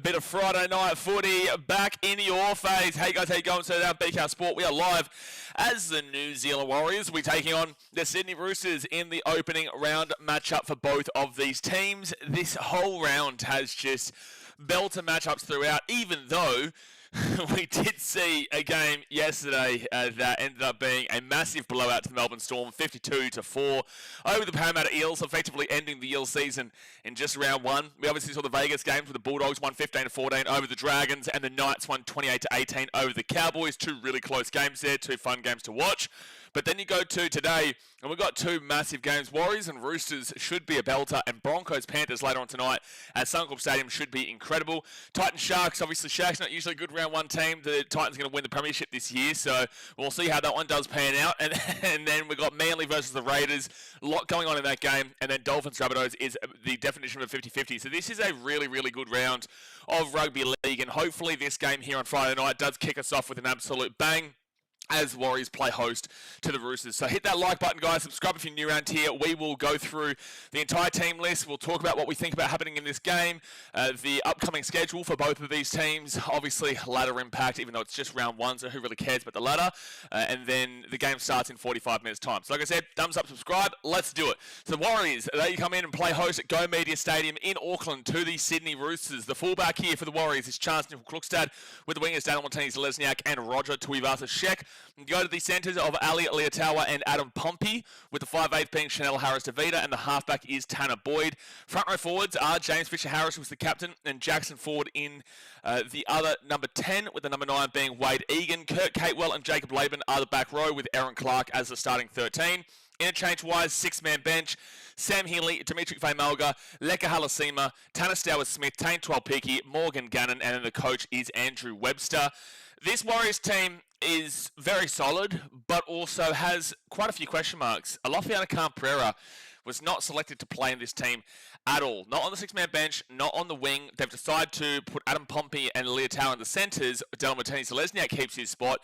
bit of Friday night footy back in your face. Hey guys, how you going? So now BKRsport, we are live as the New Zealand Warriors. We're taking on the Sydney Roosters in the opening round matchup for both of these teams. This whole round has just belter matchups throughout, even though we did see a game yesterday that ended up being a massive blowout to the Melbourne Storm, 52-4 over the Parramatta Eels, effectively ending the Eels season in just round one. We obviously saw the Vegas games where the Bulldogs won 15-14 over the Dragons and the Knights won 28-18 over the Cowboys. Two really close games there, two fun games to watch. But then you go to today, and we've got two massive games. Warriors and Roosters should be a belter, and Broncos-Panthers later on tonight at Suncorp Stadium should be incredible. Titans-Sharks, obviously Sharks not usually a good round one team. The Titans are going to win the premiership this year, so we'll see how that one does pan out. And then we've got Manly versus the Raiders. A lot going on in that game. And then Dolphins-Rabbitohs is the definition of a 50-50. So this is a really, really good round of rugby league, and hopefully this game here on Friday night does kick us off with an absolute bang as Warriors play host to the Roosters. So hit that like button, guys. Subscribe if you're new around here. We will go through the entire team list. We'll talk about what we think about happening in this game, the upcoming schedule for both of these teams. Obviously, ladder impact, even though it's just round one, so who really cares about the ladder? And then the game starts in 45 minutes' time. So like I said, thumbs up, subscribe. Let's do it. So the Warriors, they come in and play host at Go Media Stadium in Auckland to the Sydney Roosters. The fullback here for the Warriors is Chance Nickel-Klukstad, with the wingers Daniel Martinez-Lesniak and Roger Tuivasa-Sheck. Go to the centres of Ali Leotawa and Adam Pompey, with the 5'8" being Chanel Harris-Davida, and the halfback is Tanner Boyd. Front row forwards are James Fisher-Harris, who's the captain, and Jackson Ford in the other number 10, with the number 9 being Wade Egan. Kurt Catewell and Jacob Laban are the back row, with Aaron Clark as the starting 13. Interchange-wise, six-man bench: Sam Healy, Dimitri Faimalga, Leka Halasima, Tanner Stowers-Smith, Tane Tuolpiki, Morgan Gannon, and then the coach is Andrew Webster. This Warriors team is very solid, but also has quite a few question marks. Alofiana Khan-Pereira was not selected to play in this team at all. Not on the six-man bench, not on the wing. They've decided to put Adam Pompey and Leotawa in the centres. Daniel Martinez-Lesniak keeps his spot,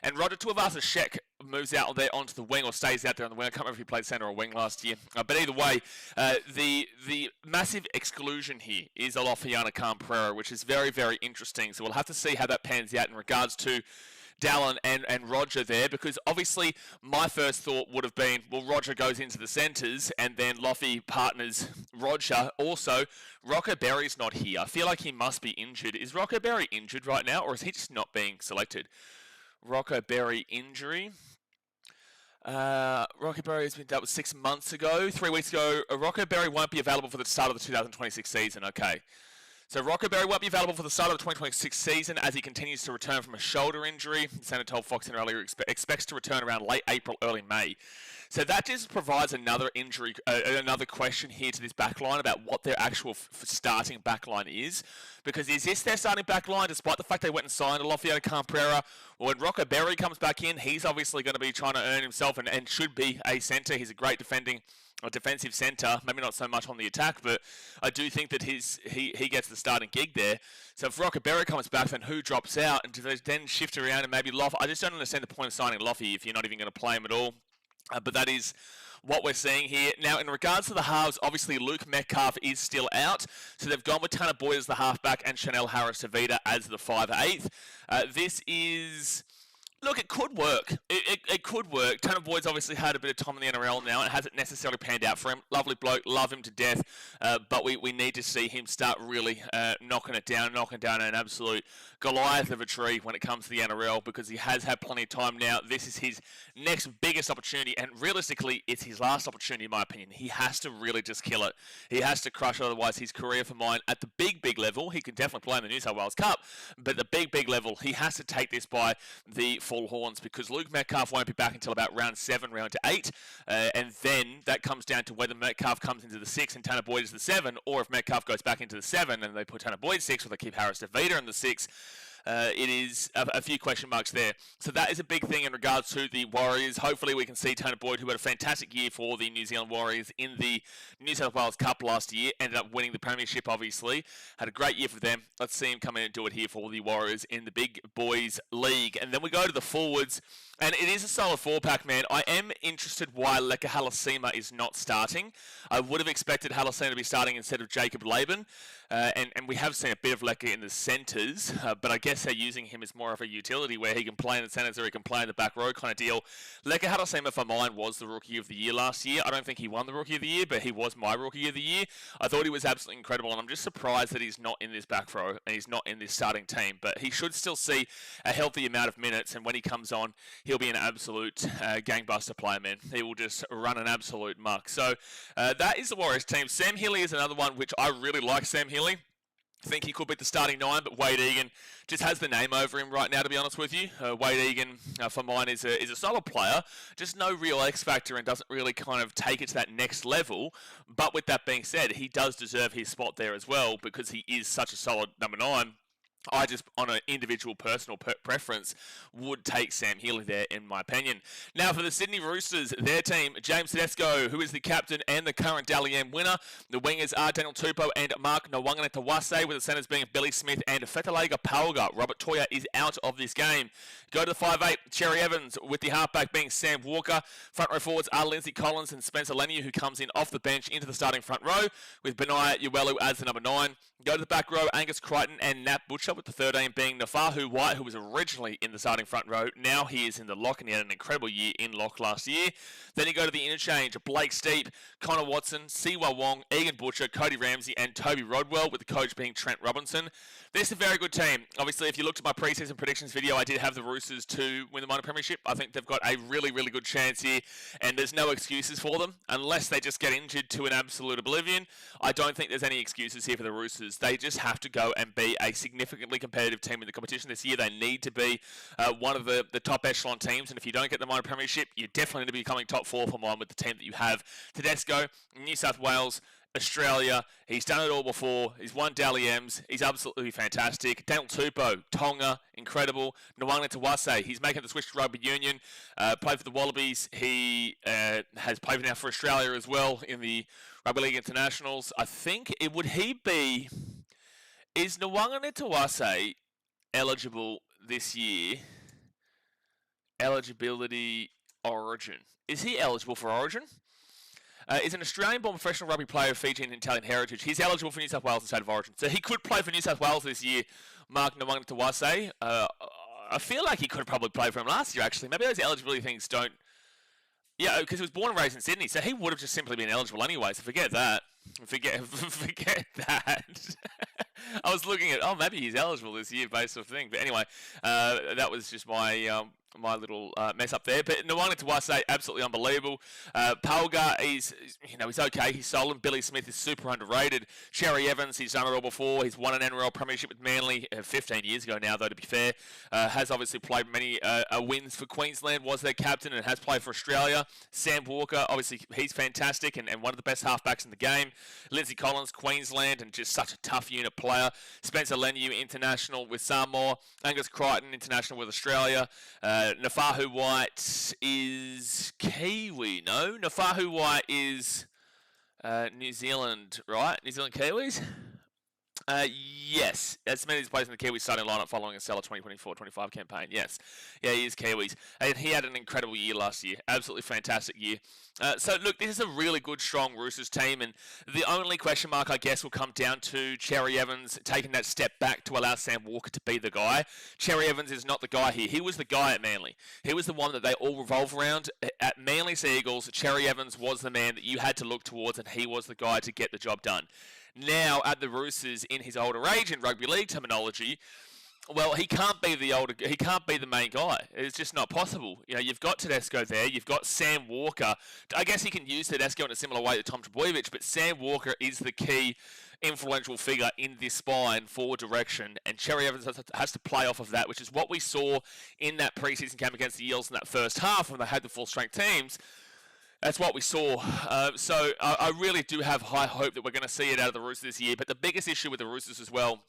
and Roger Tuivasa-Sheck moves out there onto the wing, or stays out there on the wing. I can't remember if he played centre or wing last year. But either way, the massive exclusion here is Alofiana Khan-Pereira, which is very, very interesting. So we'll have to see how that pans out in regards to Dallin and Roger there, because obviously my first thought would have been, well, Roger goes into the centres and then Loffy partners Roger. Also, Rocco Berry's not here. I feel like he must be injured. Is Rocco Berry injured right now, or is he just not being selected? Rocco Berry injury. Rocco Berry has been dealt with 6 months ago. 3 weeks ago, Rocco Berry won't be available for the start of the 2026 season. Okay. So Rocco Berry won't be available for the start of the 2026 season as he continues to return from a shoulder injury. Senator told Fox earlier expects to return around late April, early May. So that just provides another injury, another question here to this backline about what their actual starting backline is. Because is this their starting backline, despite the fact they went and signed Alofiana Khan-Pereira? Well, when Rocco Berry comes back in, he's obviously going to be trying to earn himself and should be a centre. He's a great defensive centre, maybe not so much on the attack, but I do think that he gets the starting gig there. So if Rocco Berry comes back, then who drops out? And do they then shift around and maybe Loff? I just don't understand the point of signing Loffy if you're not even going to play him at all. But that is what we're seeing here. Now, in regards to the halves, obviously Luke Metcalf is still out. So they've gone with Tanner Boyd as the halfback and Chanel Harris-Davida as the 5'8". This is... Look, it could work. It could work. Tanner Boyd's obviously had a bit of time in the NRL now. It hasn't necessarily panned out for him. Lovely bloke, love him to death. But we need to see him start really knocking down an absolute Goliath of a tree when it comes to the NRL, because he has had plenty of time now. This is his next biggest opportunity, and realistically, it's his last opportunity, in my opinion. He has to really just kill it. He has to crush it, otherwise his career for mine at the big level, he can definitely play in the New South Wales Cup, but the big level, he has to take this by the full horns, because Luke Metcalf won't be back until about round 7, round to 8, and then that comes down to whether Metcalf comes into the 6 and Tanner Boyd is the 7, or if Metcalf goes back into the 7 and they put Tanner Boyd 6, or they keep Harris-Davida in the 6. It is a few question marks there. So that is a big thing in regards to the Warriors. Hopefully we can see Tanner Boyd, who had a fantastic year for the New Zealand Warriors in the New South Wales Cup last year, ended up winning the premiership, obviously. Had a great year for them. Let's see him come in and do it here for the Warriors in the Big Boys League. And then we go to the forwards. And it is a solid four-pack, man. I am interested why Leka Halasima is not starting. I would have expected Halasima to be starting instead of Jacob Laban. and we have seen a bit of Lecker in the centres, but I guess they're using him as more of a utility where he can play in the centres or he can play in the back row kind of deal. Lecker Hadasema for mine was the Rookie of the Year last year. I don't think he won the Rookie of the Year, but he was my Rookie of the Year. I thought he was absolutely incredible, and I'm just surprised that he's not in this back row and he's not in this starting team, but he should still see a healthy amount of minutes, and when he comes on, he'll be an absolute gangbuster player, man. He will just run an absolute muck. So that is the Warriors team. Sam Healy is another one which I really like. Sam Healy, I think he could be the starting 9, but Wade Egan just has the name over him right now, to be honest with you. Wade Egan, for mine, is a solid player, just no real X factor and doesn't really kind of take it to that next level. But with that being said, he does deserve his spot there as well because he is such a solid number 9. I just, on an individual personal preference, would take Sam Healy there, in my opinion. Now, for the Sydney Roosters, their team, James Tedesco, who is the captain and the current Dally M winner. The wingers are Daniel Tupou and Mark Nwanganetawase, with the centres being Billy Smith and Fetalega Palga. Robert Toya is out of this game. Go to the 5'8", Cherry Evans, with the halfback being Sam Walker. Front row forwards are Lindsay Collins and Spencer Leniu, who comes in off the bench into the starting front row, with Benaiah Uelu as the number 9. Go to the back row, Angus Crichton and Nat Butcher, with the 13 being Nafahu White, who was originally in the starting front row. Now he is in the lock, and he had an incredible year in lock last year. Then you go to the interchange, Blake Steep, Connor Watson, Siwa Wong, Egan Butcher, Cody Ramsey and Toby Rodwell, with the coach being Trent Robinson. This is a very good team. Obviously, if you looked at my preseason predictions video, I did have the Roosters to win the minor premiership. I think they've got a really, really good chance here, and there's no excuses for them unless they just get injured to an absolute oblivion. I don't think there's any excuses here for the Roosters. They just have to go and be a significantly competitive team in the competition this year. They need to be one of the top echelon teams, and if you don't get the minor premiership, you definitely need to be coming top 4 for mine with the team that you have. Tedesco, New South Wales, Australia, he's done it all before. He's won Dally M's. He's absolutely fantastic. Daniel Tupou, Tonga, incredible. Nwanganetawase, he's making the switch to rugby union. Played for the Wallabies. He has played now for Australia as well in the Rugby League Internationals. I think is Nwanganetawase eligible this year? Eligibility Origin. Is he eligible for Origin? Is an Australian-born professional rugby player of Fijian and Italian heritage. He's eligible for New South Wales and State of Origin. So he could play for New South Wales this year, Mark Nwanganetawase. I feel like he could have probably played for him last year, actually. Maybe those eligibility things don't... Yeah, because he was born and raised in Sydney, so he would have just simply been eligible anyway, so forget that. Forget that. I was looking at, maybe he's eligible this year based off thing. But anyway, that was just my my little mess up there. But Nwanganetawase, absolutely unbelievable. Palga, he's okay. He's solid. Billy Smith is super underrated. Cherry Evans, he's done it all before. He's won an NRL premiership with Manly 15 years ago now, though, to be fair. Has obviously played many wins for Queensland, was their captain, and has played for Australia. Sam Walker, obviously, he's fantastic and one of the best halfbacks in the game. Lindsay Collins, Queensland, and just such a tough unit player. Spencer Leniu, international with Samoa. Angus Crichton, international with Australia. Nafahu White is Kiwi, no? Nafahu White is New Zealand, right? New Zealand Kiwis? Yes. That's meant he's placed in the Kiwis starting lineup following a stellar 2024-25 campaign. Yes. Yeah, he is Kiwis. And he had an incredible year last year. Absolutely fantastic year. So, look, this is a really good, strong Roosters team, and the only question mark, I guess, will come down to Cherry Evans taking that step back to allow Sam Walker to be the guy. Cherry Evans is not the guy here. He was the guy at Manly. He was the one that they all revolve around. At Manly Sea Eagles, Cherry Evans was the man that you had to look towards, and he was the guy to get the job done. Now, at the Roosters, in his older age, in rugby league terminology, well, he can't be the main guy. It's just not possible. You know, you've got Tedesco there. You've got Sam Walker. I guess he can use Tedesco in a similar way to Tom Trbojevic, but Sam Walker is the key influential figure in this spine forward direction, and Cherry Evans has to play off of that, which is what we saw in that preseason game against the Eels in that first half when they had the full-strength teams. That's what we saw. So I really do have high hope that we're going to see it out of the Roosters this year, but the biggest issue with the Roosters as well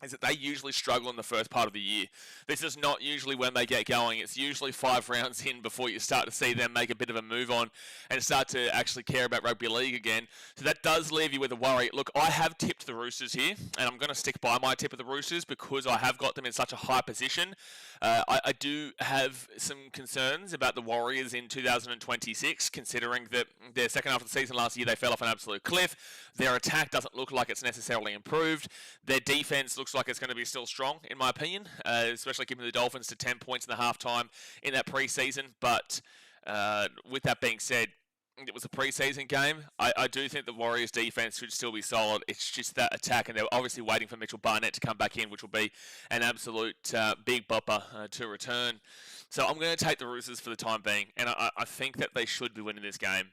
is that they usually struggle in the first part of the year. This is not usually when they get going. It's usually 5 rounds in before you start to see them make a bit of a move on and start to actually care about rugby league again. So that does leave you with a worry. Look, I have tipped the Roosters here, and I'm going to stick by my tip of the Roosters because I have got them in such a high position. I do have some concerns about the Warriors in 2026, considering that their second half of the season last year, they fell off an absolute cliff. Their attack doesn't look like it's necessarily improved. Their defense looks like it's going to be still strong, in my opinion, especially keeping the Dolphins to 10 points in the halftime in that preseason. But with that being said, it was a preseason game. I do think the Warriors' defense should still be solid. It's just that attack, and they're obviously waiting for Mitchell Barnett to come back in, which will be an absolute big bopper to return. So I'm going to take the Roosters for the time being, and I think that they should be winning this game.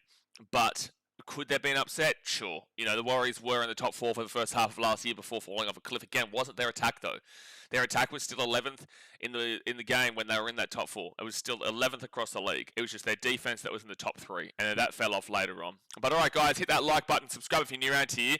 But could there be an upset? Sure. The Warriors were in the top 4 for the first half of last year before falling off a cliff again. Wasn't their attack, though. Their attack was still 11th in the game when they were in that top 4. It was still 11th across the league. It was just their defense that was in the top 3, and that fell off later on. But all right, guys, hit that like button, subscribe if you're new around here.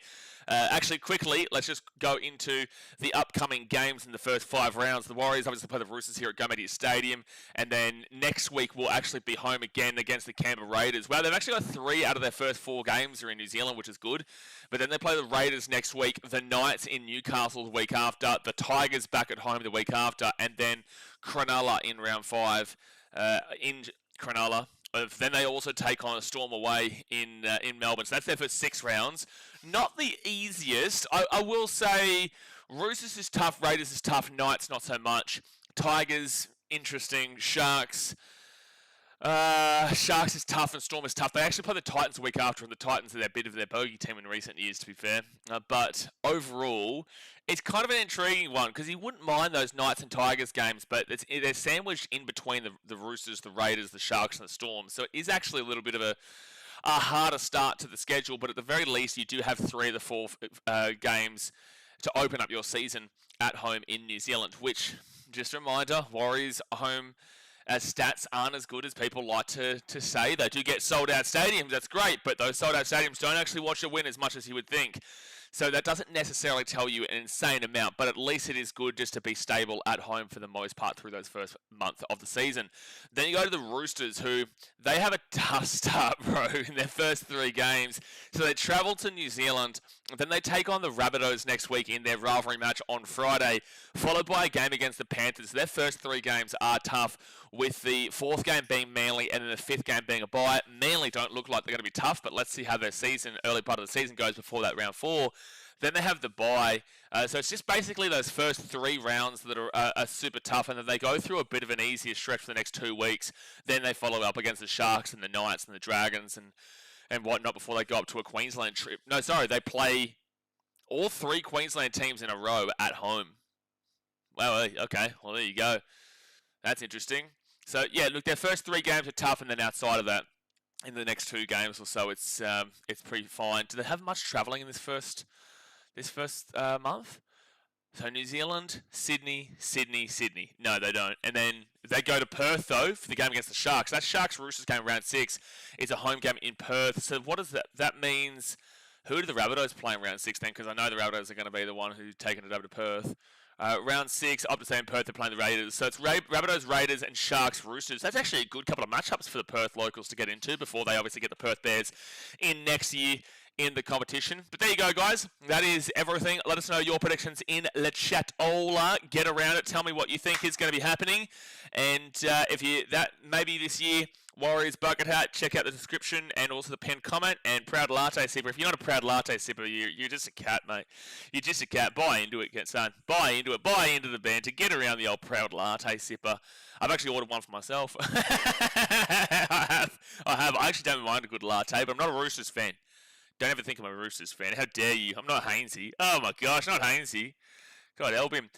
Actually, quickly, let's just go into the upcoming games in the first 5 rounds. The Warriors obviously play the Roosters here at Go Stadium, and then next week we'll actually be home again against the Canberra Raiders. Well, they've actually got 3 out of their first 4 games are in New Zealand, which is good. But then they play the Raiders next week, the Knights in Newcastle the week after, the Tigers back at home the week after, and then Cronulla in round 5 in Cronulla. Then they also take on a Storm away in Melbourne. So that's their first 6 rounds. Not the easiest. I will say Roosters is tough, Raiders is tough, Knights not so much. Tigers, interesting. Sharks is tough and Storm is tough. They actually play the Titans the week after, and the Titans are a bit of their bogey team in recent years, to be fair. But overall, it's kind of an intriguing one because you wouldn't mind those Knights and Tigers games, but they're sandwiched in between the Roosters, the Raiders, the Sharks, and the Storm. So it is actually a little bit of a harder start to the schedule, but at the very least, you do have 3 of the 4 games to open up your season at home in New Zealand, which, just a reminder, Warriors home stats aren't as good as people like to say. They do get sold-out stadiums, that's great, but those sold-out stadiums don't actually watch a win as much as you would think. So that doesn't necessarily tell you an insane amount, but at least it is good just to be stable at home for the most part through those first month of the season. Then you go to the Roosters, who they have a tough start, bro, in their first 3 games. So they travel to New Zealand, then they take on the Rabbitohs next week in their rivalry match on Friday, followed by a game against the Panthers. Their first 3 games are tough, with the 4th game being Manly and then the 5th game being a bye. Manly don't look like they're going to be tough, but let's see how their early part of the season goes before that round 4. Then they have the bye. So it's just basically those first 3 rounds that are super tough, and then they go through a bit of an easier stretch for the next 2 weeks. Then they follow up against the Sharks and the Knights and the Dragons and whatnot before they go up to a Queensland trip. No, sorry, they play all 3 Queensland teams in a row at home. Well, okay, well, there you go. That's interesting. So, yeah, look, their first 3 games are tough, and then outside of that, in the next 2 games or so, it's pretty fine. Do they have much travelling in this first month? So New Zealand, Sydney. No, they don't. And then they go to Perth, though, for the game against the Sharks. That Sharks-Roosters game round 6 is a home game in Perth. So what does that... That means... Who do the Rabbitohs play in round 6 then? Because I know the Rabbitohs are going to be the one who's taking it over to Perth. Round 6, obviously in Perth, they're playing the Raiders. So it's Rabbitohs, Raiders, and Sharks, Roosters. That's actually a good couple of matchups for the Perth locals to get into before they obviously get the Perth Bears in next year in the competition. But there you go, guys. That is everything. Let us know your predictions in Le Chatola. Get around it. Tell me what you think is going to be happening. And if maybe this year, Warriors bucket hat, check out the description and also the pinned comment. And Proud Latte Sipper. If you're not a Proud Latte Sipper, you're just a cat, mate. You're just a cat. Buy into it, son. Buy into it. Buy into the band to get around the old Proud Latte Sipper. I've actually ordered one for myself. I have. I actually don't mind a good latte, but I'm not a Roosters fan. Don't ever think I'm a Roosters fan. How dare you? I'm not Hainsey. Oh my gosh, not Hainsey. God help him.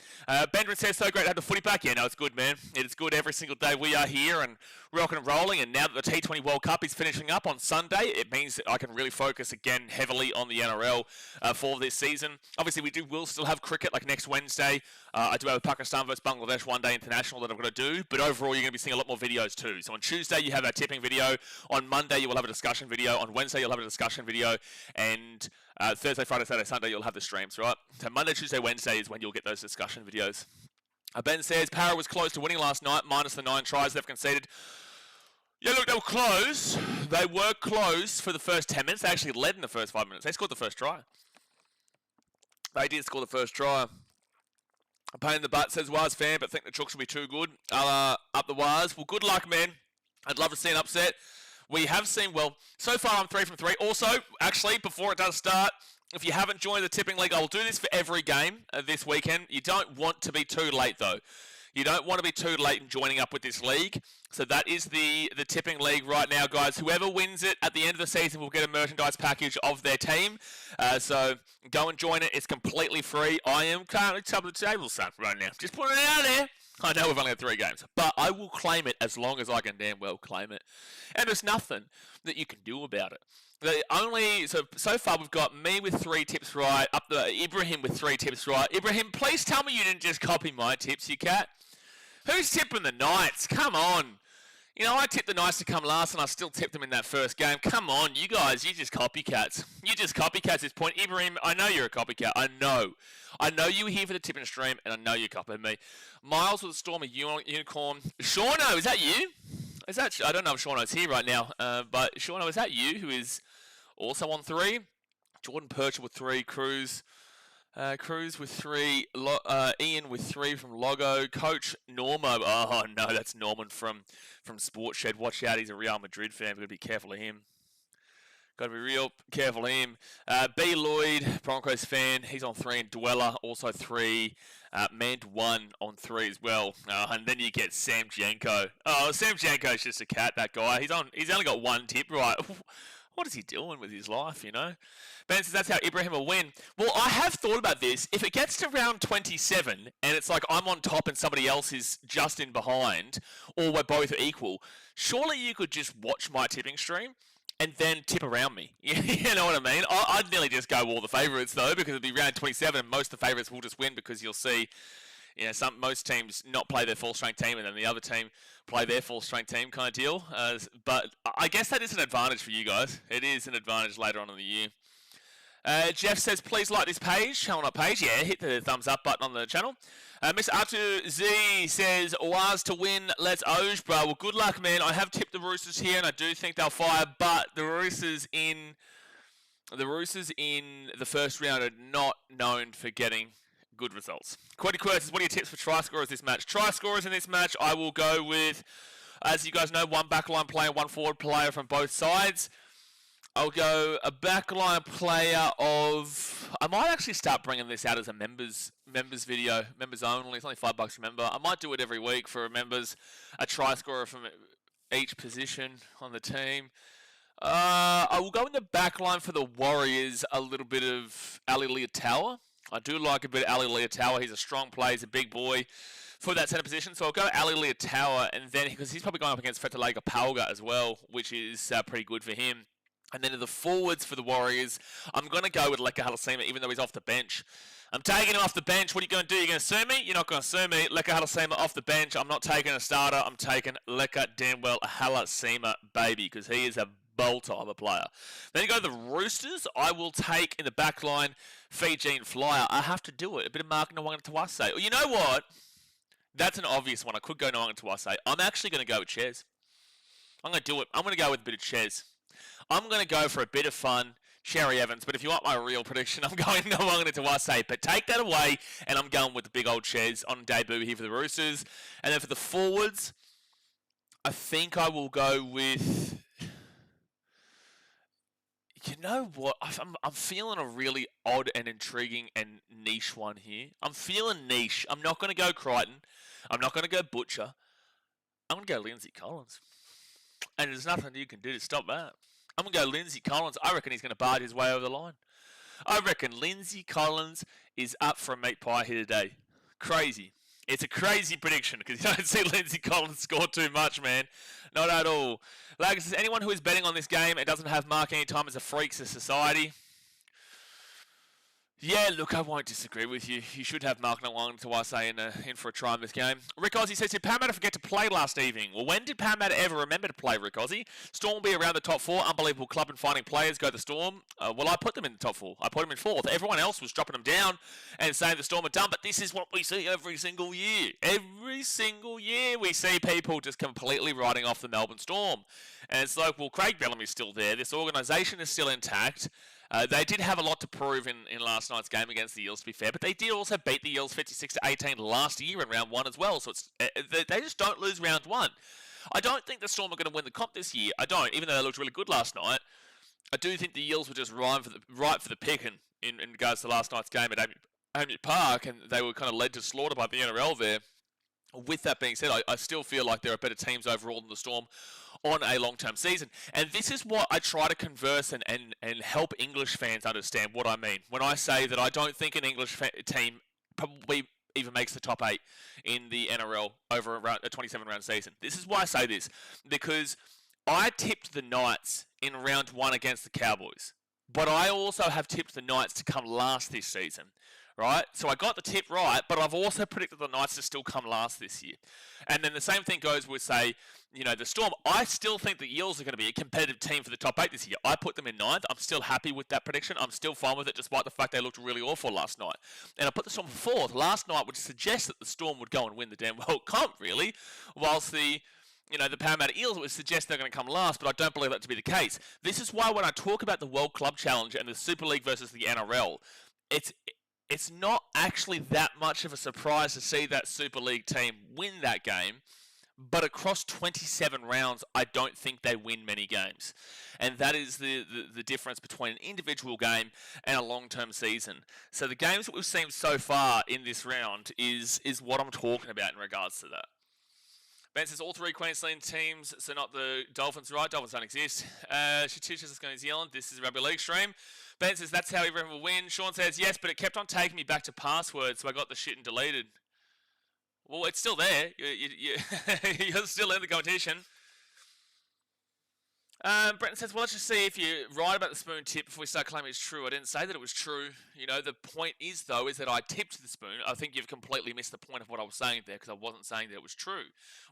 Benjamin says, so great to have the footy back. Yeah, no, it's good, man. It is good every single day. We are here and rocking and rolling. And now that the T20 World Cup is finishing up on Sunday, it means that I can really focus again heavily on the NRL for this season. Obviously, will still have cricket like next Wednesday. I do have a Pakistan versus Bangladesh one-day international that I've got to do. But overall, you're going to be seeing a lot more videos too. So on Tuesday, you have our tipping video. On Monday, you will have a discussion video. On Wednesday, you'll have a discussion video. And Thursday, Friday, Saturday, Sunday, you'll have the streams, right? So Monday, Tuesday, Wednesday is when you'll you'll get those discussion videos. Ben says, Para was close to winning last night, minus the 9 tries they've conceded. Yeah, look, they were close. They were close for the first 10 minutes. They actually led in the first 5 minutes. They scored the first try. They did score the first try. A pain in the butt, says Waz fan, but think the Chooks will be too good. Up the Waz. Well, good luck, man. I'd love to see an upset. We have seen, well, so far I'm 3 from 3. Also, actually, before it does start, if you haven't joined the tipping league, I'll do this for every game this weekend. You don't want to be too late, though. You don't want to be too late in joining up with this league. So that is the tipping league right now, guys. Whoever wins it at the end of the season will get a merchandise package of their team. So go and join it. It's completely free. I am currently top of the table, son, right now. Just putting it out there. I know we've only had 3 games, but I will claim it as long as I can damn well claim it. And there's nothing that you can do about it. So far we've got me with 3 tips right, up the Ibrahim with 3 tips right. Ibrahim, please tell me you didn't just copy my tips, you cat. Who's tipping the Knights? Come on. You know, I tipped the Knights to come last and I still tipped them in that first game. Come on, you guys, you just copycats. You just copycats at this point. Ibrahim, I know you're a copycat. I know. I know you were here for the tipping stream and I know you copied me. Miles with a Storm, a Unicorn. Shauno, is that you? I don't know if Shauno's here right now, but Shauno, is that you who is also on 3? Jordan Percher with 3, Cruz with 3, Ian with 3 from Logo, Coach Normo. Oh no, that's Norman from Sports Shed. Watch out, he's a Real Madrid fan. We've got to be careful of him. Got to be real careful of him. B. Lloyd, Broncos fan. He's on 3, and Dweller also 3. Mand 1 on 3 as well. And then you get Sam Janko. Oh, Sam Janko's just a cat, that guy. He's only got 1 tip right. What is he doing with his life, you know? Ben says that's how Ibrahim will win. Well, I have thought about this. If it gets to round 27 and it's like I'm on top and somebody else is just in behind, or we're both equal, surely you could just watch my tipping stream and then tip around me. You know what I mean? I'd nearly just go all the favourites, though, because it'd be round 27 and most of the favourites will just win because you'll see, you know, most teams not play their full-strength team and then the other team play their full-strength team kind of deal. But I guess that is an advantage for you guys. It is an advantage later on in the year. Jeff says, please like this page. Well, not page, yeah. Hit the thumbs up button on the channel. Mr. R2Z says, Waz to win. Let's Oj, bro. Well, good luck, man. I have tipped the Roosters here, and I do think they'll fire, but the Roosters in the first round are not known for getting good results. Quaddy Quirk says, what are your tips for try scorers this match? Try scorers in this match, I will go with, as you guys know, 1 backline player, 1 forward player from both sides. I'll go a backline player of... I might actually start bringing this out as a members video, members only. It's only $5 a member. I might do it every week for members, a try scorer from each position on the team. I will go in the backline for the Warriors, a little bit of Ali Leotawa. I do like a bit of Ali Leotawa. He's a strong player. He's a big boy for that centre position. So I'll go Ali Leotawa, and then because he's probably going up against Fetalega Palga as well, which is pretty good for him. And then in the forwards for the Warriors, I'm going to go with Leka Halasima, even though he's off the bench. I'm taking him off the bench. What are you going to do? You're going to sue me? You're not going to sue me. Leka Halasima off the bench. I'm not taking a starter. I'm taking Leka Damwell Halasima, baby, because he is a bolter of a player. Then you go to the Roosters. I will take in the back line Fijian Flyer. I have to do it. A bit of Mark Nwanga Tawase. Well, you know what? That's an obvious one. I could go Nwanga Tawase. I'm actually going to go with Ches. I'm going to do it. I'm going to go with a bit of Ches. I'm going to go for a bit of fun, Cherry Evans, but if you want my real prediction, I'm going Nwanga Tawase. But take that away, and I'm going with the big old Ches on debut here for the Roosters. And then for the forwards, I think I will go with... You know what? I'm feeling a really odd and intriguing and niche one here. I'm feeling niche. I'm not going to go Crichton. I'm not going to go Butcher. I'm going to go Lindsay Collins. And there's nothing you can do to stop that. I'm going to go Lindsay Collins. I reckon he's going to barge his way over the line. I reckon Lindsay Collins is up for a meat pie here today. Crazy. It's a crazy prediction because you don't see Lindsay Collins score too much, man. Not at all. Like, says, anyone who is betting on this game and doesn't have Mark any time is a freak to society. Yeah, look, I won't disagree with you. You should have Mark Nawang to I say in for a try in this game. Rick Ozzie says, did Parramatta forget to play last evening? Well, when did Parramatta ever remember to play, Rick Ozzie? Storm will be around the top four. Unbelievable club in finding players. Go the Storm. Well, I put them in the top four. I put them in fourth. Everyone else was dropping them down and saying the Storm are done. But this is what we see every single year. Every single year we see people just completely writing off the Melbourne Storm. And it's like, well, Craig Bellamy's still there. This organisation is still intact. They did have a lot to prove in last night's game against the Eels, to be fair, but they did also beat the Eels 56-18 last year in round one as well. So they just don't lose round one. I don't think the Storm are going to win the comp this year. I don't, even though they looked really good last night. I do think the Eels were just right for the pick in regards to last night's game at Amy Park, and they were kind of led to slaughter by the NRL there. With that being said, I still feel like there are better teams overall than the Storm on a long-term season. And this is what I try to converse and help English fans understand what I mean when I say that I don't think an English team probably even makes the top 8 in the NRL over a 27-round season. This is why I say this, because I tipped the Knights in round 1 against the Cowboys, but I also have tipped the Knights to come last this season. Right? So I got the tip right, but I've also predicted the Knights to still come last this year. And then the same thing goes with, say, the Storm. I still think the Eels are going to be a competitive team for the top 8 this year. I put them in 9th. I'm still happy with that prediction. I'm still fine with it, despite the fact they looked really awful last night. And I put the Storm 4th last night, which suggests that the Storm would go and win the damn World Cup, really, whilst the Parramatta Eels would suggest they're going to come last, but I don't believe that to be the case. This is why when I talk about the World Club Challenge and the Super League versus the NRL, it's not actually that much of a surprise to see that Super League team win that game, but across 27 rounds, I don't think they win many games. And that is the difference between an individual game and a long-term season. So the games that we've seen so far in this round is what I'm talking about in regards to that. Ben says all 3 Queensland teams, so not the Dolphins, right? Dolphins don't exist. She teaches us going to New Zealand. This is a Rugby League stream. Ben says that's how everyone will win. Sean says yes, but it kept on taking me back to passwords, so I got the shit and deleted. Well, it's still there. You're still in the competition. Brenton says, well, let's just see if you're right about the spoon tip before we start claiming it's true. I didn't say that it was true. The point is, though, is that I tipped the spoon. I think you've completely missed the point of what I was saying there, because I wasn't saying that it was true.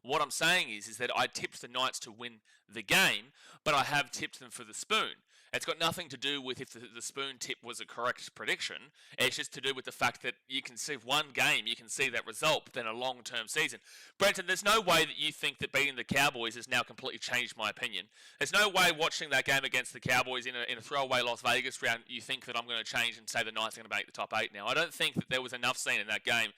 What I'm saying is that I tipped the Knights to win the game, but I have tipped them for the spoon. It's got nothing to do with if the spoon tip was a correct prediction. It's just to do with the fact that you can see one game, you can see that result, but then a long-term season. Brenton, there's no way that you think that beating the Cowboys has now completely changed my opinion. There's no way watching that game against the Cowboys in a throwaway Las Vegas round, you think that I'm going to change and say the Knights are going to make the top 8 now. I don't think that there was enough seen in that game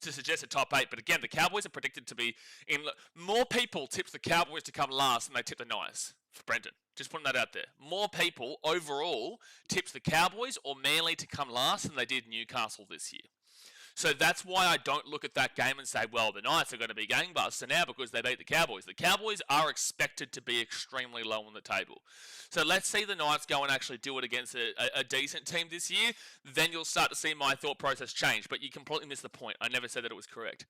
to suggest a top 8. But again, the Cowboys are predicted to be in. More people tipped the Cowboys to come last than they tipped the Knights. For Brenton, just putting that out there. More people overall tipped the Cowboys or Manly to come last than they did Newcastle this year. So that's why I don't look at that game and say, well, the Knights are going to be gangbuster now because they beat the Cowboys. The Cowboys are expected to be extremely low on the table. So let's see the Knights go and actually do it against a decent team this year. Then you'll start to see my thought process change. But you completely missed the point. I never said that it was correct.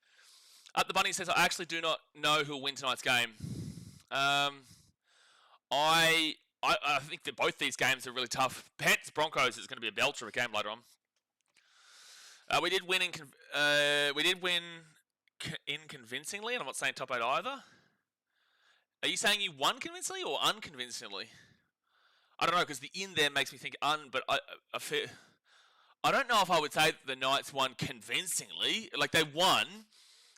The Bunny says, I actually do not know who will win tonight's game. I think that both these games are really tough. Panthers Broncos is going to be a belter of a game later on. We did win inconvincingly, and I'm not saying top 8 either. Are you saying you won convincingly or unconvincingly? I don't know, because the in there makes me think but I don't know if I would say that the Knights won convincingly. Like, they won,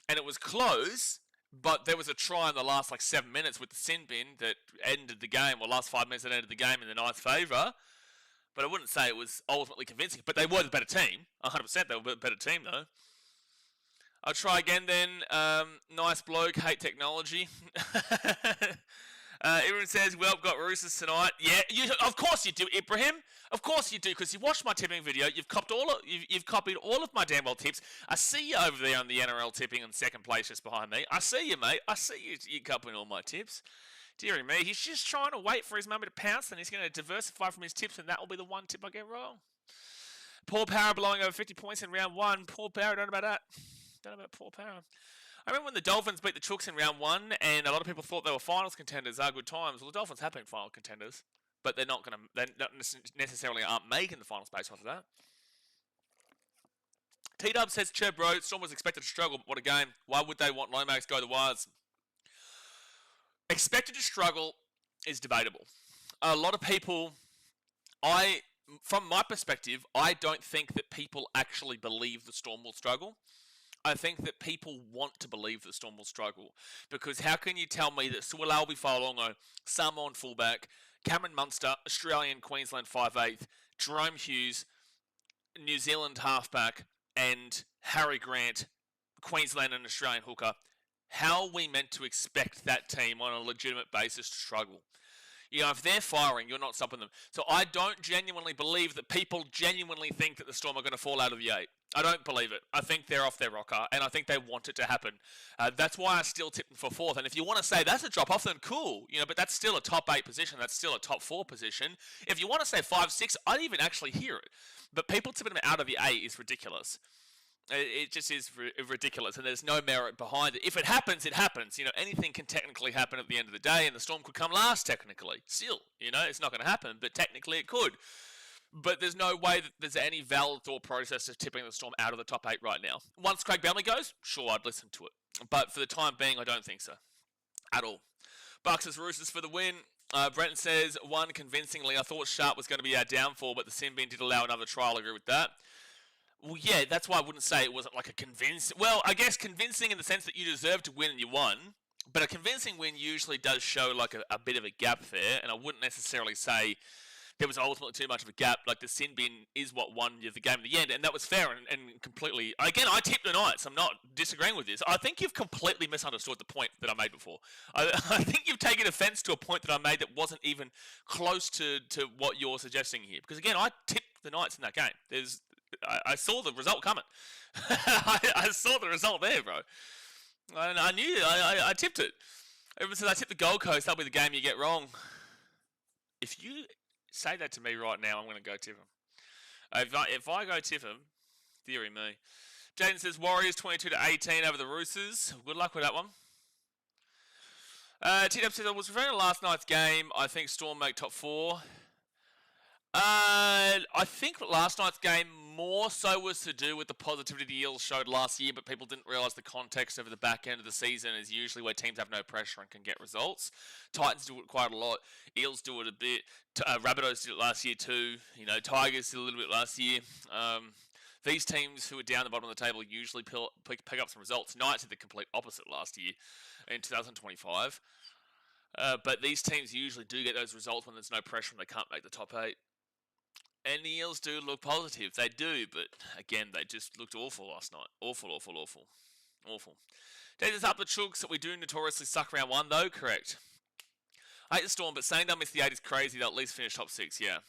and it was close, but there was a try in the last 7 minutes with the sin bin that ended the game, or last 5 minutes that ended the game in the Knights' favour. But I wouldn't say it was ultimately convincing. But they were the better team. 100% they were the better team, though. I'll try again then. Nice bloke, hate technology. Everyone says, well, got Roosters tonight. Yeah, of course you do, Ibrahim. Of course you do, because you watched my tipping video. You've copied all of my damn well tips. I see you over there on the NRL tipping in second place just behind me. I see you, mate. I see you copying all my tips. Deary me, he's just trying to wait for his moment to pounce, and he's going to diversify from his tips, and that will be the one tip I get wrong. Paul Power blowing over 50 points in round 1. Paul Power, don't know about that. Don't know about Paul Power. I remember when the Dolphins beat the Chooks in round 1, and a lot of people thought they were finals contenders. Good times. Well, the Dolphins have been final contenders, but they're not necessarily aren't making the final space after that. T-Dub says, Chirp bro, Storm was expected to struggle. What a game. Why would they want Lomax go the Wires? Expected to struggle is debatable. A lot of people, from my perspective, I don't think that people actually believe the Storm will struggle. I think that people want to believe that Storm will struggle. Because how can you tell me that Sualaubi Faolongo, Samoan fullback, Cameron Munster, Australian Queensland 5'8", Jerome Hughes, New Zealand halfback, and Harry Grant, Queensland and Australian hooker, how are we meant to expect that team on a legitimate basis to struggle? You know, if they're firing, you're not stopping them. So I don't genuinely believe that people genuinely think that the Storm are going to fall out of the 8. I don't believe it. I think they're off their rocker, and I think they want it to happen. That's why I still tip them for 4th. And if you want to say that's a drop-off, then cool. You know, but that's still a top 8 position. That's still a top 4 position. If you want to say 5, 6, I'd even actually hear it. But people tipping them out of the 8 is ridiculous. It just is ridiculous, and there's no merit behind it. If it happens, it happens. You know, anything can technically happen at the end of the day, and the Storm could come last, technically. Still, you know, it's not going to happen, but technically it could. But there's no way that there's any valid thought process of tipping the Storm out of the top 8 right now. Once Craig Bellamy goes, sure, I'd listen to it. But for the time being, I don't think so. At all. Bucks as Roosters for the win. Brenton says, won convincingly. I thought Sharp was going to be our downfall, but the sin bin did allow another trial. I agree with that. Well, yeah, that's why I wouldn't say it wasn't like a convincing... Well, I guess convincing in the sense that you deserved to win and you won. But a convincing win usually does show like a bit of a gap there. And I wouldn't necessarily say there was ultimately too much of a gap. Like the sin bin is what won you the game in the end. And that was fair and completely... Again, I tipped the Knights. I'm not disagreeing with this. I think you've completely misunderstood the point that I made before. I think you've taken offense to a point that I made that wasn't even close to what you're suggesting here. Because again, I tipped the Knights in that game. I saw the result coming. I saw the result there, bro. I knew it. I tipped it. Ever since I tipped the Gold Coast, that'll be the game you get wrong. If you say that to me right now, I'm going to go tip him. If I go tip him, theory me. Jaden says Warriors 22-18 over the Roosters. Good luck with that one. T-Dub says I was referring to last night's game. I think Storm make top 4. I think last night's game more so was to do with the positivity the Eels showed last year, but people didn't realise the context over the back end of the season is usually where teams have no pressure and can get results. Titans do it quite a lot. Eels do it a bit. Rabbitohs did it last year too. You know, Tigers did a little bit last year. These teams who are down the bottom of the table usually pick up some results. Knights did the complete opposite last year in 2025. But these teams usually do get those results when there's no pressure and they can't make the top 8. And the Eels do look positive. They do, but again, they just looked awful last night. Awful. Take this up the chooks that we do notoriously suck round 1, though. Correct. I hate the Storm, but saying they'll miss the 8 is crazy. They'll at least finish top 6, yeah.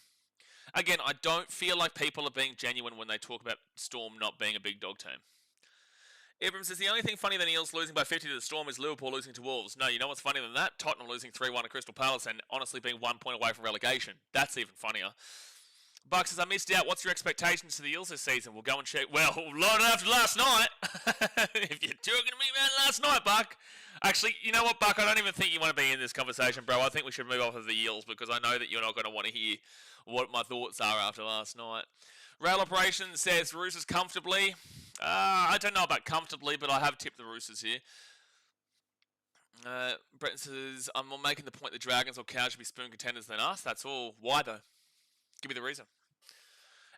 Again, I don't feel like people are being genuine when they talk about Storm not being a big dog team. Abrams says the only thing funny than Eels losing by 50 to the Storm is Liverpool losing to Wolves. No, you know what's funnier than that? Tottenham losing 3-1 to Crystal Palace and honestly being 1 point away from relegation. That's even funnier. Bucks says, I missed out. What's your expectations to the Eels this season? We'll go and check. Well, not after last night. If you're talking to me about last night, Buck. Actually, you know what, Buck? I don't even think you want to be in this conversation, bro. I think we should move off of the Eels because I know that you're not going to want to hear what my thoughts are after last night. Rail Operations says, Roosters comfortably. I don't know about comfortably, but I have tipped the Roosters here. Brett says, I'm making the point the Dragons or Cows should be spoon contenders than us. That's all. Why, though? Give me the reason.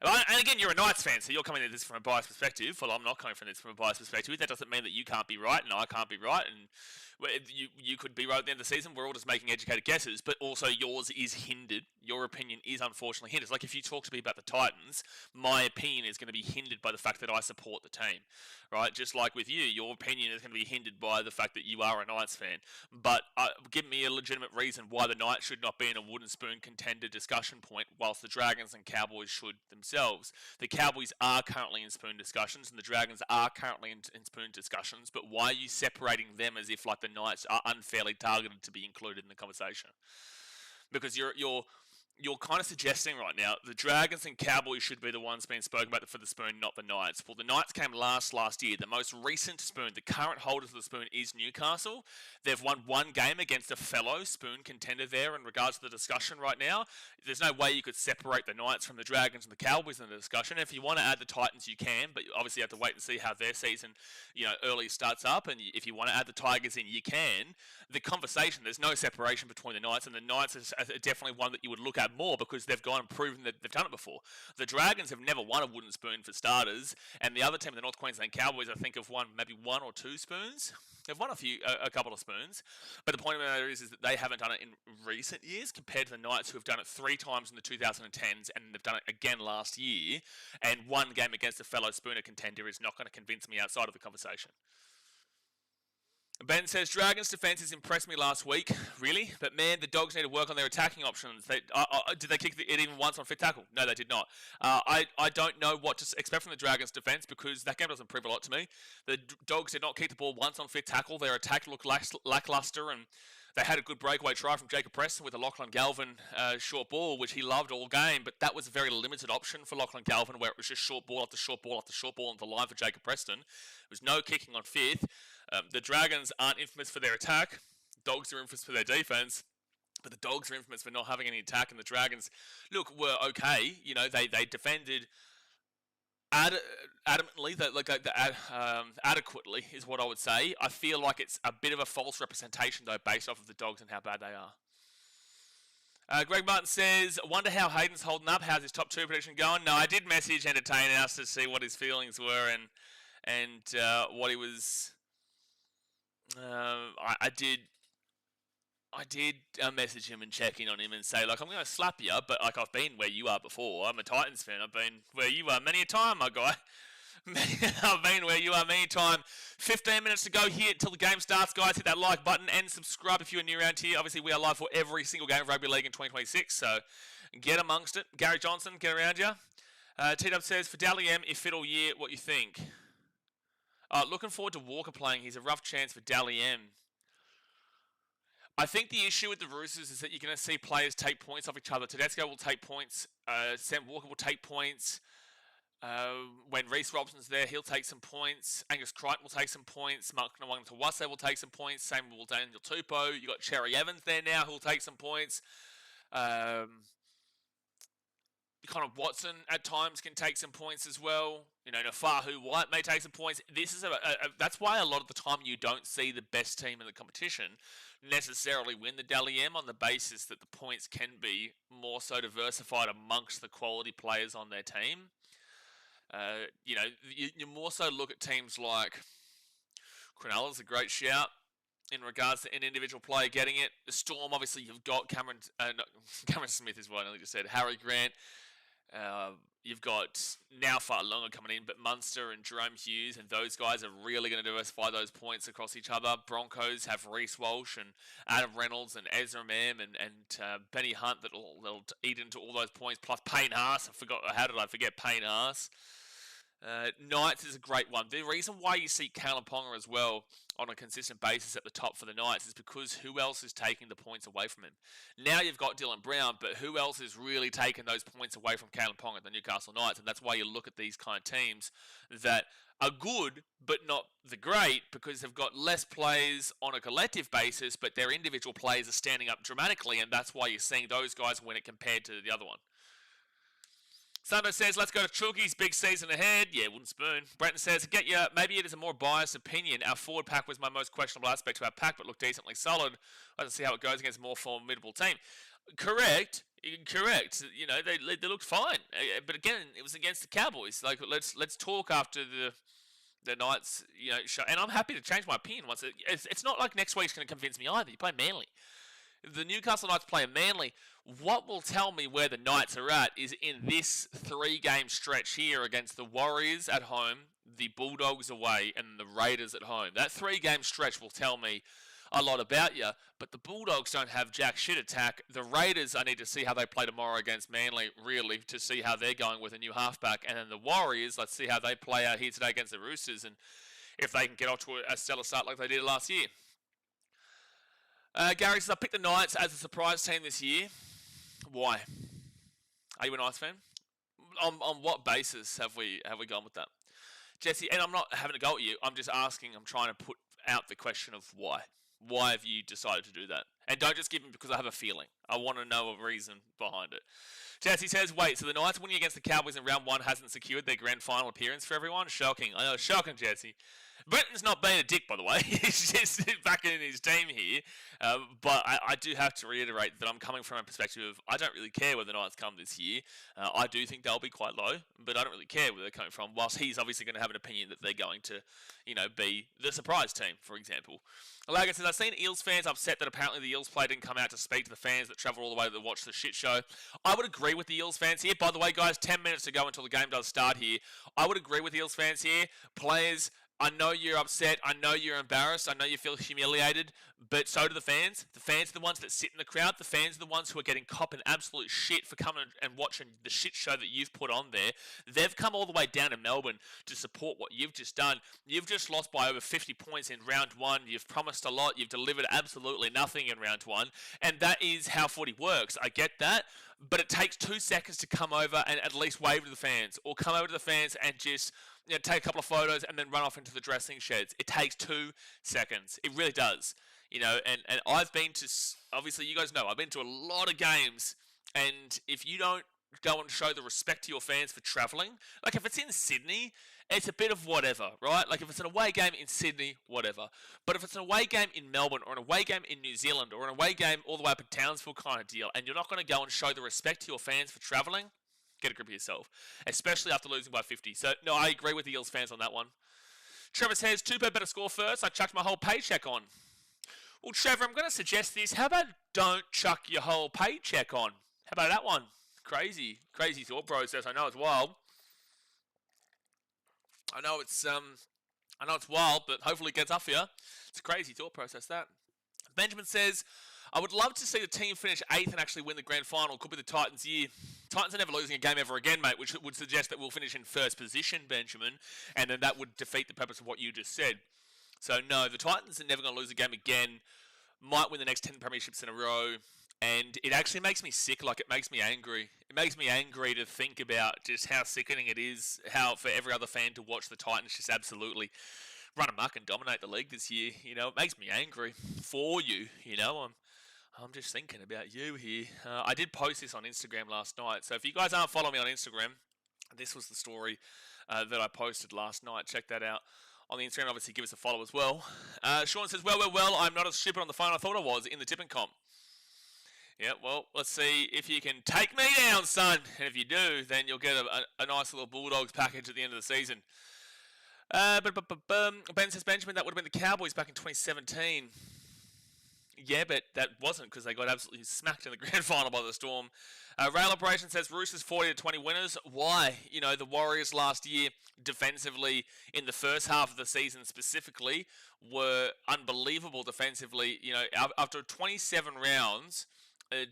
And again, you're a Knights fan, so you're coming at this from a biased perspective. Well, I'm not coming from this from a biased perspective. That doesn't mean that you can't be right and I can't be right. And you could be right at the end of the season. We're all just making educated guesses, but also yours is hindered. Your opinion is unfortunately hindered. Like if you talk to me about the Titans, my opinion is going to be hindered by the fact that I support the team, right? Just like with you, your opinion is going to be hindered by the fact that you are a Knights fan. But give me a legitimate reason why the Knights should not be in a wooden spoon contender discussion point, whilst the Dragons and Cowboys should themselves. The Cowboys are currently in spoon discussions, and the Dragons are currently in spoon discussions. But why are you separating them as if like the Knights are unfairly targeted to be included in the conversation? Because you're you're kind of suggesting right now the Dragons and Cowboys should be the ones being spoken about for the spoon, not the Knights. Well, the Knights came last year. The most recent spoon, the current holders of the spoon, is Newcastle. They've won one game against a fellow spoon contender there in regards to the discussion right now. There's no way you could separate the Knights from the Dragons and the Cowboys in the discussion. If you want to add the Titans, you can, but obviously you have to wait and see how their season, early starts up. And if you want to add the Tigers in, you can. The conversation, there's no separation between the Knights, and the Knights is definitely one that you would look at more because they've gone and proven that they've done it before. The Dragons have never won a wooden spoon for starters, and the other team, the North Queensland Cowboys, I think have won maybe one or two spoons. They've won a couple of spoons, but the point of the matter is that they haven't done it in recent years compared to the Knights, who have done it 3 times in the 2010s, and they've done it again last year. And one game against a fellow spooner contender is not going to convince me outside of the conversation. Ben says, Dragons' defence has impressed me last week. Really? But man, the Dogs need to work on their attacking options. Did they kick it even once on fit tackle? No, they did not. I don't know what to expect from the Dragons' defence because that game doesn't prove a lot to me. The Dogs did not kick the ball once on fit tackle. Their attack looked lacklustre, and they had a good breakaway try from Jacob Preston with a Lachlan Galvin short ball, which he loved all game, but that was a very limited option for Lachlan Galvin, where it was just short ball after short ball after short ball on the line for Jacob Preston. There was no kicking on fifth. The Dragons aren't infamous for their attack. Dogs are infamous for their defense. But the Dogs are infamous for not having any attack, and the Dragons, look, were okay. They defended adamantly, adequately is what I would say. I feel like it's a bit of a false representation, though, based off of the Dogs and how bad they are. Greg Martin says, wonder how Hayden's holding up. How's his top 2 prediction going? No, I did message Entertain House to see what his feelings were and what he was... I did message him and check in on him and say, like, I'm going to slap you, but like I've been where you are before. I'm a Titans fan. I've been where you are many a time, my guy. I've been where you are many a time. 15 minutes to go here until the game starts, guys. Hit that like button and subscribe if you're new around here. Obviously, we are live for every single game of Rugby League in 2026, so get amongst it. Gary Johnson, get around you. T-Dub says, for Dally M, if fit all year, what you think? Looking forward to Walker playing. He's a rough chance for Dally M. I think the issue with the Roosters is that you're going to see players take points off each other. Tedesco will take points. Sam Walker will take points. When Reece Robson's there, he'll take some points. Angus Crichton will take some points. Mark Nawangtawase will take some points. Same will Daniel Tupou. You've got Cherry Evans there now who'll take some points. Connor Watson at times can take some points as well. Nafahu White may take some points. This is that's why a lot of the time you don't see the best team in the competition necessarily win the Dally M on the basis that the points can be more so diversified amongst the quality players on their team. You more so look at teams like Cronulla's a great shout in regards to an individual player getting it. The Storm, obviously, you've got Cameron Smith is what I just said. Harry Grant. You've got now far longer coming in, but Munster and Jerome Hughes, and those guys are really going to diversify those points across each other. Broncos have Reece Walsh and Adam Reynolds and Ezra Mam and Benny Hunt that'll eat into all those points, plus Payne Haas. How did I forget Payne Haas? Knights is a great one. The reason why you see Kalen Ponga as well on a consistent basis at the top for the Knights is because who else is taking the points away from him? Now you've got Dylan Brown, but who else is really taking those points away from Kalen Ponga at the Newcastle Knights? And that's why you look at these kind of teams that are good, but not the great, because they've got less players on a collective basis, but their individual players are standing up dramatically, and that's why you're seeing those guys win it compared to the other one. Sando says, let's go to Chookies, big season ahead. Yeah, wooden spoon. Brenton says, maybe it is a more biased opinion. Our forward pack was my most questionable aspect to our pack, but looked decently solid. I don't see how it goes against a more formidable team. Correct. They looked fine. But again, it was against the Cowboys. Like, let's talk after the Knights, show. And I'm happy to change my opinion once. It's not like next week's going to convince me either. You play Manly. The Newcastle Knights play Manly. What will tell me where the Knights are at is in this 3-game stretch here against the Warriors at home, the Bulldogs away, and the Raiders at home. That 3-game stretch will tell me a lot about you, but the Bulldogs don't have jack shit attack. The Raiders, I need to see how they play tomorrow against Manly, really, to see how they're going with a new halfback. And then the Warriors, let's see how they play out here today against the Roosters and if they can get off to a stellar start like they did last year. Gary says, I picked the Knights as a surprise team this year. Why? Are you a Knights fan? On what basis have we gone with that? Jesse, and I'm not having a go at you. I'm just asking. I'm trying to put out the question of why. Why have you decided to do that? And don't just give me because I have a feeling. I want to know a reason behind it. Jesse says, wait, so the Knights winning against the Cowboys in round 1 hasn't secured their grand final appearance for everyone? Shocking. I know, shocking, Jesse. Brenton's not being a dick, by the way. He's just backing in his team here. But I do have to reiterate that I'm coming from a perspective of I don't really care where the Knights come this year. I do think they'll be quite low, but I don't really care where they're coming from, whilst he's obviously going to have an opinion that they're going to, be the surprise team, for example. Alaga says, I've seen Eels fans upset that apparently the Eels player didn't come out to speak to the fans that travel all the way to watch the shit show. I would agree with the Eels fans here. By the way, guys, 10 minutes to go until the game does start here. I would agree with the Eels fans here. Players, I know you're upset. I know you're embarrassed. I know you feel humiliated. But so do the fans. The fans are the ones that sit in the crowd. The fans are the ones who are getting copping absolute shit for coming and watching the shit show that you've put on there. They've come all the way down to Melbourne to support what you've just done. You've just lost by over 50 points in round 1. You've promised a lot. You've delivered absolutely nothing in round 1. And that is how footy works. I get that. But it takes 2 seconds to come over and at least wave to the fans. Or come over to the fans and just take a couple of photos and then run off into the dressing sheds. It takes 2 seconds. It really does. And I've been to, obviously you guys know, I've been to a lot of games, and if you don't go and show the respect to your fans for travelling, like if it's in Sydney, it's a bit of whatever, right? Like if it's an away game in Sydney, whatever. But if it's an away game in Melbourne, or an away game in New Zealand, or an away game all the way up in Townsville kind of deal, and you're not going to go and show the respect to your fans for travelling, get a grip of yourself, especially after losing by 50. So, no, I agree with the Eels fans on that one. Trevor says, 2 per better score first. I chucked my whole paycheck on. Well, Trevor, I'm going to suggest this. How about don't chuck your whole paycheck on? How about that one? Crazy thought process. I know it's wild. I know it's wild, but hopefully it gets up here. It's a crazy thought process, that. Benjamin says, I would love to see the team finish 8th and actually win the grand final. Could be the Titans' year. Titans are never losing a game ever again, mate, which would suggest that we'll finish in first position, Benjamin, and then that would defeat the purpose of what you just said. So, no, the Titans are never going to lose a game again. Might win the next 10 premierships in a row. And it actually makes me sick, like it makes me angry. It makes me angry to think about just how sickening it is, how for every other fan to watch the Titans just absolutely run amok and dominate the league this year. It makes me angry for you. I'm just thinking about you here. I did post this on Instagram last night. So if you guys aren't following me on Instagram, this was the story that I posted last night. Check that out on the Instagram. Obviously, give us a follow as well. Sean says, well, I'm not as stupid on the phone I thought I was in the tipping comp. Yeah, well, let's see if you can take me down, son. And if you do, then you'll get a nice little Bulldogs package at the end of the season. Ben says, Benjamin, that would have been the Cowboys back in 2017. Yeah, but that wasn't because they got absolutely smacked in the grand final by the Storm. Rail Operation says Roosters 40-20 winners. Why? The Warriors last year defensively in the first half of the season specifically were unbelievable defensively. After 27 rounds,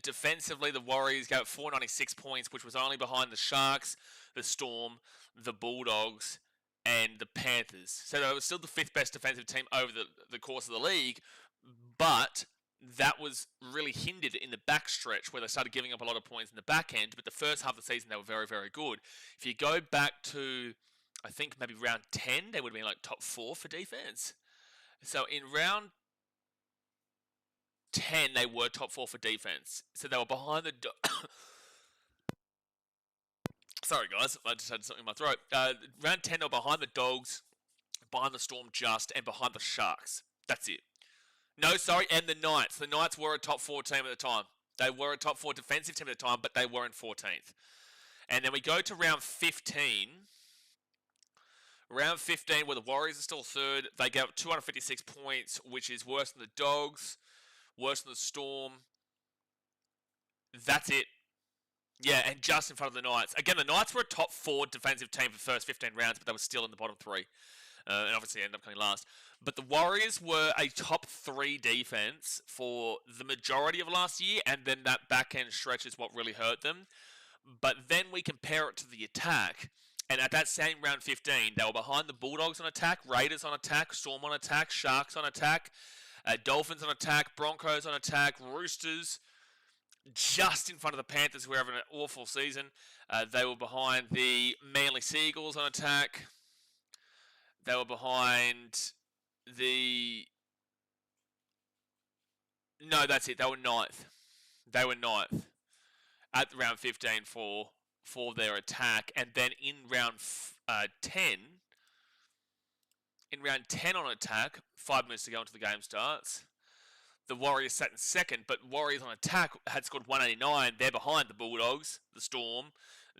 defensively the Warriors gave 496 points, which was only behind the Sharks, the Storm, the Bulldogs, and the Panthers. So they were still the 5th best defensive team over the course of the league, but that was really hindered in the backstretch where they started giving up a lot of points in the back end. But the first half of the season, they were very, very good. If you go back to, I think, maybe round 10, they would have been like top 4 for defense. So in round 10, they were top 4 for defense. So they were behind the... Sorry, guys. I just had something in my throat. Round 10, they were behind the Dogs, behind the Storm just, and behind the Sharks. That's it. No, sorry, and the Knights. The Knights were a top 4 team at the time. They were a top 4 defensive team at the time, but they were in 14th. And then we go to round 15. Round 15, where the Warriors are still 3rd. They gave up 256 points, which is worse than the Dogs, worse than the Storm. That's it. Yeah, and just in front of the Knights. Again, the Knights were a top 4 defensive team for the first 15 rounds, but they were still in the bottom 3. And obviously ended up coming last. But the Warriors were a top 3 defense for the majority of last year, and then that back-end stretch is what really hurt them. But then we compare it to the attack, and at that same round 15, they were behind the Bulldogs on attack, Raiders on attack, Storm on attack, Sharks on attack, Dolphins on attack, Broncos on attack, Roosters, just in front of the Panthers, who are having an awful season. They were behind the Manly Seagulls on attack. They were behind the... No, that's it. They were ninth. They were ninth at round 15 for their attack. And then in round 10... In round 10 on attack, 5 minutes to go until the game starts, the Warriors sat in second, but Warriors on attack had scored 189. They're behind the Bulldogs, the Storm,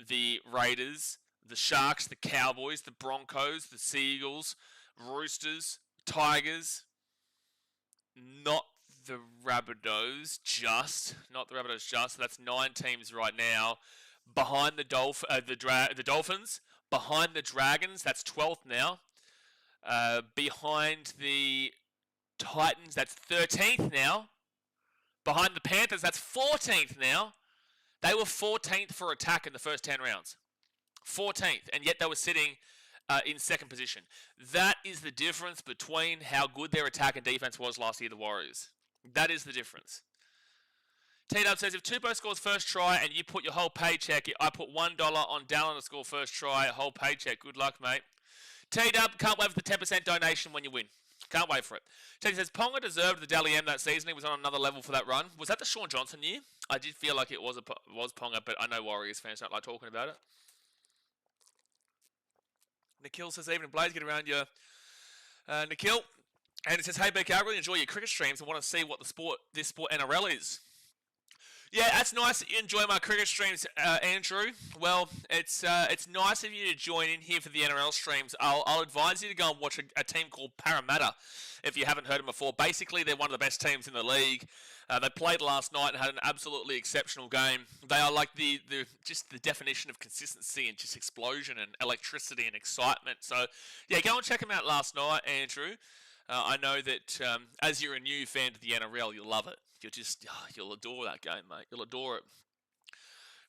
the Raiders, the Sharks, the Cowboys, the Broncos, the Seagulls, Roosters, Tigers, not the Rabbitohs just. Not the Rabbitohs just. So that's 9 teams right now. Behind the Dolphins, behind the Dragons, that's 12th now. Behind the Titans, that's 13th now. Behind the Panthers, that's 14th now. They were 14th for attack in the first 10 rounds. 14th, and yet they were sitting in second position. That is the difference between how good their attack and defense was last year, the Warriors. That is the difference. T-Dub says, if Tupou scores first try and you put your whole paycheck, I put $1 on Dallin to score first try, whole paycheck. Good luck, mate. T-Dub, can't wait for the 10% donation when you win. Can't wait for it. Teddy says, Ponga deserved the Dally M that season. He was on another level for that run. Was that the Shaun Johnson year? I did feel like it was Ponga, but I know Warriors fans don't like talking about it. Nikhil says, even Blaze, get around your... Nikhil. And it says, hey, BK, I really enjoy your cricket streams and want to see what this sport NRL is. Yeah, that's nice that you enjoy my cricket streams, Andrew. Well, it's nice of you to join in here for the NRL streams. I'll advise you to go and watch a team called Parramatta, if you haven't heard them before. Basically, they're one of the best teams in the league. They played last night and had an absolutely exceptional game. They are like just the definition of consistency and just explosion and electricity and excitement. So, yeah, go and check them out last night, Andrew. I know that as you're a new fan to the NRL, you'll love it. You'll adore that game, mate. You'll adore it.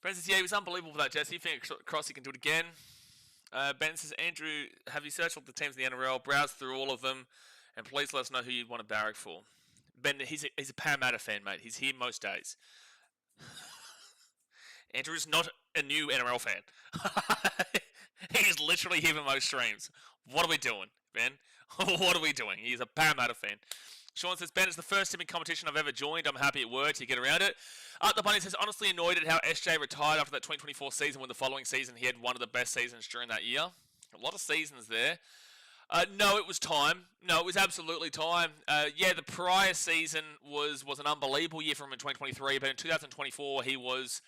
Ben says, yeah, he was unbelievable for that, Jesse. Fingers crossed he can do it again. Ben says, Andrew, have you searched all the teams in the NRL, browsed through all of them, and please let us know who you'd want to barrack for? Ben, he's a Parramatta fan, mate. He's here most days. Andrew's not a new NRL fan. He's literally here for most streams. What are we doing, Ben? What are we doing? He's a Parramatta fan. Sean says, Ben, it's the first teaming competition I've ever joined. I'm happy it worked. You get around it. The Bunny says, honestly annoyed at how SJ retired after that 2024 season, when the following season he had one of the best seasons during that year. A lot of seasons there. No, it was time. No, it was absolutely time. Yeah, the prior season was an unbelievable year for him in 2023, but in 2024 he was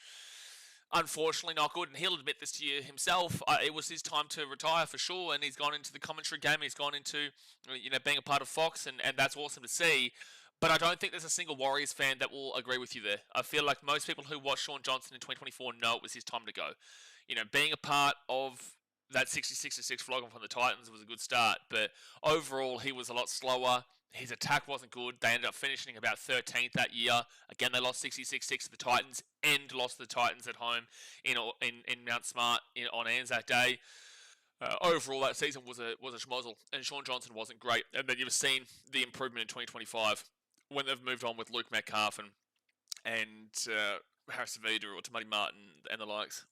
unfortunately not good, and he'll admit this to you himself. It was his time to retire for sure, and he's gone into the commentary game. He's gone into, being a part of Fox, and that's awesome to see. But I don't think there's a single Warriors fan that will agree with you there. I feel like most people who watched Shaun Johnson in 2024 know it was his time to go. Being a part of that 66-6 flogging from the Titans was a good start, but overall he was a lot slower. His attack wasn't good. They ended up finishing about 13th that year. Again, they lost 66-6 to the Titans and lost to the Titans at home in Mount Smart on Anzac Day. Overall, that season was a schmozzle, and Shaun Johnson wasn't great. And then you've seen the improvement in 2025 when they've moved on with Luke Metcalf and Harris Vida or Tamati Martin and the likes.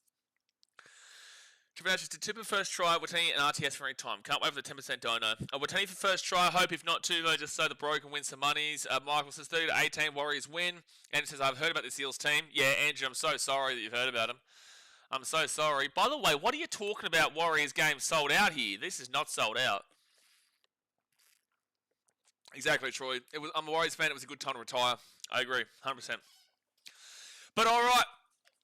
Travash, did Tipper first try Watani and RTS for any time? Can't wait for the 10% donor. Watani for first try. Hope if not to, just so the bro can win some monies. Michael says 30-18 Warriors win. And says, I've heard about the Seals team. Yeah, Andrew, I'm so sorry that you've heard about them. I'm so sorry. By the way, what are you talking about Warriors game sold out here? This is not sold out. Exactly, Troy. I'm a Warriors fan. It was a good time to retire. I agree, 100%. But all right,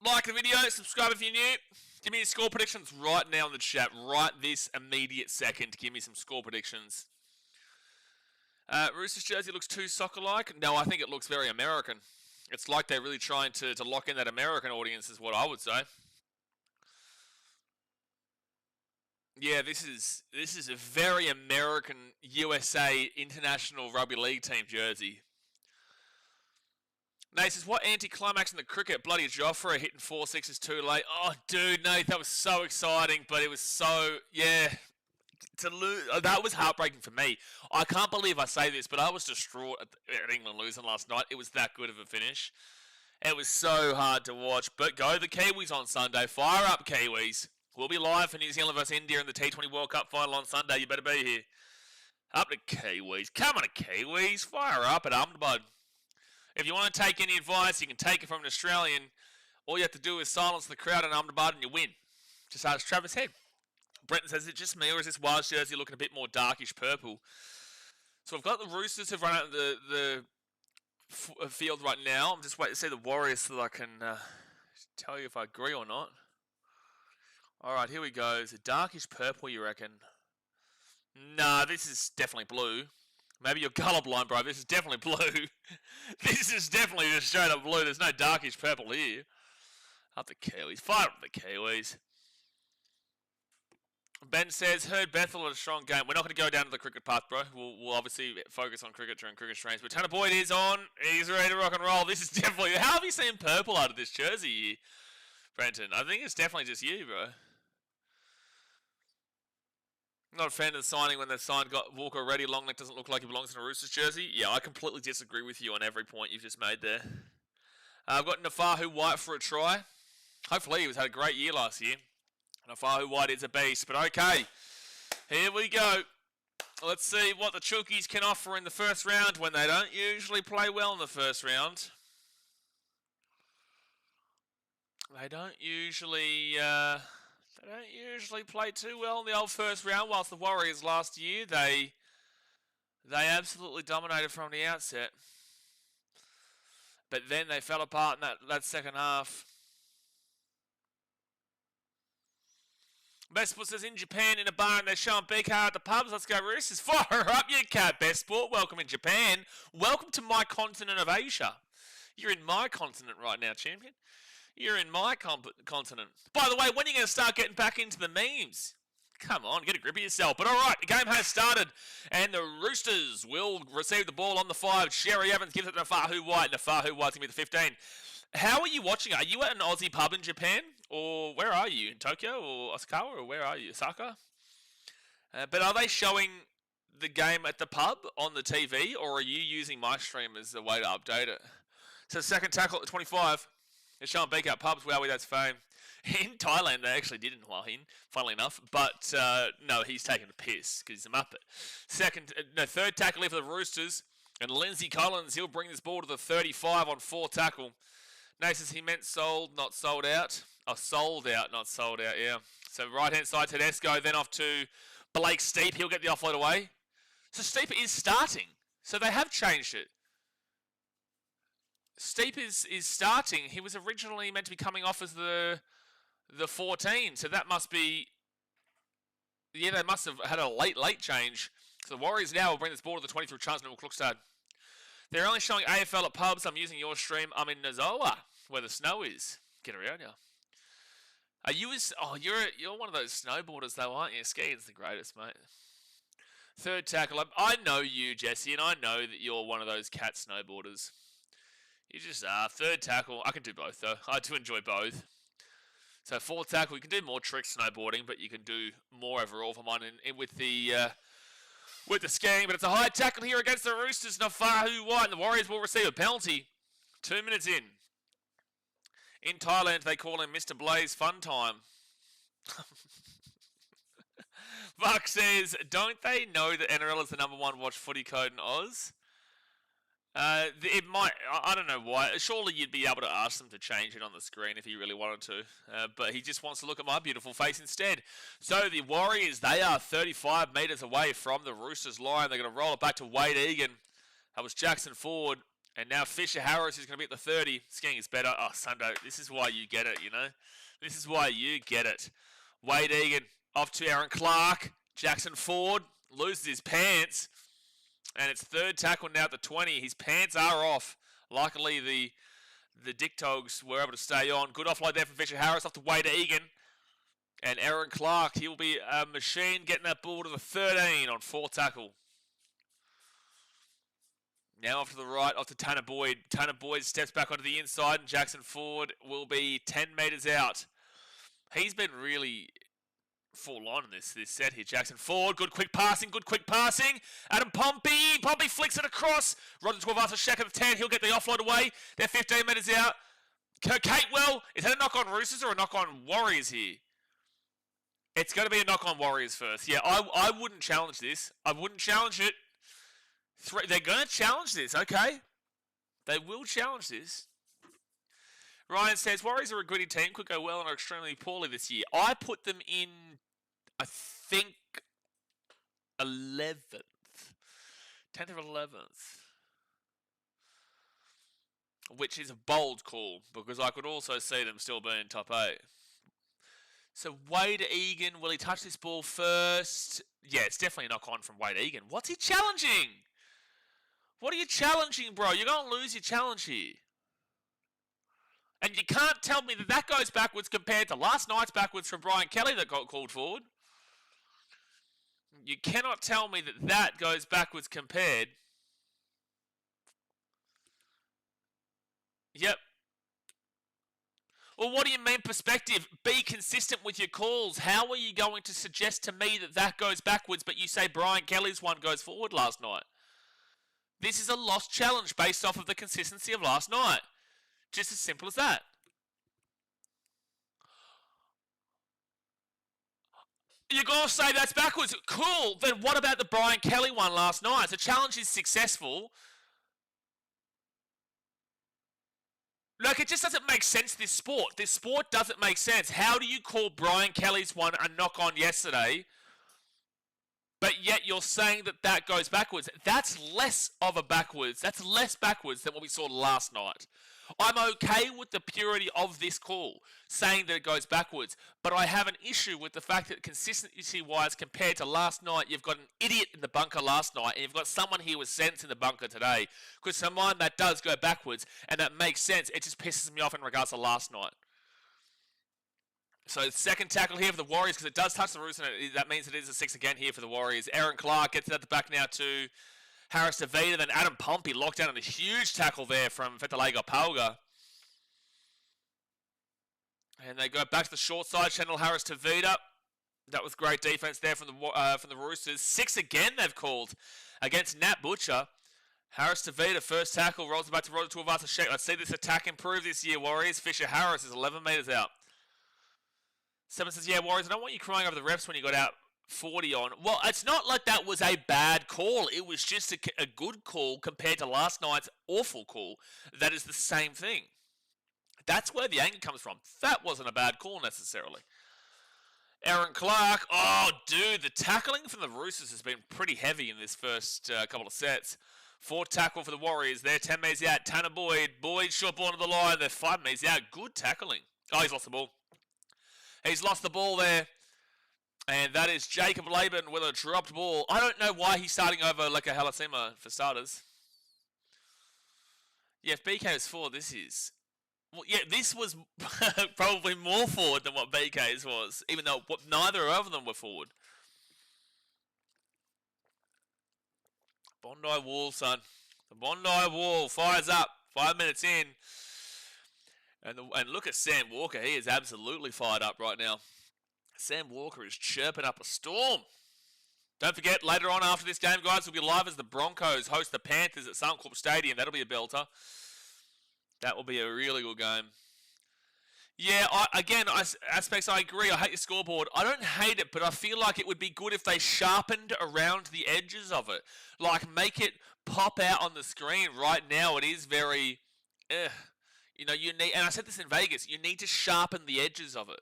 like the video, subscribe if you're new. Give me your score predictions right now in the chat. Right this immediate second. Give me some score predictions. Roosters jersey looks too soccer-like. No, I think it looks very American. It's like they're really trying to lock in that American audience is what I would say. Yeah, this is a very American USA International Rugby League team jersey. Nate says, what anti-climax in the cricket? Bloody Joffre hitting 4 6s too late. Oh, dude, Nate, that was so exciting, but it was so, yeah, to lose. That was heartbreaking for me. I can't believe I say this, but I was distraught at England losing last night. It was that good of a finish. It was so hard to watch, but go the Kiwis on Sunday. Fire up, Kiwis. We'll be live for New Zealand versus India in the T20 World Cup final on Sunday. You better be here. Up to Kiwis. Come on, Kiwis. Fire up at Ahmedabad. If you want to take any advice, you can take it from an Australian. All you have to do is silence the crowd in Ahmedabad and you win. Just ask Travis Head. Brenton says, is it just me or is this Wild's jersey looking a bit more darkish purple? So I've got the Roosters have run out the field right now. I'm just waiting to see the Warriors so that I can tell you if I agree or not. Alright, here we go. Is it darkish purple, you reckon? Nah, this is definitely blue. Maybe you're colorblind, bro. This is definitely blue. This is definitely just straight up blue. There's no darkish purple here. Up the Kiwis. Fire up the Kiwis. Ben says, heard Bethel had a strong game. We're not going to go down to the cricket path, bro. We'll obviously focus on cricket during cricket streams. But Tanner Boyd is on. He's ready to rock and roll. This is definitely... How have you seen purple out of this jersey here, Brenton? I think it's definitely just you, bro. Not a fan of the signing when they've signed Walker already. Longneck doesn't look like he belongs in a Roosters jersey. Yeah, I completely disagree with you on every point you've just made there. I've got Nafahu White for a try. Hopefully he had a great year last year. Nafahu White is a beast, but okay. Here we go. Let's see what the Chookies can offer in the first round when they don't usually play well in the first round. They don't usually play too well in the old first round, whilst the Warriors last year, they absolutely dominated from the outset. But then they fell apart in that second half. Best Sport says in Japan in a bar and they're showing BKR at the pubs. Let's go Roosters. Fire up your cat, Best Sport. Welcome in Japan. Welcome to my continent of Asia. You're in my continent right now, champion. You're in my continent. By the way, when are you going to start getting back into the memes? Come on, get a grip of yourself. But all right, the game has started. And the Roosters will receive the ball on the 5. Sherry Evans gives it to Nafahu White. Nafahu White's going to be the 15. How are you watching? Are you at an Aussie pub in Japan? Or where are you? In Tokyo or Osaka? Or where are you? Osaka? But are they showing the game at the pub on the TV? Or are you using my stream as a way to update it? So second tackle at 25. They're showing Breakout pubs. Wow, that's fame. In Thailand, they actually did in Hua Hin, funnily enough. But no, he's taking a piss because he's a muppet. Third tackle here for the Roosters. And Lindsay Collins, he'll bring this ball to the 35 on 4 tackle. Nate says he meant sold, not sold out. Oh, sold out, not sold out, yeah. So right-hand side, Tedesco, then off to Blake Steep. He'll get the offload away. So Steep is starting. So they have changed it. Steep is starting. He was originally meant to be coming off as the 14. So that must be... Yeah, they must have had a late change. So the Warriors now will bring this ball to the 20 through Chancellor Klukstad. They're only showing AFL at pubs. I'm using your stream. I'm in Nozoa, where the snow is. Get around here. Are you as... Oh, you're one of those snowboarders, though, aren't you? Skiing's the greatest, mate. Third tackle. I know you, Jesse, and I know that you're one of those cat snowboarders. You just are. Third tackle. I can do both, though. I do enjoy both. So fourth tackle, you can do more trick snowboarding, but you can do more overall for mine with the skiing. But it's a high tackle here against the Roosters. Nafahu White, and the Warriors will receive a penalty. 2 minutes in. In Thailand, they call him Mr. Blaze Fun Time. Buck says, don't they know that NRL is the #1 watch footy code in Oz? It might, I don't know why. Surely you'd be able to ask them to change it on the screen if you really wanted to. But he just wants to look at my beautiful face instead. So the Warriors, they are 35 metres away from the Roosters line. They're going to roll it back to Wade Egan. That was Jackson Ford. And now Fisher Harris is going to be at the 30. Skiing is better. Oh, Sundo, this is why you get it, you know. This is why you get it. Wade Egan off to Aaron Clark. Jackson Ford loses his pants. And it's third tackle now at the 20. His pants are off. Luckily, the Dick Togs were able to stay on. Good offload there from Fisher Harris off to Wade Egan. And Aaron Clark, he'll be a machine getting that ball to the 13 on 4 tackle. Now off to the right, off to Tanner Boyd. Tanner Boyd steps back onto the inside, and Jackson Ford will be 10 metres out. He's been really full on in this set here. Jackson Ford, good quick passing. Adam Pompey flicks it across. Roger Tuivasa-Sheck at the 10, he'll get the offload away. They're 15 metres out. Kate, well, is that a knock on Roosters or a knock on Warriors here? It's going to be a knock on Warriors first. Yeah, I wouldn't challenge this. I wouldn't challenge it. They're going to challenge this, okay? They will challenge this. Ryan says, Warriors are a gritty team, could go well and are extremely poorly this year. I put them in, I think, 11th. 10th or 11th. Which is a bold call, because I could also see them still being top 8. So Wade Egan, will he touch this ball first? Yeah, it's definitely a knock on from Wade Egan. What's he challenging? What are you challenging, bro? You're going to lose your challenge here. And you can't tell me that goes backwards compared to last night's backwards from Brian Kelly that got called forward. You cannot tell me that goes backwards compared. Yep. Well, what do you mean perspective? Be consistent with your calls. How are you going to suggest to me that goes backwards, but you say Brian Kelly's one goes forward last night? This is a lost challenge based off of the consistency of last night. Just as simple as that. You're going to say that's backwards. Cool. Then what about the Brian Kelly one last night? The challenge is successful. Like, it just doesn't make sense, this sport. This sport doesn't make sense. How do you call Brian Kelly's one a knock-on yesterday, but yet you're saying that goes backwards? That's less of a backwards. That's less backwards than what we saw last night. I'm okay with the purity of this call, saying that it goes backwards, but I have an issue with the fact that consistency-wise, compared to last night, you've got an idiot in the bunker last night, and you've got someone here with sense in the bunker today. Because to mine, that does go backwards, and that makes sense. It just pisses me off in regards to last night. So second tackle here for the Warriors, because it does touch the Roosters, and that means it is a 6 again here for the Warriors. Aaron Clark gets it at the back now to Harris Tavita, then Adam Pompey locked down on a huge tackle there from Fetalega Palga. And they go back to the short side, channel Harris Tavita. That was great defense there from the Roosters. 6 again they've called against Nat Butcher. Harris Tavita, first tackle, rolls it back to Roger Tuivasa. Let's see this attack improve this year, Warriors. Fisher Harris is 11 metres out. Seven says, yeah, Warriors, I don't want you crying over the refs when you got out 40 on. Well, it's not like that was a bad call. It was just a good call compared to last night's awful call. That is the same thing. That's where the anger comes from. That wasn't a bad call necessarily. Aaron Clark. Oh, dude, the tackling from the Roosters has been pretty heavy in this first couple of sets. 4th tackle for the Warriors. They're 10 metres out. Tanner Boyd. Boyd short ball to the line. They're 5 metres out. Good tackling. Oh, he's lost the ball. He's lost the ball there. And that is Jacob Laban with a dropped ball. I don't know why he's starting over Leka Halasima for starters. Yeah, if BK is forward, this is... Well, yeah, this was probably more forward than what BK's was, even though neither of them were forward. Bondi Wall, son. The Bondi Wall fires up. 5 minutes in. And look at Sam Walker. He is absolutely fired up right now. Sam Walker is chirping up a storm. Don't forget, later on after this game, guys, we'll be live as the Broncos host the Panthers at Suncorp Stadium. That'll be a belter. That will be a really good game. Yeah, aspects, I agree. I hate the scoreboard. I don't hate it, but I feel like it would be good if they sharpened around the edges of it. Like, make it pop out on the screen. Right now, it is very... You know, you need... And I said this in Vegas. You need to sharpen the edges of it.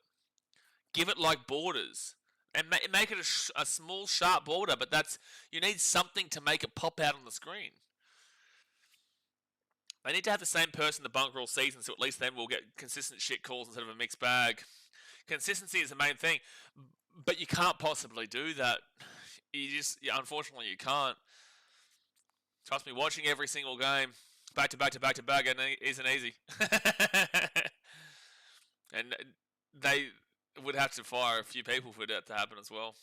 Give it like borders. And make it a small, sharp border, but that's... You need something to make it pop out on the screen. They need to have the same person in the bunker all season, so at least then we'll get consistent shit calls instead of a mixed bag. Consistency is the main thing, but you can't possibly do that. Unfortunately, you can't. Trust me, watching every single game, back to back to back to back, isn't easy. And they would have to fire a few people for that to happen as well.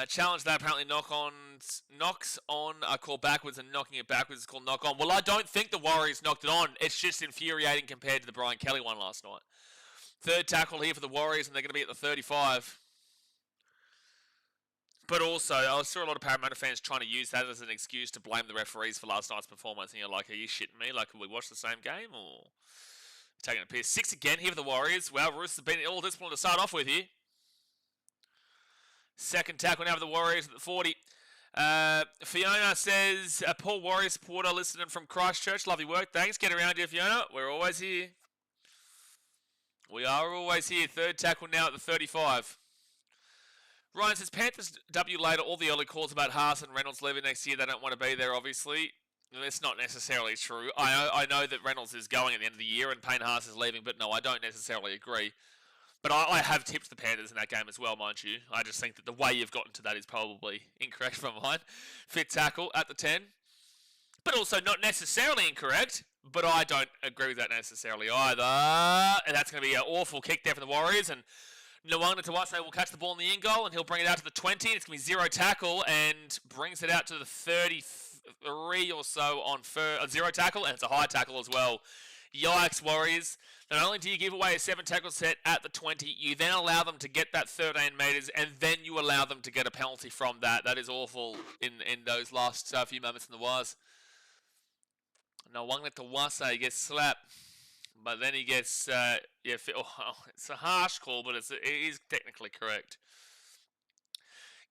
Challenge that apparently knocks on a call backwards, and knocking it backwards is called knock on. Well, I don't think the Warriors knocked it on. It's just infuriating compared to the Brian Kelly one last night. 3rd tackle here for the Warriors, and they're going to be at the 35. But also, I saw a lot of Parramatta fans trying to use that as an excuse to blame the referees for last night's performance. And you're like, are you shitting me? Like, can we watch the same game? Or Taking a piss. 6 again here for the Warriors. Wow, Roosters have been all disciplined to start off with here. Second tackle now for the Warriors at the 40. Fiona says, a poor Warrior supporter listening from Christchurch. Lovely work. Thanks. Get around here, Fiona. We're always here. We are always here. Third tackle now at the 35. Ryan says, Panthers W later all the early calls about Haas and Reynolds leaving next year. They don't want to be there, obviously. That's not necessarily true. I know that Reynolds is going at the end of the year and Payne Haas is leaving, but no, I don't necessarily agree. But I have tipped the Panthers in that game as well, mind you. I just think that the way you've gotten to that is probably incorrect from mine. Fifth tackle at the 10. But also not necessarily incorrect, but I don't agree with that necessarily either. And that's going to be an awful kick there for the Warriors. And Nwanga Tawase will catch the ball in the in goal and he'll bring it out to the 20. It's going to be zero tackle and brings it out to the 33 or so on zero tackle. And it's a high tackle as well. Yikes, Warriors. Not only do you give away a 7 tackle set at the 20, you then allow them to get that 13 metres, and then you allow them to get a penalty from that. That is awful in those last few moments in the wires. Nwanga Tawase gets slapped, but then he gets, it's a harsh call, but it is technically correct.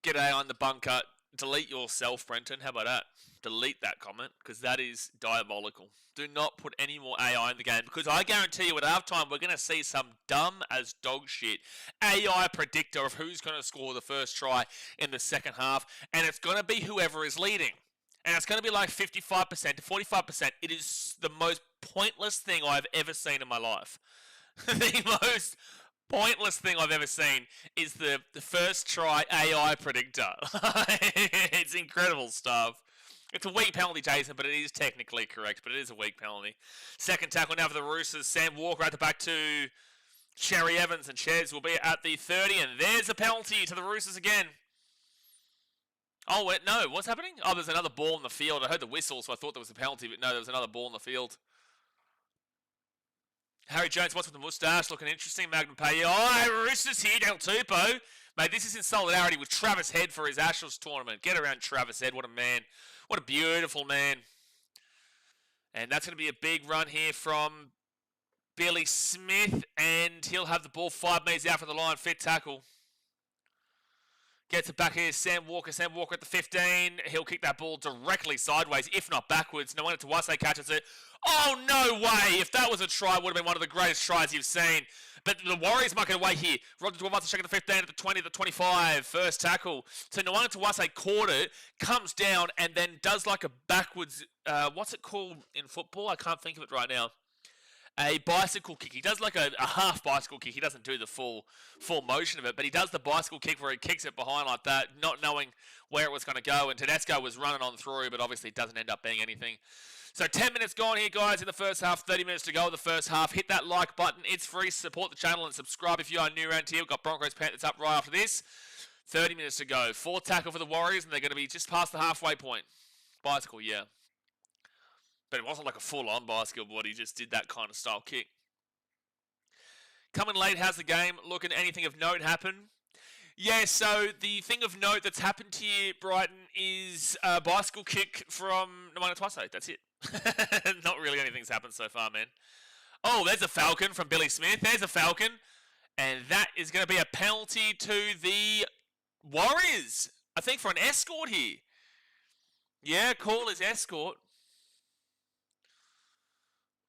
G'day on the bunker. Delete yourself, Brenton. How about that? Delete that comment, because that is diabolical. Do not put any more AI in the game, because I guarantee you at halftime we're going to see some dumb as dog shit AI predictor of who's going to score the first try in the second half, and it's going to be whoever is leading. And it's going to be like 55% to 45%. It is the most pointless thing I've ever seen in my life. The most pointless thing I've ever seen is the first try AI predictor. It's incredible stuff. It's a weak penalty, Jason, but it is technically correct, but it is a weak penalty. Second tackle now for the Roosters. Sam Walker at the back to Cherry Evans, and Ches will be at the 30, and there's a penalty to the Roosters again. Oh, wait, no, what's happening? Oh, there's another ball in the field. I heard the whistle, so I thought there was a penalty, but no, there was another ball in the field. Harry Jones, what's with the moustache? Looking interesting. Magnum Pay. Oh, Roosters here, Del Tupo. Mate, this is in solidarity with Travis Head for his Ashes tournament. Get around Travis Head. What a man. What a beautiful man. And that's going to be a big run here from Billy Smith. And he'll have the ball 5 metres out from the line. Fit tackle. Gets it back here, Sam Walker. Sam Walker at the 15. He'll kick that ball directly sideways, if not backwards. Nwanga Tawase catches it. Oh, no way. If that was a try, it would have been one of the greatest tries you've seen. But the Warriors might get away here. Roger Tawase checking the 15 at the 20, the 25. First tackle. So Nwanga Tawase caught it, comes down, and then does like a backwards, what's it called in football? I can't think of it right now. A bicycle kick. He does like a half bicycle kick. He doesn't do the full motion of it, but he does the bicycle kick where he kicks it behind like that, not knowing where it was going to go. And Tedesco was running on through, but obviously it doesn't end up being anything. So 10 minutes gone here, guys, in the first half. 30 minutes to go in the first half. Hit that like button. It's free. Support the channel and subscribe if you are new around here. We've got Broncos Panthers up right after this. 30 minutes to go. 4th tackle for the Warriors, and they're going to be just past the halfway point. Bicycle, yeah. But it wasn't like a full-on bicycle board. He just did that kind of style kick. Coming late, how's the game looking? Anything of note happen? Yeah, so the thing of note that's happened here, Brighton, is a bicycle kick from Nwanga Tawase. That's it. Not really anything's happened so far, man. Oh, there's a Falcon from Billy Smith. There's a Falcon. And that is going to be a penalty to the Warriors. I think for an escort here. Yeah, call is escort.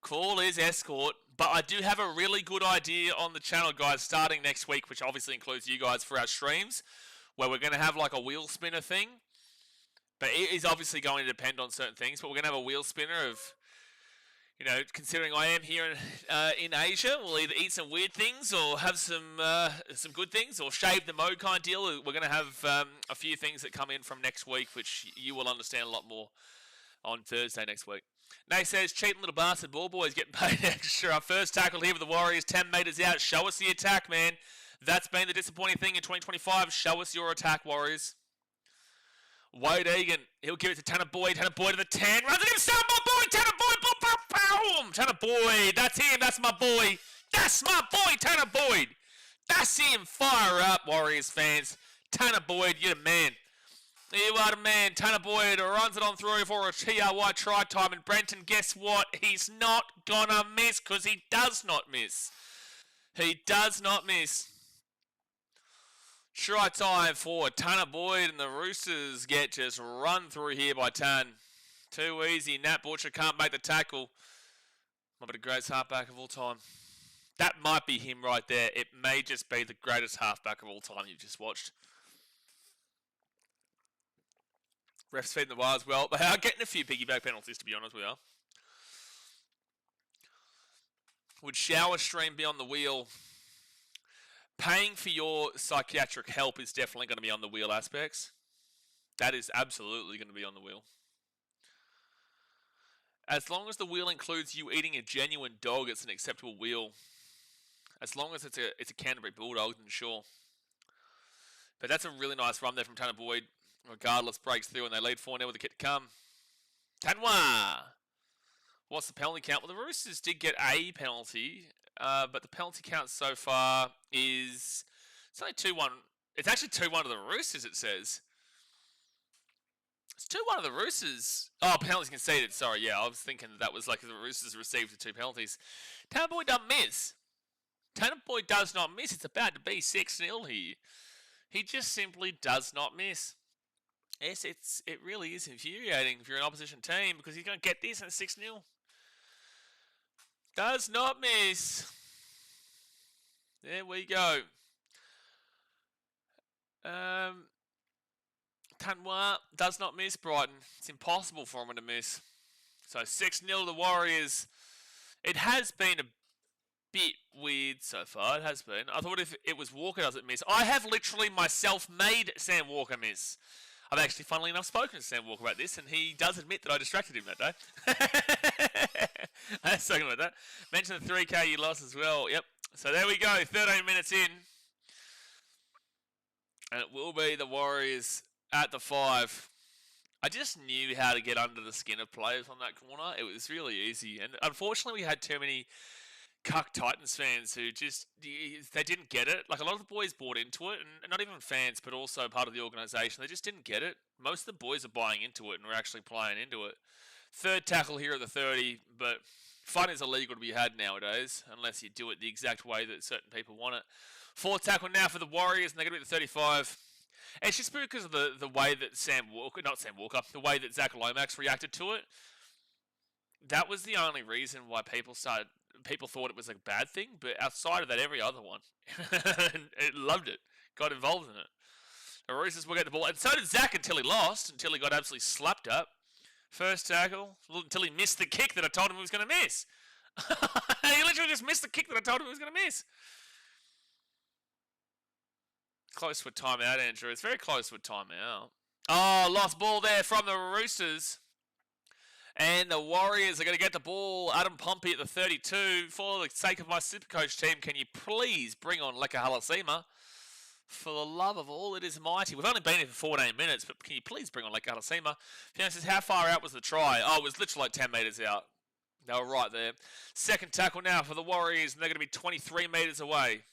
Call is escort, but I do have a really good idea on the channel, guys, starting next week, which obviously includes you guys for our streams, where we're going to have like a wheel spinner thing. But it is obviously going to depend on certain things, but we're going to have a wheel spinner of, you know, considering I am here in Asia, we'll either eat some weird things or have some good things, or shave the mode kind of deal. We're going to have a few things that come in from next week, which you will understand a lot more on Thursday next week. Nay says, cheating little bastard ball boys getting paid extra. First tackle here for the Warriors, 10 metres out. Show us the attack, man. That's been the disappointing thing in 2025. Show us your attack, Warriors. Wade Egan, he'll give it to Tanner Boyd. Tanner Boyd to the 10. Runs it himself, my boy. Tanner Boyd, boom, boom, boom. Tanner Boyd, that's him. That's my boy. That's my boy, Tanner Boyd. That's him. Fire up, Warriors fans. Tanner Boyd, you're the man. You are the man. Tanner Boyd runs it on through for a TRY try time. And Brenton, guess what? He's not gonna miss because he does not miss. He does not miss. Try time for Tanner Boyd, and the Roosters get just run through here by Tan. Too easy. Nat Butcher can't make the tackle. Might be the greatest halfback of all time. That might be him right there. It may just be the greatest halfback of all time you've just watched. Refs feeding the wire as well. They are getting a few piggyback penalties, to be honest with you. Would shower stream be on the wheel? Paying for your psychiatric help is definitely going to be on the wheel aspects. That is absolutely going to be on the wheel. As long as the wheel includes you eating a genuine dog, it's an acceptable wheel. As long as it's a Canterbury Bulldog, then sure. But that's a really nice run there from Tanner Boyd. Regardless, breaks through and they lead 4-0 with the kit to come. Tanwa! What's the penalty count? Well, the Roosters did get a penalty, but the penalty count so far is... It's only 2-1. It's actually 2-1 to the Roosters, it says. It's 2-1 to the Roosters. Oh, penalties conceded. Sorry, yeah, I was thinking that was like the Roosters received the 2 penalties. Tanner Boyd doesn't miss. Tanner Boyd does not miss. It's about to be 6-0 here. He just simply does not miss. Yes, it really is infuriating if you're an opposition team because he's going to get this and 6-0. Does not miss. There we go. Tanwa does not miss Brighton. It's impossible for him to miss. So 6-0 to the Warriors. It has been a bit weird so far. It has been. I thought if it was Walker doesn't miss. I have literally myself made Sam Walker miss. I've actually, funnily enough, spoken to Sam Walker about this, and he does admit that I distracted him that day. I was talking about that. Mentioned the 3K you lost as well. Yep. So there we go, 13 minutes in. And it will be the Warriors at the 5. I just knew how to get under the skin of players on that corner. It was really easy. And unfortunately, we had too many cuck Titans fans who just, they didn't get it. Like, a lot of the boys bought into it, and not even fans, but also part of the organisation. They just didn't get it. Most of the boys are buying into it and are actually playing into it. Third tackle here at the 30, but fun is illegal to be had nowadays, unless you do it the exact way that certain people want it. Fourth tackle now for the Warriors, and they're going to be at the 35. And it's just because of the way that the way that Zach Lomax reacted to it. That was the only reason why people thought it was a bad thing, but outside of that, every other one it loved it, got involved in it. The Roosters will get the ball, and so did Zach until he lost, until he got absolutely slapped up. First tackle, until he missed the kick that I told him he was going to miss. He literally just missed the kick that I told him he was going to miss. Close to a timeout, Andrew. It's very close to a timeout. Oh, lost ball there from the Roosters. And the Warriors are going to get the ball. Adam Pompey at the 32. For the sake of my Supercoach team, can you please bring on Leka Halasima? For the love of all that is mighty. We've only been here for 14 minutes, but can you please bring on Leka Halasima? Fiona says, how far out was the try? Oh, it was literally like 10 metres out. They were right there. Second tackle now for the Warriors, and they're going to be 23 metres away.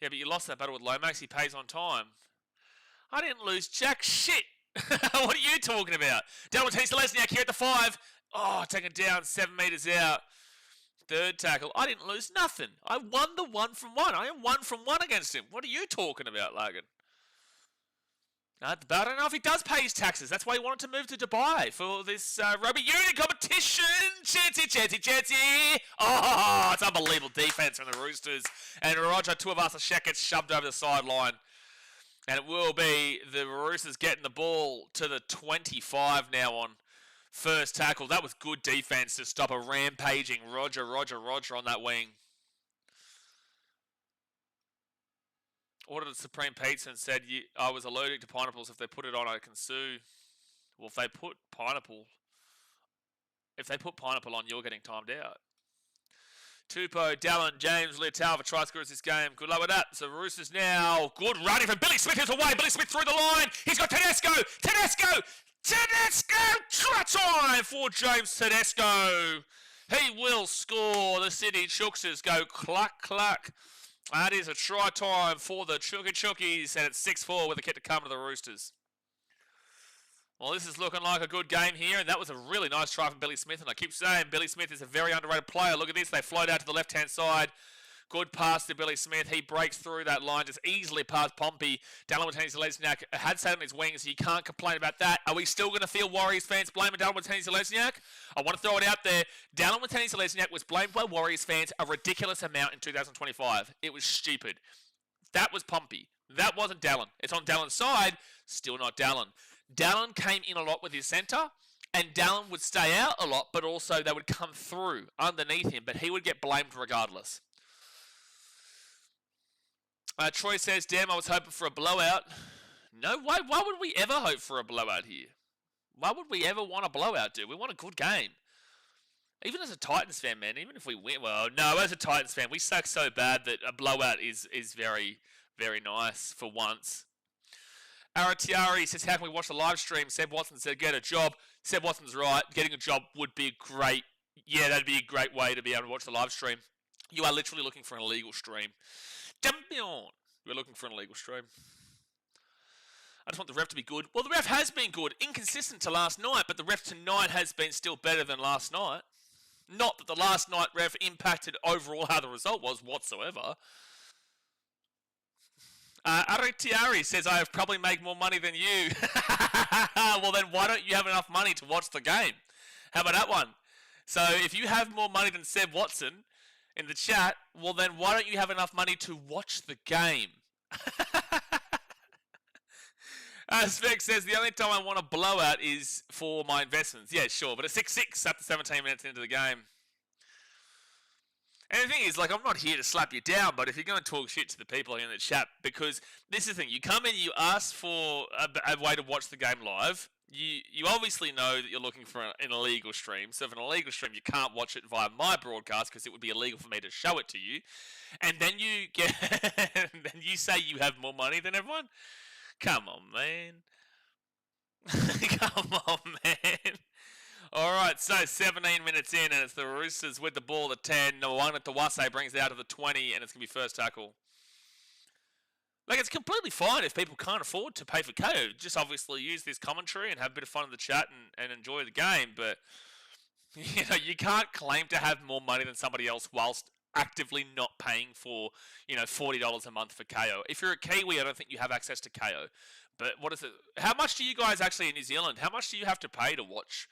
Yeah, but you lost that battle with Lomax. He pays on time. I didn't lose jack shit. What are you talking about? Delaware Lesniak here at the 5. Oh, taken down 7 metres out. Third tackle. I didn't lose nothing. I won the 1-from-1. I am 1-from-1 against him. What are you talking about, Logan? I don't know if he does pay his taxes. That's why he wanted to move to Dubai for this rugby union competition. Chancy. Oh, it's unbelievable defense from the Roosters. And Roger Tuivasa-Sheck gets shoved over the sideline. And it will be the Roosters getting the ball to the 25 now on first tackle. That was good defense to stop a rampaging Roger on that wing. Ordered Supreme Pizza and said, I was allergic to pineapples. If they put it on, I can sue. Well, if they put pineapple on, you're getting timed out. Tupou, Dallin, James, Leotal for try scorers this game. Good luck with that. So Roosters now. Good running from Billy Smith. Is away. Billy Smith through the line. He's got Tedesco. Try time for James Tedesco. He will score. The Sydney Chooksters go cluck. That is a try time for the Chooky Chookies, and it's 6-4 with a kick to come to the Roosters. Well, this is looking like a good game here, and that was a really nice try from Billy Smith, and I keep saying Billy Smith is a very underrated player. Look at this, they float out to the left-hand side. Good pass to Billy Smith. He breaks through that line just easily past Pompey. Dallin Watene-Zelezniak had sat on his wings, so you can't complain about that. Are we still going to feel Warriors fans blaming Dallin Watene-Zelezniak? I want to throw it out there. Dallin Watene-Zelezniak was blamed by Warriors fans a ridiculous amount in 2025. It was stupid. That was Pompey. That wasn't Dallin. It's on Dallin's side. Still not Dallin. Dallin came in a lot with his centre, and Dallin would stay out a lot, but also they would come through underneath him, but he would get blamed regardless. Troy says, damn, I was hoping for a blowout. No, why would we ever hope for a blowout here? Why would we ever want a blowout, dude? We want a good game. Even as a Titans fan, man, even if we win, well, no, as a Titans fan, we suck so bad that a blowout is very, very nice for once. Aratiari says, how can we watch the live stream? Seb Watson said, get a job. Seb Watson's right. Getting a job would be great. Yeah, that'd be a great way to be able to watch the live stream. You are literally looking for an illegal stream. Champion! We're looking for an illegal stream. I just want the ref to be good. Well, the ref has been good. Inconsistent to last night, but the ref tonight has been still better than last night. Not that the last night ref impacted overall how the result was whatsoever. Aritiari says, I have probably made more money than you. Well, then why don't you have enough money to watch the game? How about that one? So if you have more money than Seb Watson in the chat, well, then why don't you have enough money to watch the game? Spec says, the only time I want a blowout is for my investments. Yeah, sure, but it's 6-6 after 17 minutes into the game. And the thing is, like, I'm not here to slap you down, but if you're going to talk shit to the people in the chat, because this is the thing, you come in, you ask for a way to watch the game live, you obviously know that you're looking for an illegal stream, so if an illegal stream, you can't watch it via my broadcast, because it would be illegal for me to show it to you, and then you get, and then you say you have more money than everyone? Come on, man. Come on, man. Alright, so 17 minutes in, and it's the Roosters with the ball at 10. No one at the Wase brings it out to the 20, and it's going to be first tackle. Like, it's completely fine if people can't afford to pay for KO. Just obviously use this commentary and have a bit of fun in the chat and enjoy the game. But, you know, you can't claim to have more money than somebody else whilst actively not paying for, you know, $40 a month for KO. If you're a Kiwi, I don't think you have access to KO. But what is it? How much do you guys actually in New Zealand, how much do you have to pay to watch?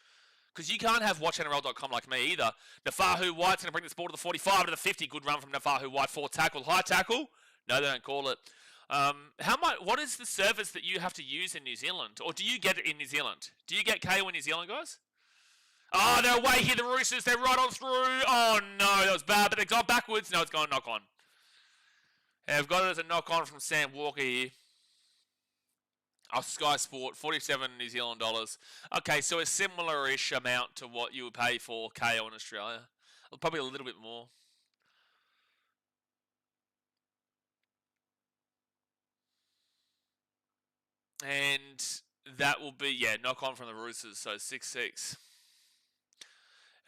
Because you can't have watchnrl.com like me either. Nafahu White's going to bring this ball to the 45 to the 50. Good run from Nafahu White. 4 tackle. High tackle? No, they don't call it. How much? What is the service that you have to use in New Zealand? Or do you get it in New Zealand? Do you get KO in New Zealand, guys? Oh, they're away here, the Roosters. They're right on through. Oh, no, that was bad. But they've gone backwards. No, it's gone knock on. They've got it as a knock on from Sam Walker here. Oh, Sky Sport, 47 New Zealand dollars. Okay, so a similar-ish amount to what you would pay for KO in Australia. Probably a little bit more. And that will be, yeah, knock on from the Roosters, so 6-6.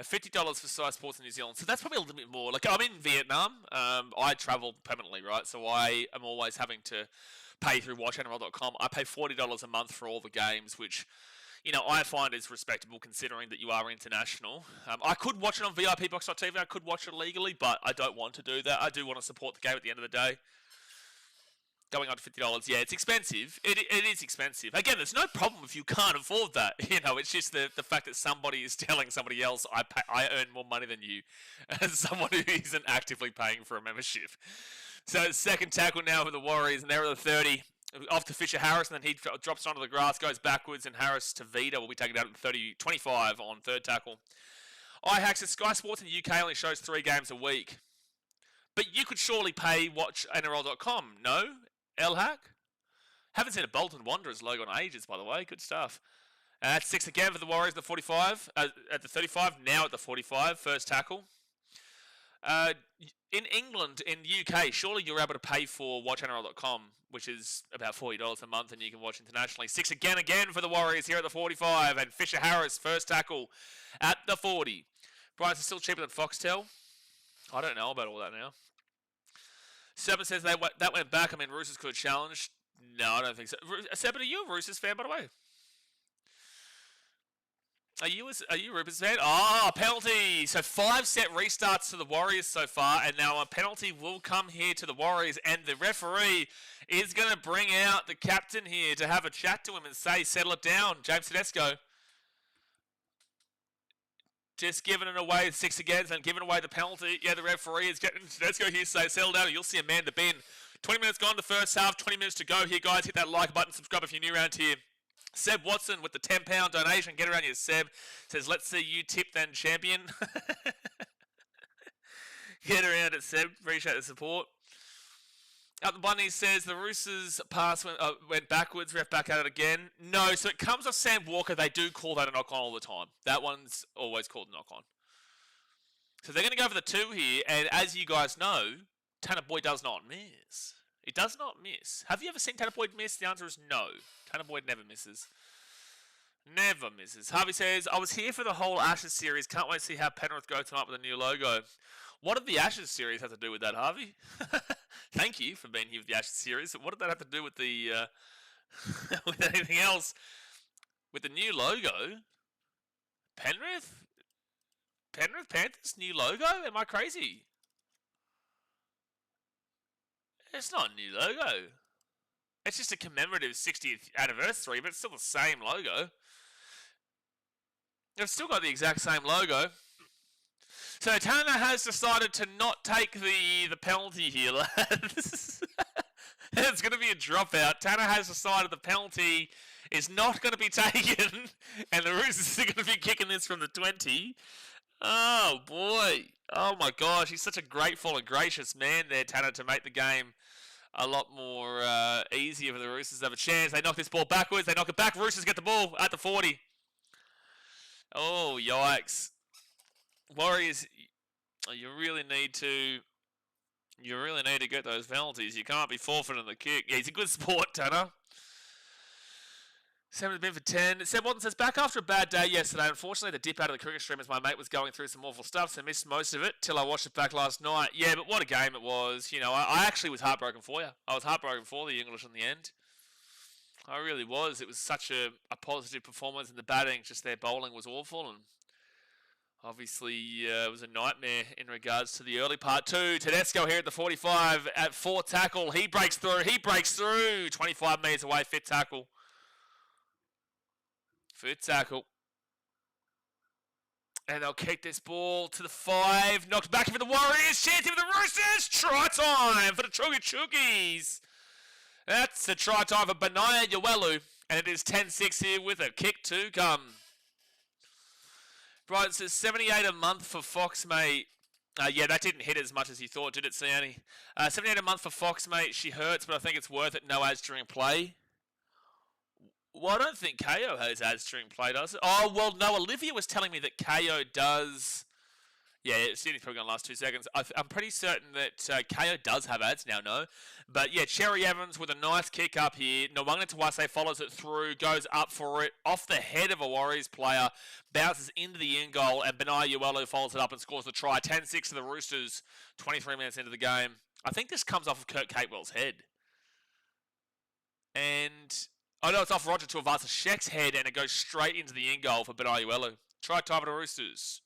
$50 for Sky Sports in New Zealand. So that's probably a little bit more. Like, I'm in Vietnam. I travel permanently, right? So I am always having to pay through watchnrl.com. I pay $40 a month for all the games, which, you know, I find is respectable considering that you are international. I could watch it on VIPbox.tv. I could watch it legally, but I don't want to do that. I do want to support the game at the end of the day. Going up to $50, yeah, it's expensive. It is expensive. Again, there's no problem if you can't afford that. You know, it's just the fact that somebody is telling somebody else, I earn more money than you, as someone who isn't actively paying for a membership. So second tackle now for the Warriors, and they're at the 30. Off to Fisher Harris, and then he drops onto the grass, goes backwards, and Harris to Vida will be taken out at the 25 on third tackle. iHack says Sky Sports in the UK only shows 3 games a week. But you could surely pay watchnrl.com, no? LHack? Haven't seen a Bolton Wanderers logo in ages, by the way. Good stuff. That's 6 again for the Warriors at the 45. At the 35, now at the 45. First tackle. In England, in UK, surely you're able to pay for watchnrl.com, which is about $40 a month, and you can watch internationally. 6 again for the Warriors here at the 45. And Fisher Harris, first tackle at the 40. Price is still cheaper than Foxtel. I don't know about all that now. Seba says that went back. I mean, Roosters could have challenged. No, I don't think so. Seba, are you a Roosters fan, by the way? Are you a Roosters fan? Oh, penalty! So 5 set restarts to the Warriors so far, and now a penalty will come here to the Warriors, and the referee is going to bring out the captain here to have a chat to him and say, settle it down, James Tedesco. Just giving it away, 6 against, and giving away the penalty. Yeah, the referee is getting Tedesco here to say, settle down, and you'll see a man to bin. 20 minutes gone to the first half, 20 minutes to go here, guys. Hit that like button, subscribe if you're new around here. Seb Watson with the £10 donation. Get around here, Seb. Says, let's see you tip then, champion. Get around it, Seb. Appreciate the support. Up the Bunny says, the Roosters pass went backwards. Ref back at it again. No, so it comes off Sam Walker. They do call that a knock-on all the time. That one's always called a knock-on. So they're going to go for the 2 here. And as you guys know, Tanner Boyd does not miss. He does not miss. Have you ever seen Tanner Boyd miss? The answer is no. Tanner Boyd never misses. Never misses. Harvey says, I was here for the whole Ashes series. Can't wait to see how Penrith go tonight with a new logo. What did the Ashes series have to do with that, Harvey? Thank you for being here with the Ashes series. What did that have to do with the with anything else? With the new logo? Penrith Panthers new logo? Am I crazy? It's not a new logo. It's just a commemorative 60th anniversary, but it's still the same logo. They've still got the exact same logo. So Tanner has decided to not take the penalty here, lads. It's going to be a dropout. Tanner has decided the penalty is not going to be taken, and the Roosters are going to be kicking this from the 20. Oh, boy. Oh, my gosh. He's such a grateful and gracious man there, Tanner, to make the game a lot more easier for the Roosters to have a chance. They knock this ball backwards. They knock it back. Roosters get the ball at the 40. Oh, yikes. Warriors, you really need to get those penalties. You can't be forfeiting the kick. Yeah, he's a good sport, Tanner. 7's been for 10. Seb Watson says, back after a bad day yesterday. Unfortunately, the dip out of the cricket stream as my mate was going through some awful stuff, so missed most of it till I watched it back last night. Yeah, but what a game it was. You know, I actually was heartbroken for you. I was heartbroken for the English in the end. I really was. It was such a positive performance, and the batting, just their bowling was awful, and obviously it was a nightmare in regards to the early part too. Tedesco here at the 45 at 4 tackle. He breaks through. 25 metres away, fit tackle. Fit tackle. And they'll kick this ball to the 5. Knocked back for the Warriors. Chance for the Roosters. Try time for the Chuggy Chuggies. That's the try time for Benaya Uelu. And it is 10-6 here with a kick to come. Brian says 78 a month for Fox, mate. Yeah, that didn't hit as much as you thought, did it, Siani? 78 a month for Fox, mate. She hurts, but I think it's worth it. No ads during play. Well, I don't think KO has ads during play, does it? Oh, well, no. Olivia was telling me that KO does. Yeah, Sydney's probably going to last 2 seconds. I'm pretty certain that KO does have ads now, no? But yeah, Cherry Evans with a nice kick up here. Nwanga Tawase follows it through, goes up for it, off the head of a Warriors player, bounces into the in goal, and Benaya Uelu follows it up and scores the try. 10-6 to the Roosters, 23 minutes into the game. I think this comes off of Kurt Catewell's head. And oh no, it's off Roger Tuivasa-Sheck's head, and it goes straight into the in goal for Benaya Uelu. Try time for the Roosters.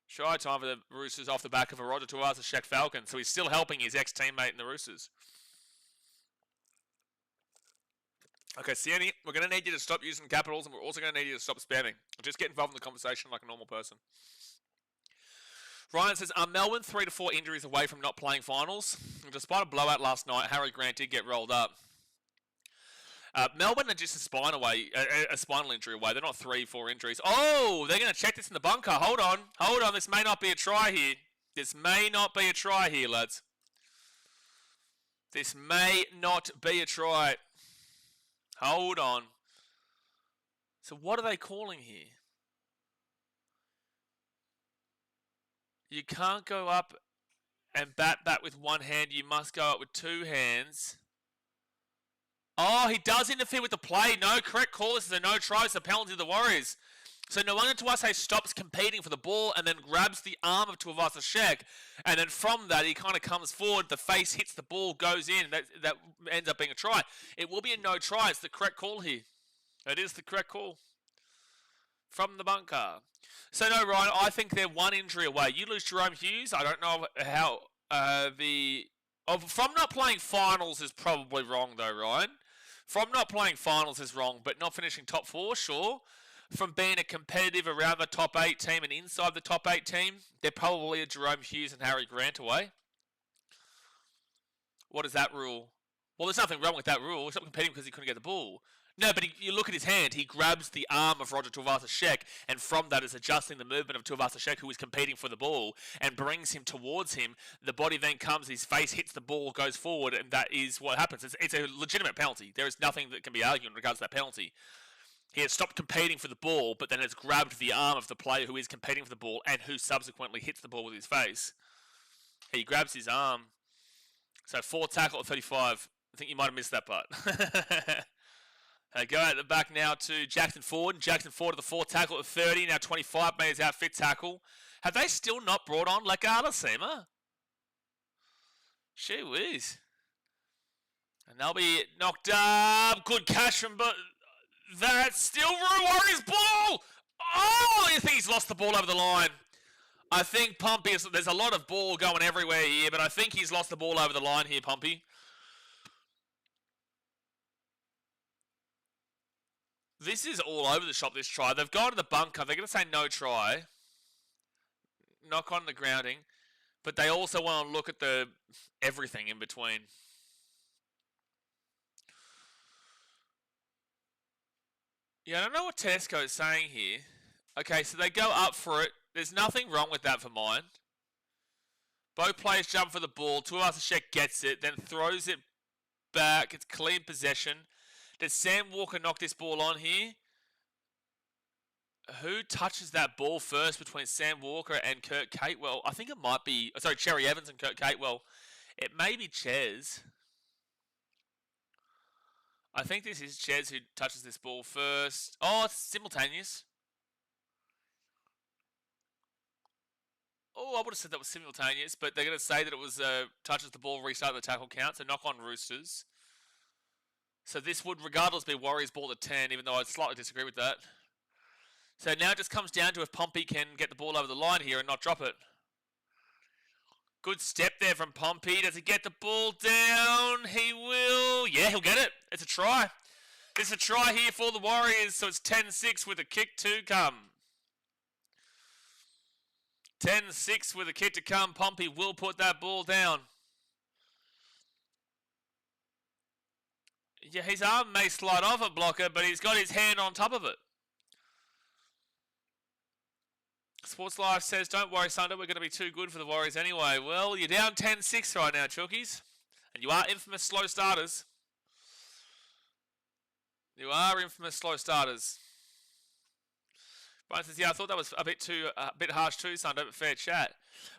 Try time for the Roosters off the back of a Roger Tuivasa-Sheck Falcon. So he's still helping his ex-teammate in the Roosters. Okay, Sienni, we're going to need you to stop using capitals, and we're also going to need you to stop spamming. Just get involved in the conversation like a normal person. Ryan says, are Melbourne 3 to 4 injuries away from not playing finals? And despite a blowout last night, Harry Grant did get rolled up. Melbourne are just a spinal injury away. They're not 3-4 injuries. Oh, they're going to check this in the bunker. Hold on. This may not be a try here. This may not be a try here, lads. This may not be a try. Hold on. So what are they calling here? You can't go up and bat with one hand. You must go up with 2 hands. Oh, he does interfere with the play. No, correct call. This is a no try. It's a penalty to the Warriors. So no wonder Tuivasa stops competing for the ball and then grabs the arm of Tuivasa-Sheck, and then from that he kind of comes forward, the face hits the ball, goes in, that ends up being a try. It will be a no try. It's the correct call here. It is the correct call from the bunker. So no, Ryan, I think they're one injury away. You lose Jerome Hughes. I don't know how from not playing finals is probably wrong though, Ryan. From not playing finals is wrong, but not finishing top 4, sure. From being a competitive around the top 8 team and inside the top 8 team, they're probably a Jerome Hughes and Harry Grant away. What is that rule? Well, there's nothing wrong with that rule. He's not competing because he couldn't get the ball. No, but you look at his hand. He grabs the arm of Roger Tuivasa-Sheck, and from that is adjusting the movement of Tuivasa-Sheck, who is competing for the ball, and brings him towards him. The body then comes, his face hits the ball, goes forward, and that is what happens. It's a legitimate penalty. There is nothing that can be argued in regards to that penalty. He has stopped competing for the ball, but then has grabbed the arm of the player who is competing for the ball and who subsequently hits the ball with his face. He grabs his arm. So 4 tackle at 35. I think you might have missed that part. Go out the back now to Jackson Ford. Jackson Ford at the 4 tackle at 30. Now 25 metres out, fit tackle. Have they still not brought on Lekala Sema? Gee whiz. And they'll be knocked up. Good catch from... That's still Warriors ball! Oh, I think he's lost the ball over the line. I think Pompey, there's a lot of ball going everywhere here, but I think he's lost the ball over the line here, Pompey. This is all over the shop, this try. They've gone to the bunker. They're going to say no try. Knock on the grounding. But they also want to look at the everything in between. Yeah, I don't know what Tedesco is saying here. Okay, so they go up for it. There's nothing wrong with that for mine. Both players jump for the ball. Tuivasa-Sheck gets it, then throws it back. It's clean possession. Does Sam Walker knock this ball on here? Who touches that ball first between Sam Walker and Kurt Catewell? I think it might be... Sorry, Cherry Evans and Kurt Catewell. It may be Ches. I think this is Ches who touches this ball first. Oh, it's simultaneous. Oh, I would have said that was simultaneous, but they're going to say that it was touches the ball, restart the tackle count, so knock on Roosters. So this would, regardless, be Warriors ball at 10, even though I'd slightly disagree with that. So now it just comes down to if Pompey can get the ball over the line here and not drop it. Good step there from Pompey. Does he get the ball down? He will. Yeah, he'll get it. It's a try. It's a try here for the Warriors, so it's 10-6 with a kick to come. 10-6 with a kick to come. Pompey will put that ball down. Yeah, his arm may slide off a blocker, but he's got his hand on top of it. Sports Life says, don't worry, Sunday, we're going to be too good for the Warriors anyway. Well, you're down 10-6 right now, Chookies. And you are infamous slow starters. You are infamous slow starters. Brian says, yeah, I thought that was a bit harsh too, Sunday, but fair chat.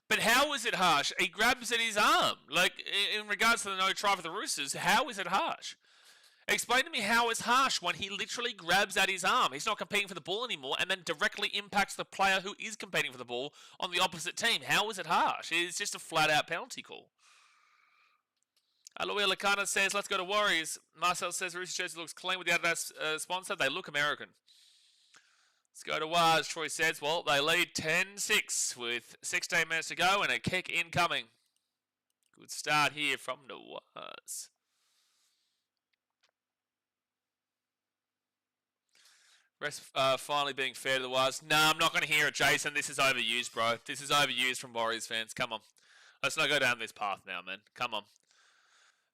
But how is it harsh? He grabs at his arm. Like, in regards to the no try for the Roosters, how is it harsh? Explain to me how it's harsh when he literally grabs at his arm. He's not competing for the ball anymore and then directly impacts the player who is competing for the ball on the opposite team. How is it harsh? It's just a flat-out penalty call. Aloia Lacana says, let's go to Warriors. Marcel says, Roosters jersey looks clean with the Adidas sponsor. They look American. Let's go to Waz. Troy says, well, they lead 10-6 with 16 minutes to go and a kick incoming. Good start here from the Waz. Rest finally being fair to the Waz. Nah, I'm not going to hear it, Jason. This is overused, bro. This is overused from Warriors fans. Come on. Let's not go down this path now, man. Come on.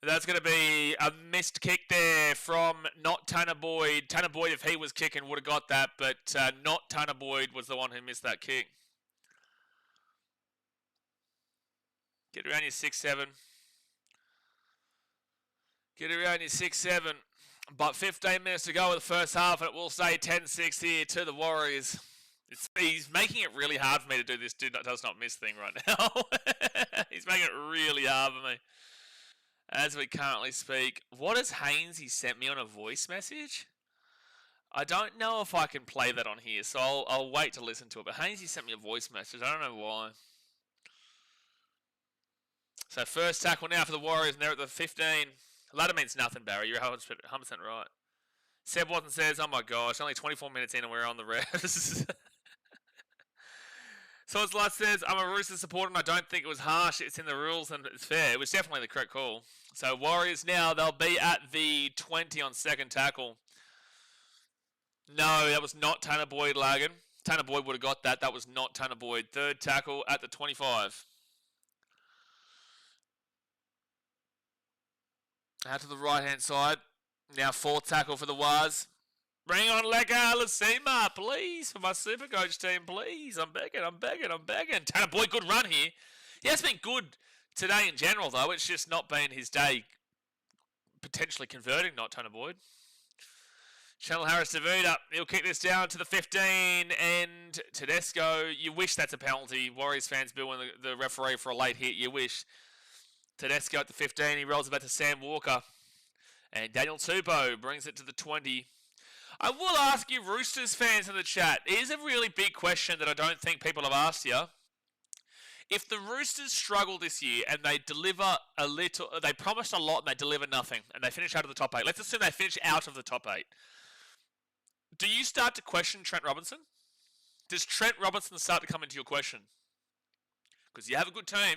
That's going to be a missed kick there from not Tanner Boyd. Tanner Boyd, if he was kicking, would have got that, but not Tanner Boyd was the one who missed that kick. Get around your 6-7. Get around your 6-7. But 15 minutes to go in the first half, and it will say 10-6 here to the Warriors. He's making it really hard for me to do this does not miss thing right now. He's making it really hard for me. As we currently speak. What has Hainsey sent me on a voice message? I don't know if I can play that on here, so I'll wait to listen to it. But Hainsey sent me a voice message. I don't know why. So first tackle now for the Warriors, and they're at the 15. Ladder means nothing, Barry. You're 100% right. Seb Watson says, oh my gosh, only 24 minutes in and we're on the rest. Swordslight says, I'm a Roosters supporter and I don't think it was harsh. It's in the rules and it's fair. It was definitely the correct call. So Warriors now, they'll be at the 20 on second tackle. No, that was not Tanner Boyd lagging. Tanner Boyd would have got that. That was not Tanner Boyd. Third tackle at the 25. Out to the right-hand side. Now fourth tackle for the Waz. Bring on Lega Lasima, please, for my Supercoach team, please. I'm begging. Tanner Boyd, good run here. He has been good today in general, though. It's just not been his day potentially converting, not Tanner Boyd. Channel Harris Davida, he'll kick this down to the 15, and Tedesco, you wish that's a penalty. Warriors fans booing the referee for a late hit, you wish. Tedesco at the 15, he rolls it back to Sam Walker. And Daniel Tupou brings it to the 20. I will ask you, Roosters fans in the chat, it is a really big question that I don't think people have asked you. If the Roosters struggle this year and they deliver a little, they promised a lot and they deliver nothing, and they finish out of the top 8. Let's assume they finish out of the top 8. Do you start to question Trent Robinson? Does Trent Robinson start to come into your question? Because you have a good team.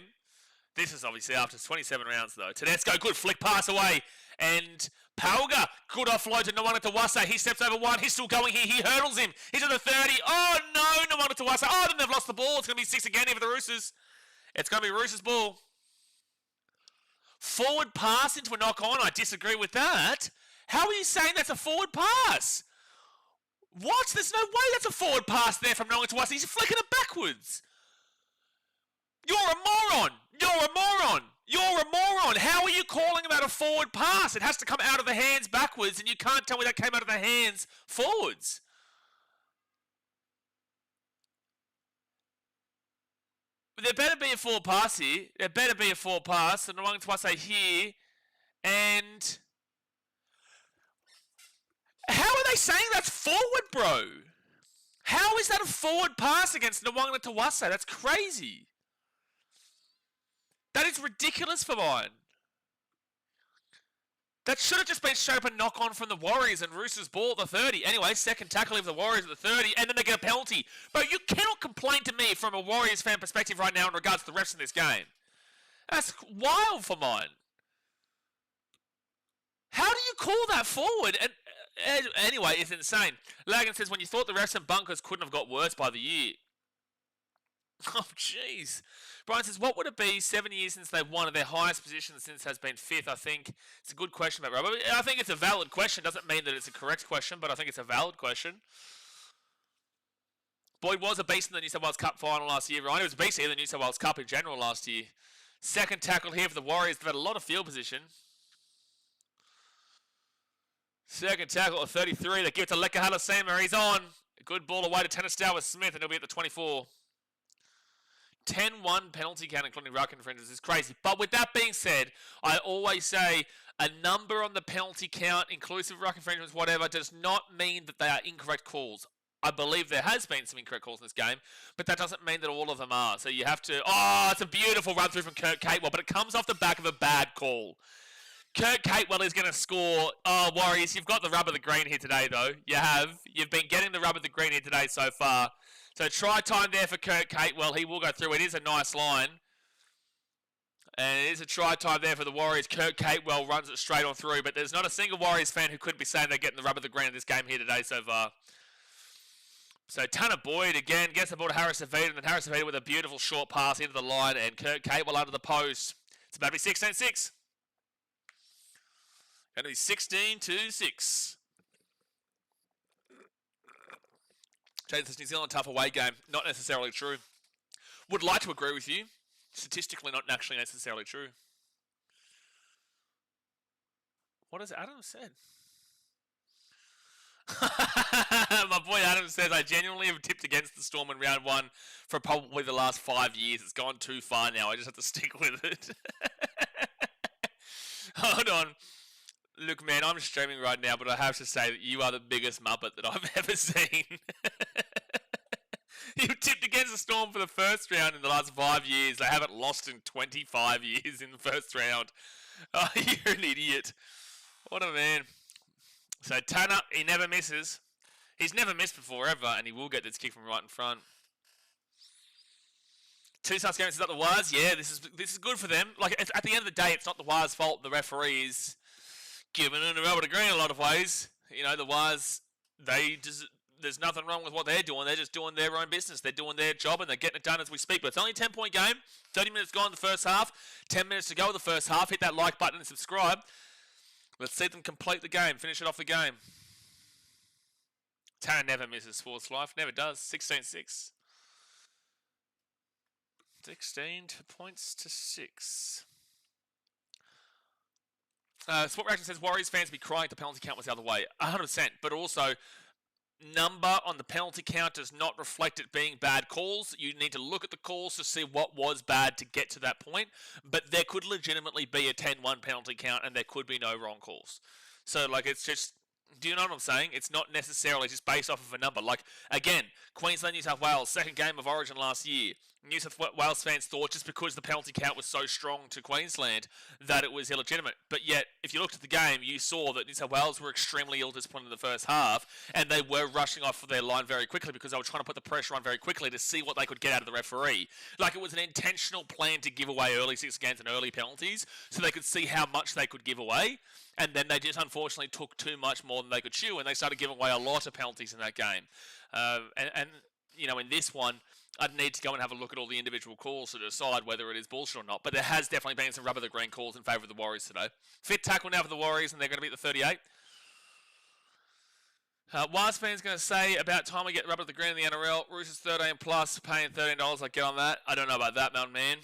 This is obviously after 27 rounds, though. Tedesco, good flick pass away. And Pauga, good offload to Nwanga Tawasa. He steps over one. He's still going here. He hurdles him. He's at the 30. Oh, no, Nwanga Tawasa. Oh, then they've lost the ball. It's going to be 6 again here for the Roosters. It's going to be Roosters' ball. Forward pass into a knock-on. I disagree with that. How are you saying that's a forward pass? What? There's no way that's a forward pass there from Nwanga Tawasa. He's flicking it backwards. You're a moron. How are you calling about a forward pass? It has to come out of the hands backwards, and you can't tell me that came out of the hands forwards. There better be a forward pass here. There better be a forward pass. And Nwanga Tawasa here. And how are they saying that's forward, bro? How is that a forward pass against Nwanga Tawasa? That's crazy. That is ridiculous for mine. That should have just been straight up a knock-on from the Warriors and Roosters ball at the 30. Anyway, second tackle of the Warriors at the 30, and then they get a penalty. But you cannot complain to me from a Warriors fan perspective right now in regards to the refs in this game. That's wild for mine. How do you call that forward? And anyway, it's insane. Lagan says, when you thought the refs and bunkers couldn't have got worse by the year. Oh, jeez. Brian says, what would it be 7 years since they've won and their highest position since has been 5th? I think it's a good question, Robert. I think it's a valid question. Doesn't mean that it's a correct question, but I think it's a valid question. Boyd was a beast in the New South Wales Cup final last year, Ryan. He was a beast in the New South Wales Cup in general last year. Second tackle here for the Warriors. They've had a lot of field position. Second tackle at 33. They give it to Leka Halasema. He's on. A good ball away to Tanastawa Smith, and he'll be at the 24. 10-1 penalty count, including ruck infringements, is crazy. But with that being said, I always say a number on the penalty count, inclusive ruck infringements, whatever, does not mean that they are incorrect calls. I believe there has been some incorrect calls in this game, but that doesn't mean that all of them are. So you have to... Oh, it's a beautiful run through from Kurt Catewell, but it comes off the back of a bad call. Kurt Catewell is going to score. Oh, Warriors, you've got the rub of the green here today, though. You have. You've been getting the rub of the green here today so far. So try time there for Kurt Catewell. He will go through. It is a nice line. And it is a try time there for the Warriors. Kurt Catewell runs it straight on through. But there's not a single Warriors fan who could be saying they're getting the rub of the green in this game here today so far. So Tanner Boyd again gets the ball to Harris Avita. And then Harris Avita with a beautiful short pass into the line. And Kurt Catewell under the post. It's about to be 16-6. Going to be 16-6. Chase, this New Zealand tough away game, not necessarily true. Would like to agree with you. Statistically, not actually necessarily true. What has Adam said? My boy Adam says, I genuinely have tipped against the Storm in round 1 for probably the last 5 years. It's gone too far now. I just have to stick with it. Hold on. Look, man, I'm streaming right now, but I have to say that you are the biggest muppet that I've ever seen. You tipped against the Storm for the first round in the last 5 years. They haven't lost in 25 years in the first round. Oh, you're an idiot. What a man. So Tanner, he never misses. He's never missed before ever, and he will get this kick from right in front. 2 starts games is not the Waz. Yeah, this is good for them. Like at the end of the day, it's not the Waz fault. The referee is giving it a rubber to green in a lot of ways. You know, the Waz, there's nothing wrong with what they're doing. They're just doing their own business. They're doing their job, and they're getting it done as we speak. But it's only a 10-point game. 30 minutes gone in the first half. 10 minutes to go in the first half. Hit that like button and subscribe. Let's see them complete the game. Finish it off the game. Tanner never misses Sports Life. Never does. 16-6. 16 points to 6. Sport Reaction says Warriors fans be crying the penalty count was the other way. 100%. But also, number on the penalty count does not reflect it being bad calls. You need to look at the calls to see what was bad to get to that point. But there could legitimately be a 10-1 penalty count and there could be no wrong calls. So, like, it's just... Do you know what I'm saying? It's not necessarily just based off of a number. Like, again, Queensland, New South Wales, second game of Origin last year. New South Wales fans thought just because the penalty count was so strong to Queensland that it was illegitimate. But yet, if you looked at the game, you saw that New South Wales were extremely ill-disciplined in the first half, and they were rushing off for their line very quickly because they were trying to put the pressure on very quickly to see what they could get out of the referee. Like, it was an intentional plan to give away early 6 games and early penalties so they could see how much they could give away. And then they just unfortunately took too much more than they could chew, and they started giving away a lot of penalties in that game. And you know, in this one, I'd need to go and have a look at all the individual calls to decide whether it is bullshit or not. But there has definitely been some rubber the green calls in favour of the Warriors today. Fit tackle now for the Warriors, and they're going to be at the 38. Waz fans going to say about time we get rubber the green in the NRL. Roosters 13 plus, paying $13. I get on that. I don't know about that, mountain man.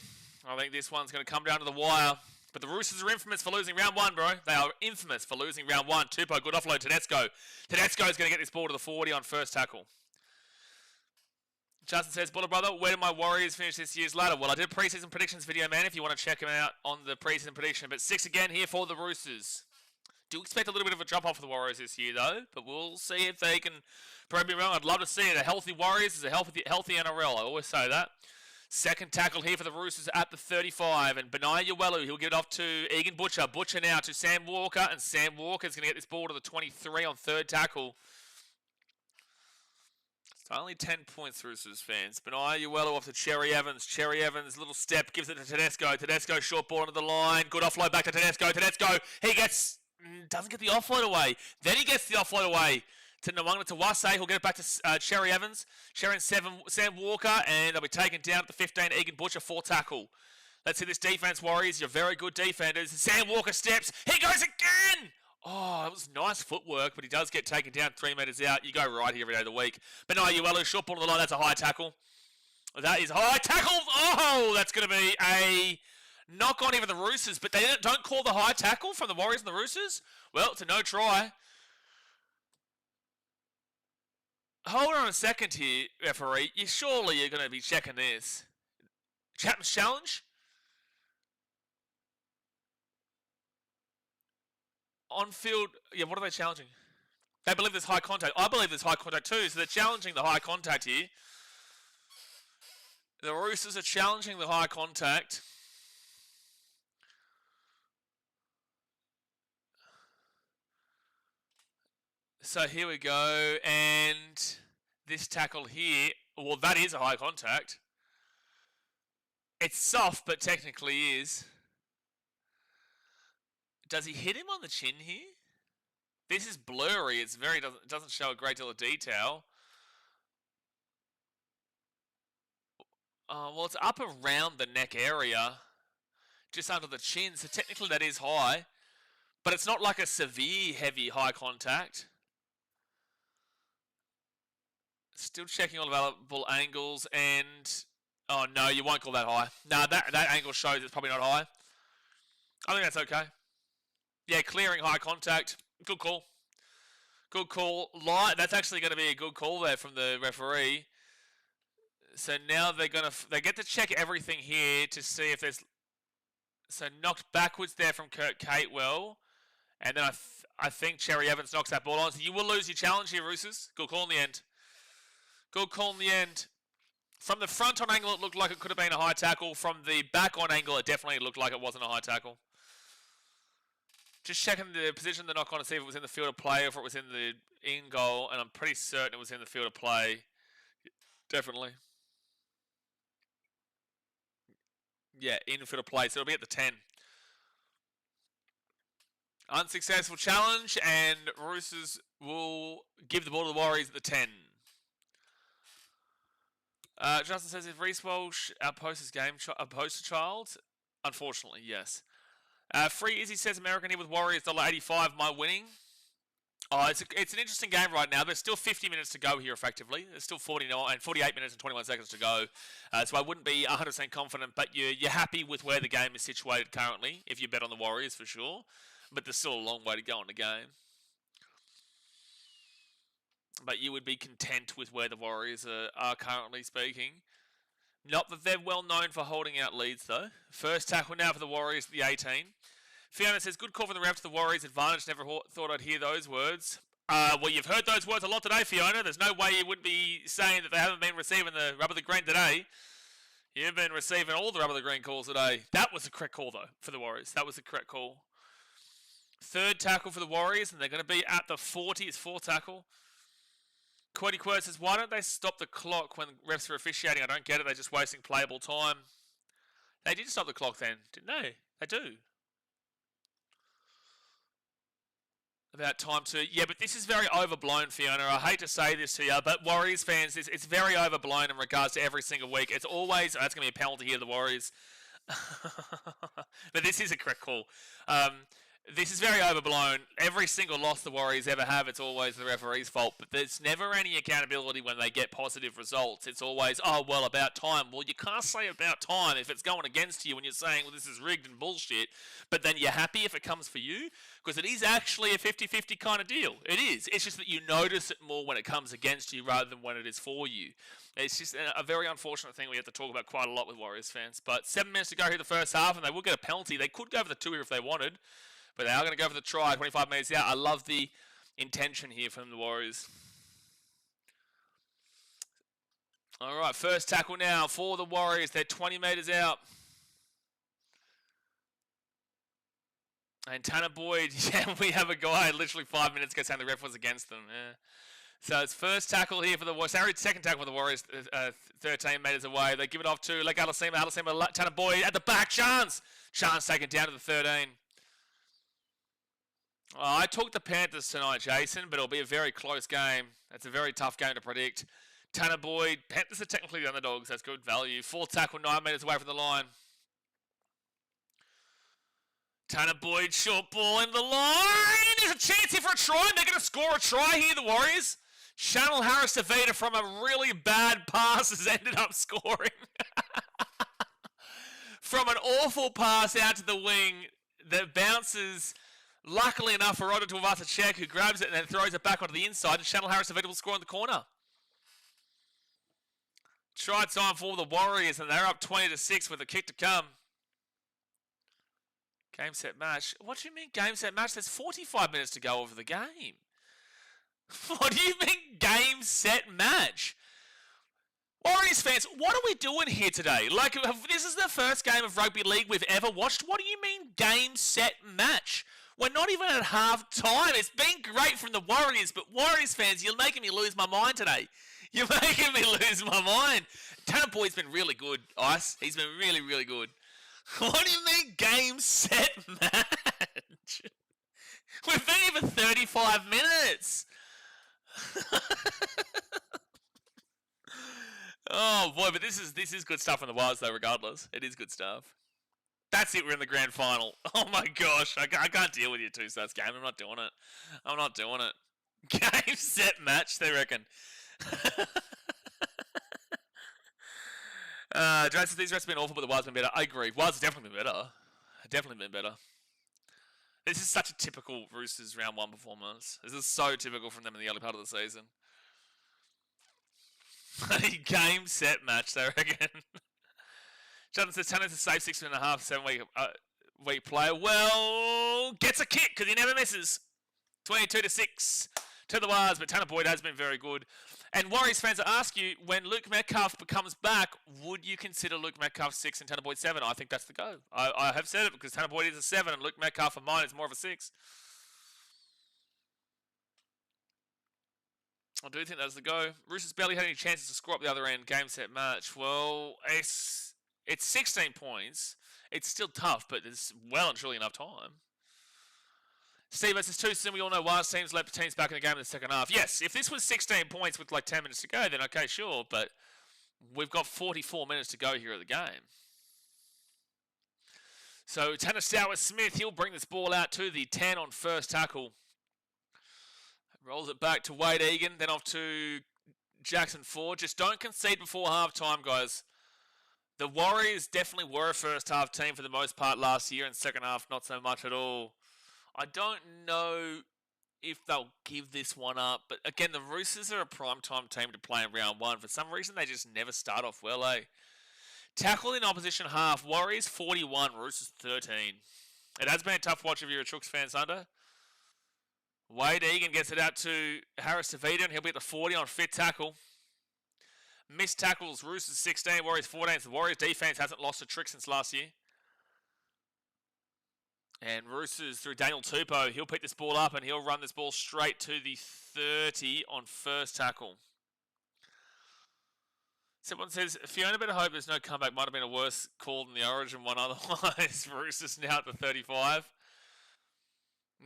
I think this one's going to come down to the wire. But the Roosters are infamous for losing round 1, bro. They are infamous for losing round 1. Tupou, good offload. Tedesco. Tedesco's going to get this ball to the 40 on first tackle. Justin says, Buller brother, where did my Warriors finish this year's ladder? Well, I did a preseason predictions video, man, if you want to check them out on the preseason prediction. But 6 again here for the Roosters. Do expect a little bit of a drop-off for the Warriors this year, though. But we'll see if they can prove me wrong. I'd love to see it. A healthy Warriors is a healthy NRL. I always say that. Second tackle here for the Roosters at the 35. And Benai Uelu, he'll give it off to Egan Butcher. Butcher now to Sam Walker. And Sam Walker's going to get this ball to the 23 on third tackle. It's only 10 points, Roosters fans. Benai Uelu off to Cherry Evans. Cherry Evans, little step, gives it to Tedesco. Tedesco, short ball into the line. Good offload back to Tedesco. Tedesco, he doesn't get the offload away. Then he gets the offload away to Nwanga Tawase. He'll get it back to Cherry Evans. Cherry and Sam Walker, and they'll be taken down at the 15. Egan Butcher, 4 tackle. Let's see this defense, Warriors. You're very good defenders. Sam Walker steps. He goes again! Oh, it was nice footwork, but he does get taken down 3 metres out. You go right here every day of the week. But no, Uelu, short ball to the line. That's a high tackle. That is high tackle. Oh, that's going to be a knock on even the Roosters. But they don't call the high tackle from the Warriors and the Roosters. Well, it's a no try. Hold on a second here, referee. Surely you're going to be checking this. Chapman's challenge? On field, yeah, what are they challenging? They believe there's high contact. I believe there's high contact too, so they're challenging the high contact here. The Roosters are challenging the high contact. So here we go, and this tackle here, well, that is a high contact. It's soft, but technically is. Does he hit him on the chin here? This is blurry. It's doesn't show a great deal of detail. Well, it's up around the neck area, just under the chin. So technically that is high, but it's not like a severe heavy high contact. Still checking all available angles, and oh no, you won't call that high. No, that angle shows it's probably not high. I think that's okay. Yeah, clearing high contact. Good call. Good call. That's actually going to be a good call there from the referee. So now they get to check everything here to see if there's knocked backwards there from Kurt Catewell, And then I think Cherry Evans knocks that ball on. So you will lose your challenge here, Roosters. Good call in the end. Good call in the end. From the front on angle, it looked like it could have been a high tackle. From the back on angle, it definitely looked like it wasn't a high tackle. Just checking the position of the knock on to see if it was in the field of play or if it was in the in goal. And I'm pretty certain it was in the field of play. Definitely. Yeah, in field of play. So it'll be at the 10. Unsuccessful challenge, and Roosters will give the ball to the Warriors at the 10. Justin says, if Reece Walsh outposts his game, a poster child? Unfortunately, yes. Free Izzy says, American here with Warriors, $1.85, my winning. Oh, it's an interesting game right now. There's still 50 minutes to go here, effectively. There's still 48 minutes and 21 seconds to go. So I wouldn't be 100% confident, but you're happy with where the game is situated currently, if you bet on the Warriors, for sure. But there's still a long way to go in the game. But you would be content with where the Warriors are currently speaking. Not that they're well known for holding out leads, though. First tackle now for the Warriors at the 18. Fiona says, good call for the ref to the Warriors' advantage. Never thought I'd hear those words. Well, you've heard those words a lot today, Fiona. There's no way you would be saying that they haven't been receiving the rub of the green today. You've been receiving all the rub of the green calls today. That was the correct call, though, for the Warriors. That was the correct call. Third tackle for the Warriors, and they're going to be at the 40. It's fourth tackle. Quirty Quird says, why don't they stop the clock when refs are officiating? I don't get it. They're just wasting playable time. They did stop the clock then, didn't they? They do. About time to... Yeah, but this is very overblown, Fiona. I hate to say this to you, but Warriors fans, it's very overblown in regards to every single week. It's always... Oh, that's going to be a penalty here, the Warriors. But this is a correct call. This is very overblown. Every single loss the Warriors ever have, it's always the referee's fault. But there's never any accountability when they get positive results. It's always, oh, well, about time. Well, you can't say about time if it's going against you when you're saying, well, this is rigged and bullshit. But then you're happy if it comes for you? Because it is actually a 50-50 kind of deal. It is. It's just that you notice it more when it comes against you rather than when it is for you. It's just a very unfortunate thing we have to talk about quite a lot with Warriors fans. But 7 minutes to go here in the first half, and they will get a penalty. They could go for the 2 here if they wanted. But they are going to go for the try, 25 metres out. I love the intention here from the Warriors. All right, first tackle now for the Warriors. They're 20 metres out. And Tanner Boyd, yeah, we have a guy literally 5 minutes ago saying the ref was against them. Yeah. So it's first tackle here for the Warriors. Sorry, second tackle for the Warriors, 13 metres away. They give it off to Leg Alasima, Tanner Boyd at the back. Chance taken down to the 13. Well, I took the Panthers tonight, Jason, but it'll be a very close game. It's a very tough game to predict. Tanner Boyd, Panthers are technically the underdogs. That's good value. Fourth tackle, 9 metres away from the line. Tanner Boyd, short ball in the line. There's a chance here for a try. They're going to score a try here, the Warriors. Chanel Harris-Tavita from a really bad pass has ended up scoring. From an awful pass out to the wing that bounces... Luckily enough for Rodder Tuivasa-Sheck, who grabs it and then throws it back onto the inside, and Chanel Harris-Tavita will score in the corner. Try time for the Warriors, and they're up 20-6 with a kick to come. Game, set, match. What do you mean game, set, match? There's 45 minutes to go over the game. What do you mean game, set, match? Warriors fans, what are we doing here today? Like, this is the first game of rugby league we've ever watched. What do you mean game, set, match? We're not even at half time. It's been great from the Warriors, but Warriors fans, you're making me lose my mind today. You're making me lose my mind. Tanner Boyd's been really good, Ice. He's been really, really good. What do you mean game, set, match? We've been here for 35 minutes. Oh boy, but this is good stuff from the Wilds though, regardless. It is good stuff. That's it, we're in the grand final. Oh my gosh, I can't deal with your two stats game. I'm not doing it. I'm not doing it. Game, set, match, they reckon. Jason, these rests have been awful, but the Wilds have been better. I agree. Wilds have definitely been better. Definitely been better. This is such a typical Roosters round one performance. This is so typical from them in the early part of the season. Game, set, match, they reckon. Jonathan says, Tanner's a safe 6.5, 7 week weak player. Well, gets a kick because he never misses. 22-6 to the Wars, but Tanner Boyd has been very good. And Warriors fans, I ask you, when Luke Metcalf comes back, would you consider Luke Metcalf 6 and Tanner Boyd 7? I think that's the go. I have said it because Tanner Boyd is a 7 and Luke Metcalf for mine is more of a 6. I do think that's the go. Roosters barely had any chances to score up the other end. Game, set, match. Well, it's 16 points. It's still tough, but there's well and truly enough time. Steve, this is too soon. We all know Wars teams let the teams back in the game in the second half. Yes, if this was 16 points with like 10 minutes to go, then okay, sure. But we've got 44 minutes to go here at the game. So Tanner Smith, he'll bring this ball out to the 10 on first tackle. Rolls it back to Wade Egan, then off to Jackson Ford. Just don't concede before half-time, guys. The Warriors definitely were a first-half team for the most part last year, and second half, not so much at all. I don't know if they'll give this one up, but again, the Roosters are a prime-time team to play in round one. For some reason, they just never start off well, eh? Tackle in opposition half, Warriors 41, Roosters 13. It has been a tough watch if you're a Chooks fan, Sunday. Wade Egan gets it out to Harris Tavita, and he'll be at the 40 on fit tackle. Missed tackles, Roosters 16, Warriors 14. So the Warriors defense hasn't lost a trick since last year. And Roosters through Daniel Tupou, he'll pick this ball up and he'll run this ball straight to the 30 on first tackle. Someone says, Fiona better hope there's no comeback. Might have been a worse call than the Origin one otherwise. Roosters now at the 35.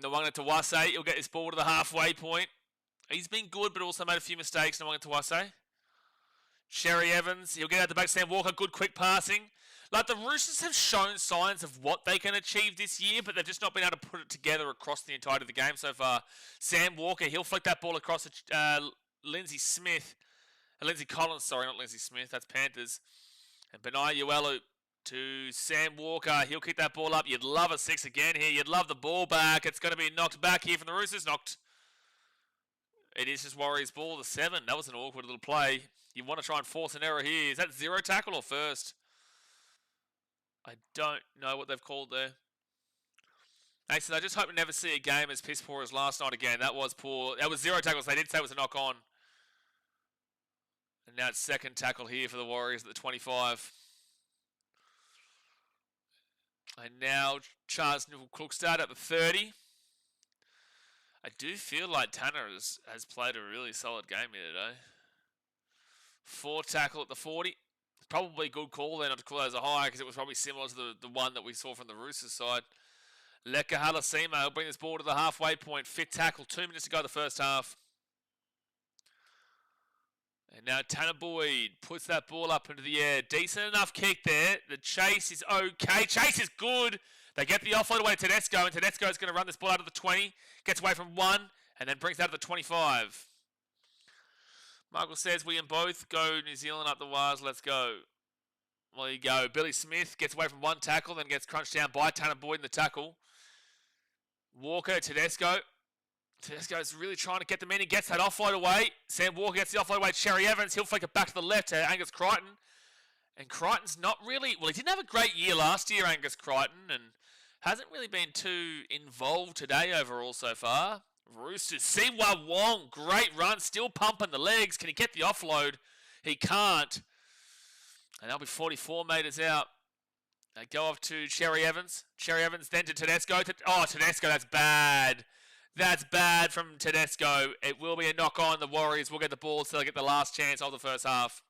Nwanga Tawase, he'll get this ball to the halfway point. He's been good, but also made a few mistakes. Nwanga Tawase. Sherry Evans, he'll get out the back. Sam Walker, good quick passing. Like, the Roosters have shown signs of what they can achieve this year, but they've just not been able to put it together across the entirety of the game so far. Sam Walker, he'll flick that ball across to Lindsay Collins, sorry, not Lindsay Smith, that's Panthers. And Benai Uelu to Sam Walker, he'll kick that ball up. You'd love a 6 again here. You'd love the ball back. It's going to be knocked back here from the Roosters. Knocked. It is just Warriors ball, the 7. That was an awkward little play. You want to try and force an error here. Is that 0 tackle or first? I don't know what they've called there. Actually, I just hope we never see a game as piss poor as last night again. That was poor. That was 0 tackles. They did say it was a knock on. And now it's second tackle here for the Warriors at the 25. And now Charles Cookstad at the 30. I do feel like Tanner has played a really solid game here today. 4 tackle at the 40. Probably a good call there not to call that as a high because it was probably similar to the one that we saw from the Roosters side. Leka Halasima will bring this ball to the halfway point. Fit tackle, 2 minutes to go the first half. And now Tanner Boyd puts that ball up into the air. Decent enough kick there. The chase is okay. Chase is good. They get the offload away to Tedesco, and Tedesco is going to run this ball out of the 20. Gets away from 1, and then brings it out to the 25. Michael says, we can both go New Zealand up the wires. Let's go. Well, there you go. Billy Smith gets away from 1 tackle, then gets crunched down by Tanner Boyd in the tackle. Walker, Tedesco. Tedesco's really trying to get them in. He gets that offload away. Sam Walker gets the offload away. Cherry Evans, he'll flick it back to the left to Angus Crichton. And Crichton's not really... Well, he didn't have a great year last year, Angus Crichton, and hasn't really been too involved today overall so far. Roosters, Siwa Wong, great run, still pumping the legs. Can he get the offload? He can't. And that'll be 44 metres out. They go off to Cherry Evans. Cherry Evans then to Tedesco. Tedesco, that's bad. That's bad from Tedesco. It will be a knock-on. The Warriors will get the ball so they get the last chance of the first half.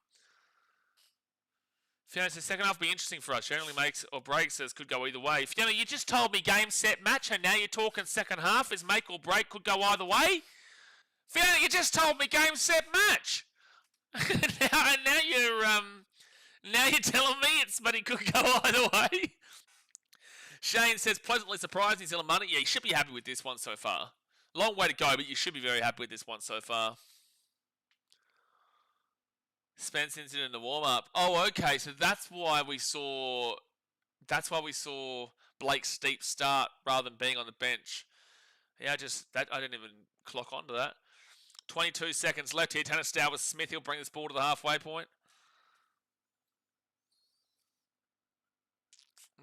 Fiona says, second half will be interesting for us. Generally makes or breaks us. Could go either way. Fiona, you just told me game, set, match, and now you're talking second half is make or break. Could go either way. Fiona, you just told me game, set, match. now you're telling me but it could go either way. Shane says, pleasantly surprised New Zealand money. Yeah, you should be happy with this one so far. Long way to go, but you should be very happy with this one so far. Spence incident in the warm-up. Oh, okay. So that's why we saw Blake Steep start rather than being on the bench. Yeah, I didn't even clock onto that. 22 seconds left here. Tanner Stow with Smith. He'll bring this ball to the halfway point.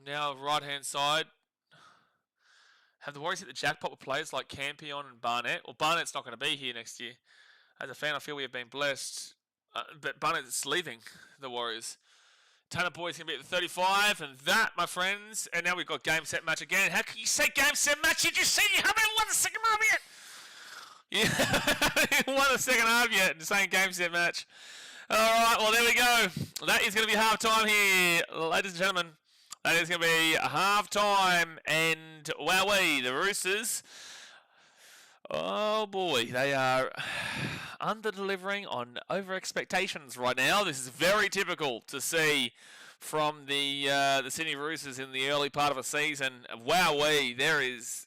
Now right-hand side. Have the Warriors hit the jackpot with players like Campion and Barnett? Well, Barnett's not going to be here next year. As a fan, I feel we have been blessed. But Barnett's leaving the Warriors. Tanner Boyd's going to be at the 35, and that, my friends, and now we've got game, set, match again. How can you say game, set, match? You just said you haven't won the second half yet. You haven't won the second half yet, and saying game, set, match. All right, well, there we go. That is going to be half-time here, ladies and gentlemen. That is going to be half-time, and wowee, the Roosters. Oh, boy, they are under-delivering on over-expectations right now. This is very typical to see from the Sydney Roosters in the early part of a season. Wowee, there's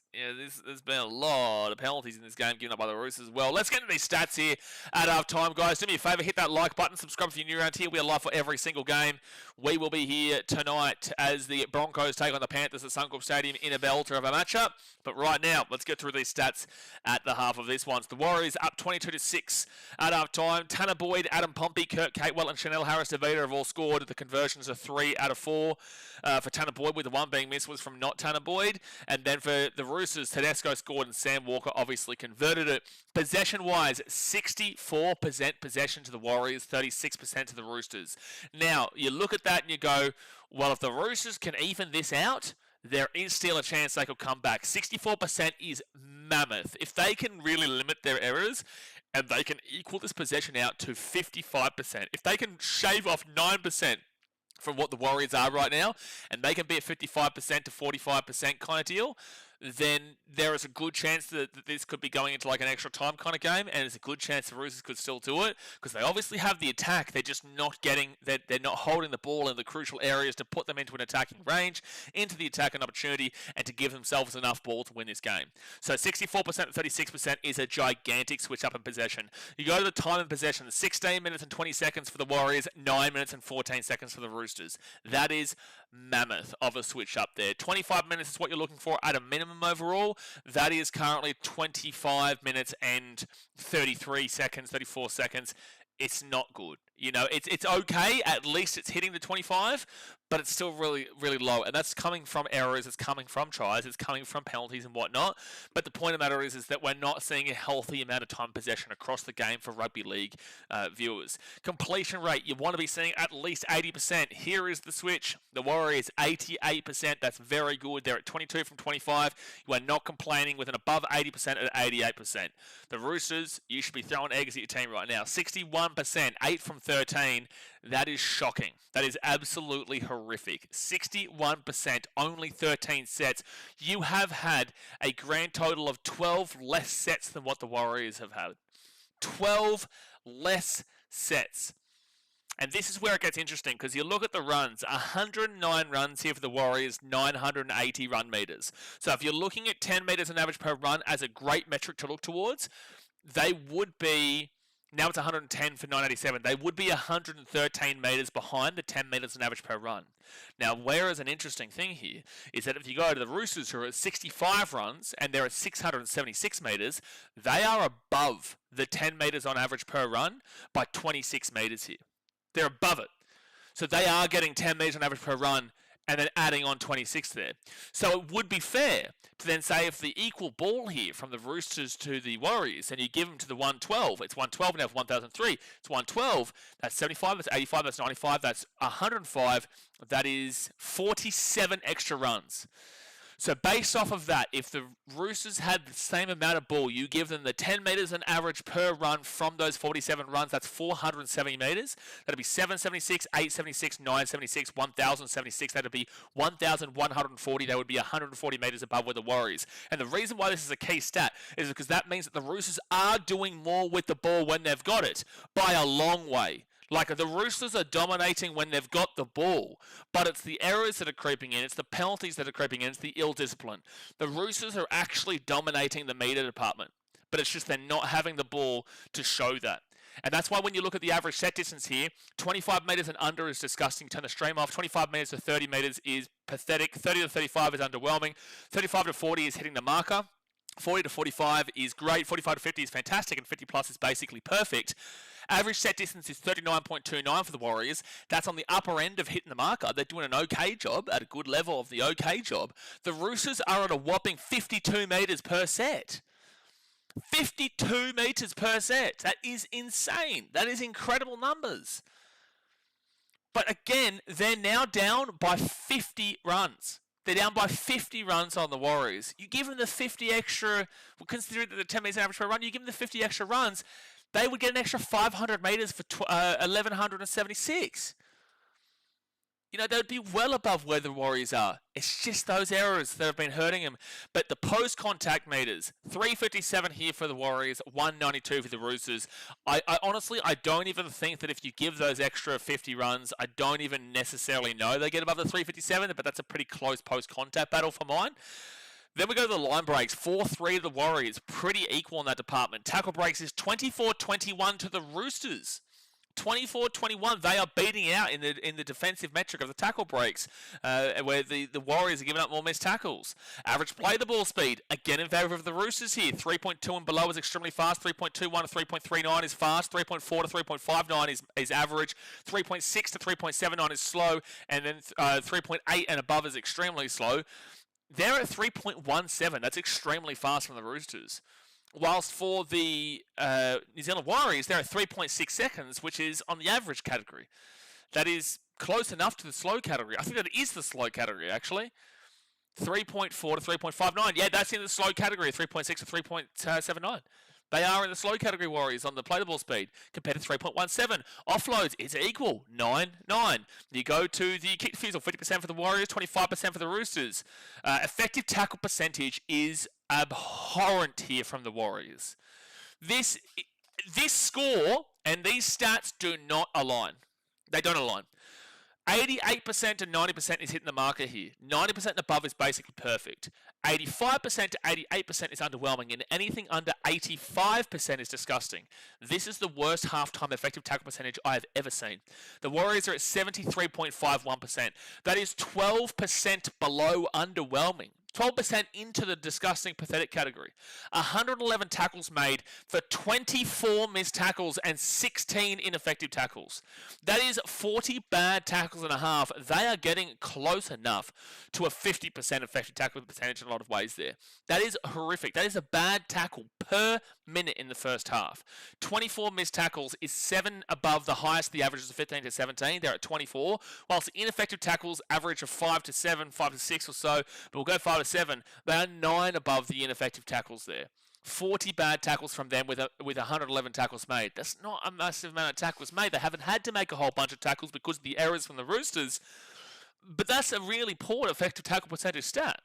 been a lot of penalties in this game given up by the Roosters as well. Let's get into these stats here at half time, guys. Do me a favour, hit that like button, subscribe if you're new around here. We are live for every single game. We will be here tonight as the Broncos take on the Panthers at Suncorp Stadium in a belter of a matchup. But right now, let's get through these stats at the half of this one. So the Warriors up 22-6 at half time. Tanner Boyd, Adam Pompey, Kurt Catewell and Chanel Harris-Davida have all scored. The conversions are 3 out of 4 for Tanner Boyd, with the one being missed was from not Tanner Boyd. And then for the Roosters, Tedesco scored and Sam Walker obviously converted it. Possession-wise, 64% possession to the Warriors, 36% to the Roosters. Now, you look at that and you go, well, if the Roosters can even this out, there is still a chance they could come back. 64% is mammoth. If they can really limit their errors and they can equal this possession out to 55%, if they can shave off 9% from what the Warriors are right now, and they can be at 55% to 45% kind of deal, then there is a good chance that this could be going into like an extra time kind of game, and there's a good chance the Roosters could still do it, because they obviously have the attack. They're just not getting, they're not holding the ball in the crucial areas to put them into an attacking range, into the attacking opportunity, and to give themselves enough ball to win this game. So 64% to 36% is a gigantic switch up in possession. You go to the time in possession, 16 minutes and 20 seconds for the Warriors, 9 minutes and 14 seconds for the Roosters. That is mammoth of a switch up there. 25 minutes is what you're looking for at a minimum overall. That is currently 25 minutes and 33 seconds, 34 seconds. It's not good. You know, it's okay. At least it's hitting the 25, but it's still really, really low. And that's coming from errors. It's coming from tries. It's coming from penalties and whatnot. But the point of the matter is that we're not seeing a healthy amount of time possession across the game for rugby league viewers. Completion rate, you want to be seeing at least 80%. Here is the switch. The Warriors, 88%. That's very good. They're at 22 from 25. You are not complaining with an above 80% at 88%. The Roosters, you should be throwing eggs at your team right now. 61%, 8 from 13. That is shocking. That is absolutely horrific. 61%, only 13 sets. You have had a grand total of 12 less sets than what the Warriors have had. 12 less sets. And this is where it gets interesting, because you look at the runs, 109 runs here for the Warriors, 980 run meters. So if you're looking at 10 meters on average per run as a great metric to look towards, they would be, now it's 110 for 987, they would be 113 meters behind the 10 meters on average per run. Now, whereas an interesting thing here is that if you go to the Roosters, who are at 65 runs and they're at 676 meters, they are above the 10 meters on average per run by 26 meters here. They're above it. So they are getting 10 meters on average per run and then adding on 26 there. So it would be fair to then say if the equal ball here from the Roosters to the Warriors and you give them to the 112, it's 112 now for 1003, it's 112, that's 75, that's 85, that's 95, that's 105, that is 47 extra runs. So based off of that, if the Roosters had the same amount of ball, you give them the 10 metres on average per run from those 47 runs, that's 470 metres. That'd be 776, 876, 976, 1076. That'd be 1140. That would be 140 metres above where the Warriors. And the reason why this is a key stat is because that means that the Roosters are doing more with the ball when they've got it by a long way. Like, the Roosters are dominating when they've got the ball, but it's the errors that are creeping in, it's the penalties that are creeping in, it's the ill discipline. The Roosters are actually dominating the meter department, but it's just they're not having the ball to show that. And that's why when you look at the average set distance here, 25 metres and under is disgusting. Turn the stream off. 25 metres to 30 metres is pathetic. 30 to 35 is underwhelming. 35 to 40 is hitting the marker. 40 to 45 is great. 45 to 50 is fantastic. And 50 plus is basically perfect. Average set distance is 39.29 for the Warriors. That's on the upper end of hitting the marker. They're doing an okay job, at a good level of the okay job. The Roosters are at a whopping 52 metres per set. 52 metres per set. That is insane. That is incredible numbers. But again, they're now down by 50 runs. They're down by 50 runs on the Warriors. You give them the 50 extra, considering that the 10 metres average per run, you give them the 50 extra runs, they would get an extra 500 metres for 1,176. You know, they would be well above where the Warriors are. It's just those errors that have been hurting them. But the post-contact meters, 357 here for the Warriors, 192 for the Roosters. I honestly, I don't even think that if you give those extra 50 runs, I don't even necessarily know they get above the 357, but that's a pretty close post-contact battle for mine. Then we go to the line breaks. 4-3 to the Warriors. Pretty equal in that department. Tackle breaks is 24-21 to the Roosters. 24-21, they are beating out in the defensive metric of the tackle breaks, where the Warriors are giving up more missed tackles. Average play the ball speed, again in favour of the Roosters here. 3.2 and below is extremely fast. 3.21 to 3.39 is fast. 3.4 to 3.59 is average. 3.6 to 3.79 is slow. And then 3.8 and above is extremely slow. They're at 3.17. That's extremely fast from the Roosters. Whilst for the New Zealand Warriors, they're at 3.6 seconds, which is on the average category. That is close enough to the slow category. I think that is the slow category, actually. 3.4 to 3.59. Yeah, that's in the slow category, 3.6 to 3.79. They are in the slow category, Warriors, on the play the ball speed, compared to 3.17. Offloads, it's equal, 9.9. You go to the kick defusal, 50% for the Warriors, 25% for the Roosters. Effective tackle percentage is abhorrent here from the Warriors. This score and these stats do not align. They don't align. 88% to 90% is hitting the marker here. 90% and above is basically perfect. 85% to 88% is underwhelming, and anything under 85% is disgusting. This is the worst halftime effective tackle percentage I have ever seen. The Warriors are at 73.51%. That is 12% below underwhelming. 12% into the disgusting, pathetic category. 111 tackles made for 24 missed tackles and 16 ineffective tackles. That is 40 bad tackles and a half. They are getting close enough to a 50% effective tackle percentage in a lot of ways there. That is horrific. That is a bad tackle per minute in the first half. 24 missed tackles is 7 above the highest. The average is 15 to 17. They're at 24. Whilst the ineffective tackles average of 5 to 7, 5 to 6 or so, but we'll go 5 to 7. They are 9 above the ineffective tackles there. 40 bad tackles from them with 111 tackles made. That's not a massive amount of tackles made. They haven't had to make a whole bunch of tackles because of the errors from the Roosters. But that's a really poor effective tackle percentage stat,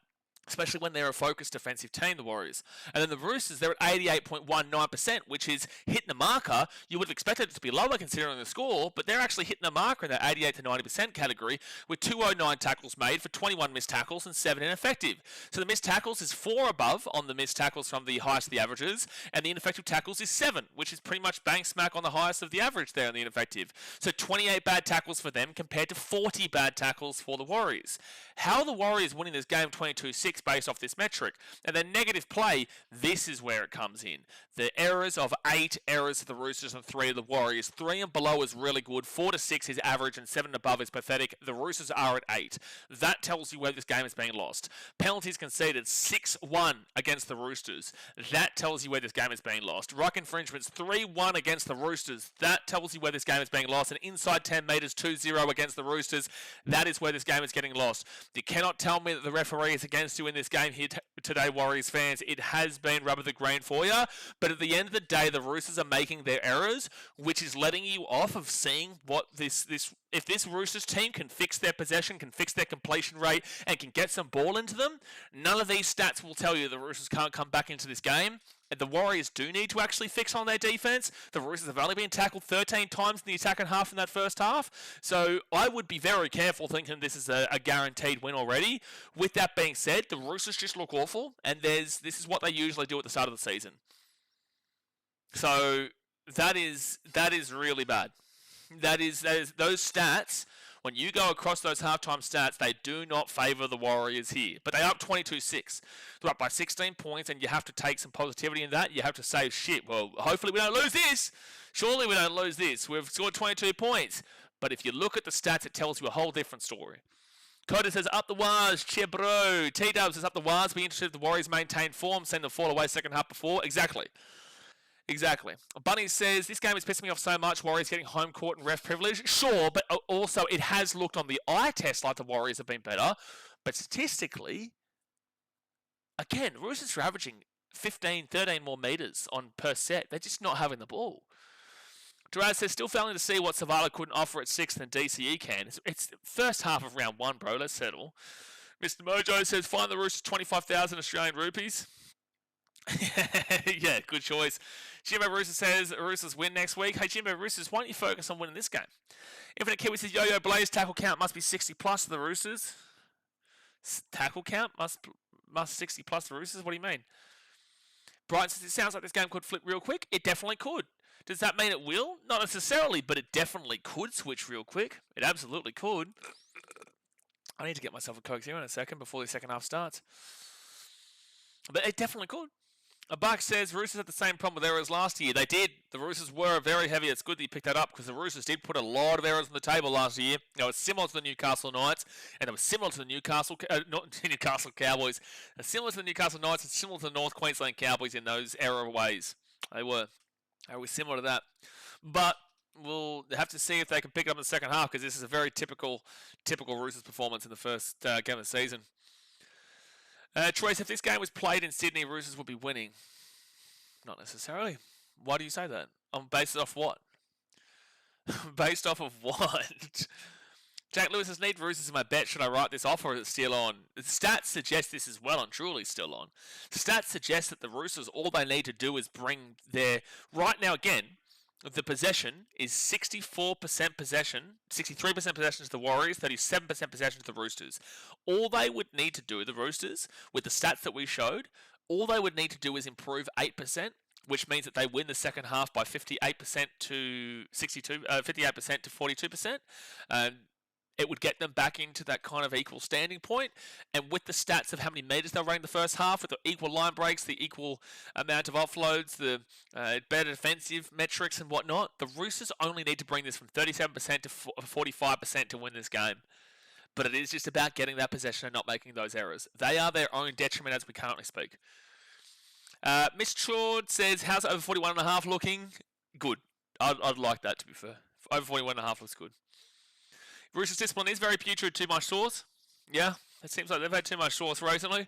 especially when they're a focused defensive team, the Warriors. And then the Roosters, they're at 88.19%, which is hitting the marker. You would have expected it to be lower considering the score, but they're actually hitting the marker in that 88 to 90% category with 209 tackles made for 21 missed tackles and 7 ineffective. So the missed tackles is 4 above on the missed tackles from the highest of the averages, and the ineffective tackles is 7, which is pretty much bang smack on the highest of the average there on the ineffective. So 28 bad tackles for them compared to 40 bad tackles for the Warriors. How are the Warriors winning this game 22-6 based off this metric? And then negative play, this is where it comes in. The errors of 8 errors for the Roosters and 3 of the Warriors. 3 and below is really good. 4 to 6 is average and 7 and above is pathetic. The Roosters are at 8. That tells you where this game is being lost. Penalties conceded 6-1 against the Roosters. That tells you where this game is being lost. Ruck infringements 3-1 against the Roosters. That tells you where this game is being lost. And inside 10 metres 2-0 against the Roosters. That is where this game is getting lost. You cannot tell me that the referee is against you in this game here today, Warriors fans. It has been rubber the green for you, but at the end of the day, the Roosters are making their errors, which is letting you off of seeing what if this Roosters team can fix their possession, can fix their completion rate, and can get some ball into them. None of these stats will tell you the Roosters can't come back into this game. And the Warriors do need to actually fix on their defense. The Roosters have only been tackled 13 times in the attacking half in that first half. So I would be very careful thinking this is a guaranteed win already. With that being said, the Roosters just look awful. And this is what they usually do at the start of the season. So that is really bad. That is those stats When you go across those halftime stats, they do not favour the Warriors here. But they're up 22-6. They're up by 16 points, and you have to take some positivity in that. You have to say, shit, well, hopefully we don't lose this. Surely we don't lose this. We've scored 22 points. But if you look at the stats, it tells you a whole different story. Coda says, up the Wars, che bro. T-Dub says, up the Wars. Be interested if the Warriors maintain form, send them fall away second half before. Exactly. Bunny says, this game is pissing me off so much. Warriors getting home court and ref privilege. Sure, but also it has looked on the eye test like the Warriors have been better. But statistically, again, Roosters are averaging 15, 13 more meters on per set. They're just not having the ball. Duraz says, still failing to see what Savala couldn't offer at 6th and DCE can. It's first half of round 1, bro. Let's settle. Mr. Mojo says, find the Roosters 25,000 Australian rupees. Yeah, good choice. Jimbo Roosters says, Roosters win next week. Hey, Jimbo Roosters, why don't you focus on winning this game? Infinite Kiwi says, Yo-Yo Blaze, tackle count must be 60 plus for the Roosters. Tackle count must 60 plus the Roosters? What do you mean? Brighton says, it sounds like this game could flip real quick. It definitely could. Does that mean it will? Not necessarily, but it definitely could switch real quick. It absolutely could. I need to get myself a Coke Zero in a second before the second half starts. But it definitely could. A Buck says, Roosters had the same problem with errors last year. They did. The Roosters were very heavy. It's good that you picked that up because the Roosters did put a lot of errors on the table last year. They were similar to the Newcastle Knights, and they were similar to the Newcastle Cowboys. Similar to the Newcastle Knights and similar to the North Queensland Cowboys in those error ways. They were similar to that. But we'll have to see if they can pick it up in the second half because this is a very typical Roosters performance in the first game of the season. Troy, if this game was played in Sydney, Roosters would be winning. Not necessarily. Why do you say that? Based off what? Based off of what? Jack Lewis says, need Roosters in my bet. Should I write this off or is it still on? The stats suggest this is well and truly still on. The stats suggest that the Roosters, all they need to do is bring their... Right now, again, the possession is 64% possession, 63% possession to the Warriors, 37% possession to the Roosters. All they would need to do, the Roosters, with the stats that we showed, all they would need to do is improve 8%, which means that they win the second half by 58% to 58% to 42%. It would get them back into that kind of equal standing point. And with the stats of how many meters they'll run in the first half, with the equal line breaks, the equal amount of offloads, the better defensive metrics and whatnot, the Roosters only need to bring this from 37% to 45% to win this game. But it is just about getting that possession and not making those errors. They are their own detriment as we currently speak. Miss Chord says, how's over 41.5 looking? Good. I'd like that, to be fair. Over 41.5 looks good. Roosters discipline is very putrid, too much sauce. Yeah, it seems like they've had too much sauce recently.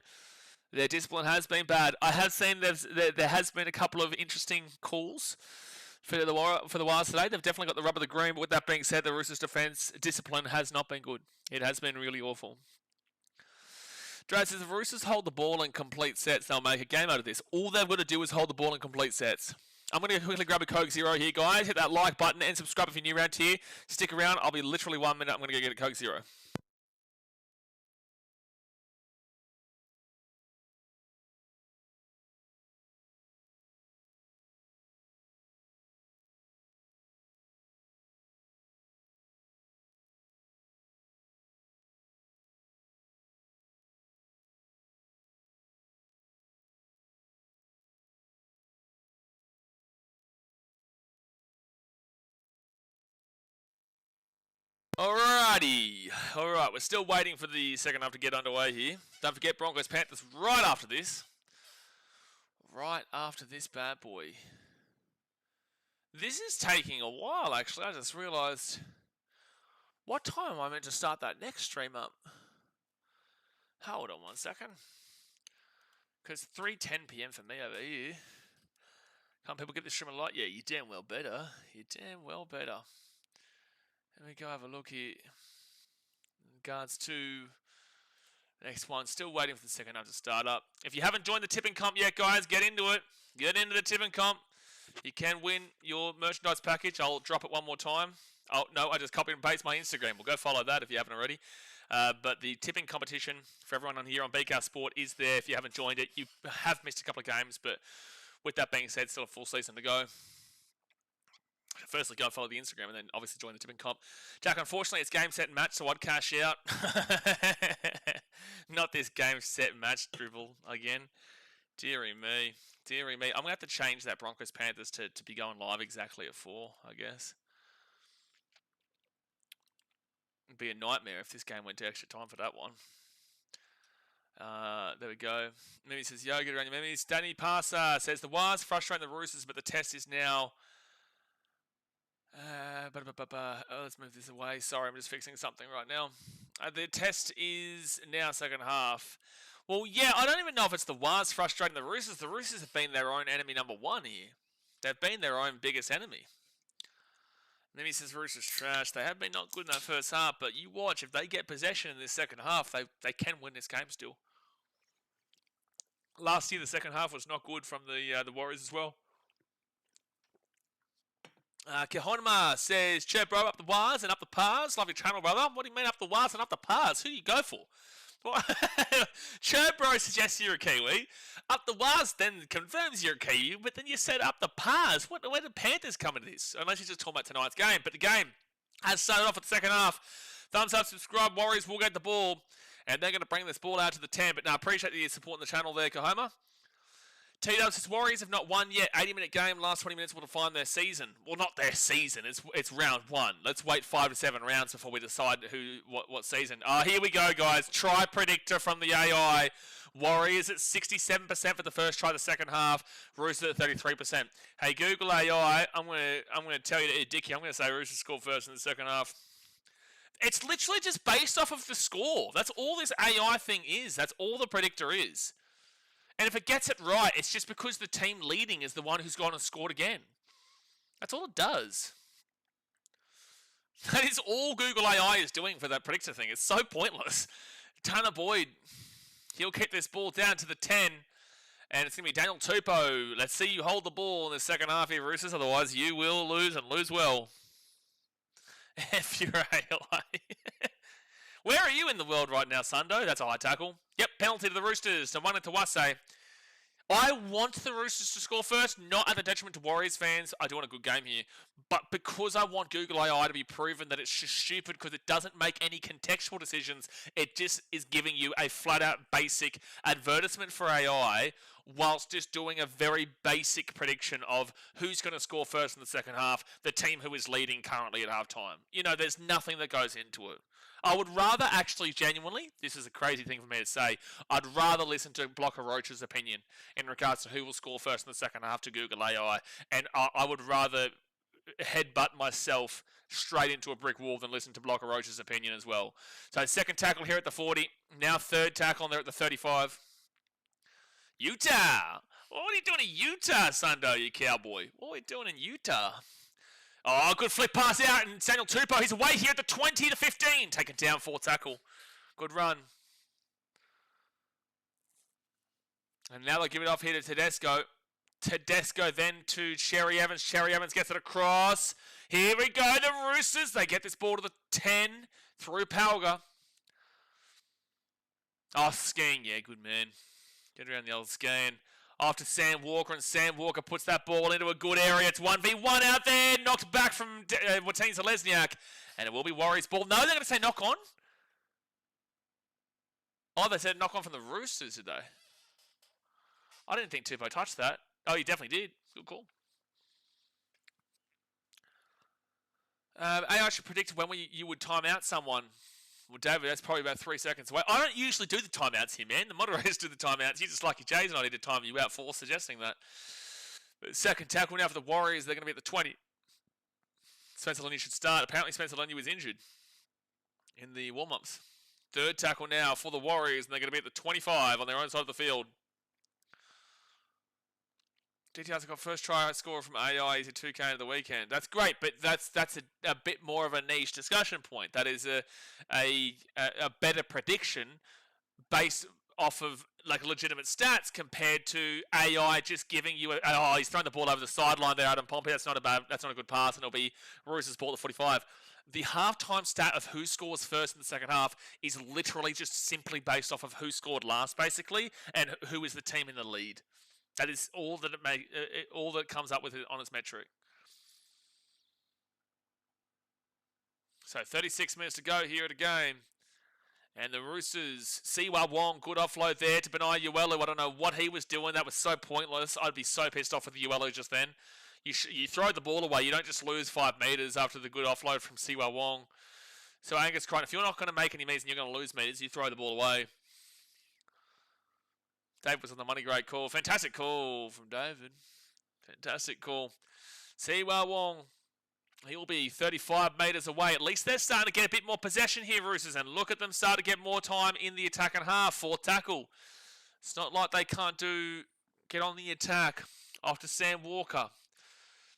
Their discipline has been bad. I have seen there has been a couple of interesting calls for the Wars today. They've definitely got the rub of the green, but with that being said, the Roosters defence discipline has not been good. It has been really awful. Drake says, if the Roosters hold the ball in complete sets, they'll make a game out of this. All they've got to do is hold the ball in complete sets. I'm going to quickly grab a Coke Zero here, guys. Hit that like button and subscribe if you're new around here. Stick around. I'll be literally 1 minute. I'm going to go get a Coke Zero. Alrighty. Alright, we're still waiting for the second half to get underway here. Don't forget Broncos Panthers right after this. Right after this bad boy. This is taking a while, actually. I just realised... What time am I meant to start that next stream up? Hold on 1 second. Because 3:10 PM for me over here. Can't people get this stream a lot? Yeah, you damn well better. You damn well better. Let me go have a look here. In regards to next one, still waiting for the second half to start up. If you haven't joined the tipping comp yet, guys, get into it. Get into the tipping comp. You can win your merchandise package. I'll drop it one more time. Oh, no, I just copied and pasted my Instagram. Well, go follow that if you haven't already. But the tipping competition for everyone on here on BKRsport is there. If you haven't joined it, you have missed a couple of games, but with that being said, still a full season to go. Firstly, go and follow the Instagram and then obviously join the tipping comp. Jack, unfortunately, it's game, set, and match, so I'd cash out. Not this game, set, match dribble again. Deary me. Deary me. I'm going to have to change that Broncos-Panthers to be going live exactly at 4, I guess. It'd be a nightmare if this game went to extra time for that one. There we go. Mimi says, yo, get around your memes. Danny Parser says, the Wars frustrating the Roosters, but the test is now... let's move this away. Sorry, I'm just fixing something right now. The test is now second half. Well, yeah, I don't even know if it's the Wars frustrating the Roosters. The Roosters have been their own enemy number 1 here. They've been their own biggest enemy. Then he says Roosters trash. They have been not good in that first half, but you watch, if they get possession in this second half, they can win this game still. Last year, the second half was not good from the Warriors as well. Kehonma says, Chirp bro, up the wires and up the pars. Love your channel, brother. What do you mean up the wires and up the pars? Who do you go for? Chirp bro suggests you're a Kiwi. Up the wires then confirms you're a Kiwi, but then you said up the pars. Where did Panthers come into this? Unless you're just talking about tonight's game. But the game has started off at the second half. Thumbs up, subscribe. Warriors will get the ball. And they're going to bring this ball out to the 10. But no, I appreciate you supporting the channel there, Kahoma. T-Dub says Warriors have not won yet. 80-minute game, last 20 minutes will define their season. Well, not their season. It's round 1. Let's wait 5 to 7 rounds before we decide what season. Here we go, guys. Try predictor from the AI. Warriors at 67% for the first try, the second half. Roosters at 33%. Hey, Google AI. I'm gonna tell you to eat Dickie. I'm gonna say Roosters score first in the second half. It's literally just based off of the score. That's all this AI thing is. That's all the predictor is. And if it gets it right, it's just because the team leading is the one who's gone and scored again. That's all it does. That is all Google AI is doing for that predictor thing. It's so pointless. Tanner Boyd, he'll kick this ball down to the 10. And it's going to be Daniel Tupou. Let's see you hold the ball in the second half here, Roosters. Otherwise, you will lose and lose well. F your AI. Where are you in the world right now, Sundo? That's a high tackle. Yep, penalty to the Roosters. So one to Wase. I want the Roosters to score first, not at the detriment to Warriors fans. I do want a good game here. But because I want Google AI to be proven that it's just stupid because it doesn't make any contextual decisions, it just is giving you a flat-out basic advertisement for AI whilst just doing a very basic prediction of who's going to score first in the second half, the team who is leading currently at halftime. You know, there's nothing that goes into it. I would rather actually genuinely, this is a crazy thing for me to say, I'd rather listen to Blocker Roach's opinion in regards to who will score first in the second half to Google AI. And I would rather headbutt myself straight into a brick wall than listen to Blocker Roach's opinion as well. So second tackle here at the 40. Now third tackle and they're at the 35. Utah! What are you doing in Utah, Sundo, you cowboy? What are we doing in Utah? Oh, good flip pass out, and Daniel Tupou, he's away here at the 20 to 15. Taken down, 4 tackle. Good run. And now they'll give it off here to Tedesco. Tedesco then to Cherry Evans. Cherry Evans gets it across. Here we go, the Roosters. They get this ball to the 10 through Palga. Oh, skiing, yeah, good man. Get around the old skiing. Off to Sam Walker, and Sam Walker puts that ball into a good area. It's 1v1 out there. Knocked back from Watine Zalesniak. And it will be Warriors ball. No, they're going to say knock on. Oh, they said knock on from the Roosters, did they? I didn't think Tupou touched that. Oh, he definitely did. Good call. AI should predict when you would time out someone. Well, David, that's probably about 3 seconds away. I don't usually do the timeouts here, man. The moderators do the timeouts. You just like your Jays and I need to time you out for suggesting that. But second tackle now for the Warriors. They're going to be at the 20. Spencer Lenny should start. Apparently Spencer Lenny was injured in the warm-ups. Third tackle now for the Warriors, and they're going to be at the 25 on their own side of the field. DTR's got first try score from AI. He's a 2K of the weekend. That's great, but that's a bit more of a niche discussion point. That is a better prediction based off of like legitimate stats compared to AI just giving you he's thrown the ball over the sideline there, Adam Pompey. That's not a good pass, and it'll be Roosters ball at 45. The halftime stat of who scores first in the second half is literally just simply based off of who scored last, basically, and who is the team in the lead. That is all that all that comes up with it on its metric. So 36 minutes to go here at a game. And the Roosters, Siwa Wong, good offload there to Benai Uelu. I don't know what he was doing. That was so pointless. I'd be so pissed off with the Uelu just then. You throw the ball away. You don't just lose 5 metres after the good offload from Siwa Wong. So Angus Crichton, if you're not going to make any metres and you're going to lose metres, you throw the ball away. Dave was on the money. Great call. Fantastic call from David. Fantastic call. Siwa Wong. He'll be 35 metres away. At least they're starting to get a bit more possession here, Roosters. And look at them start to get more time in the attacking half. 4th tackle. It's not like they can't get on the attack. Off to Sam Walker.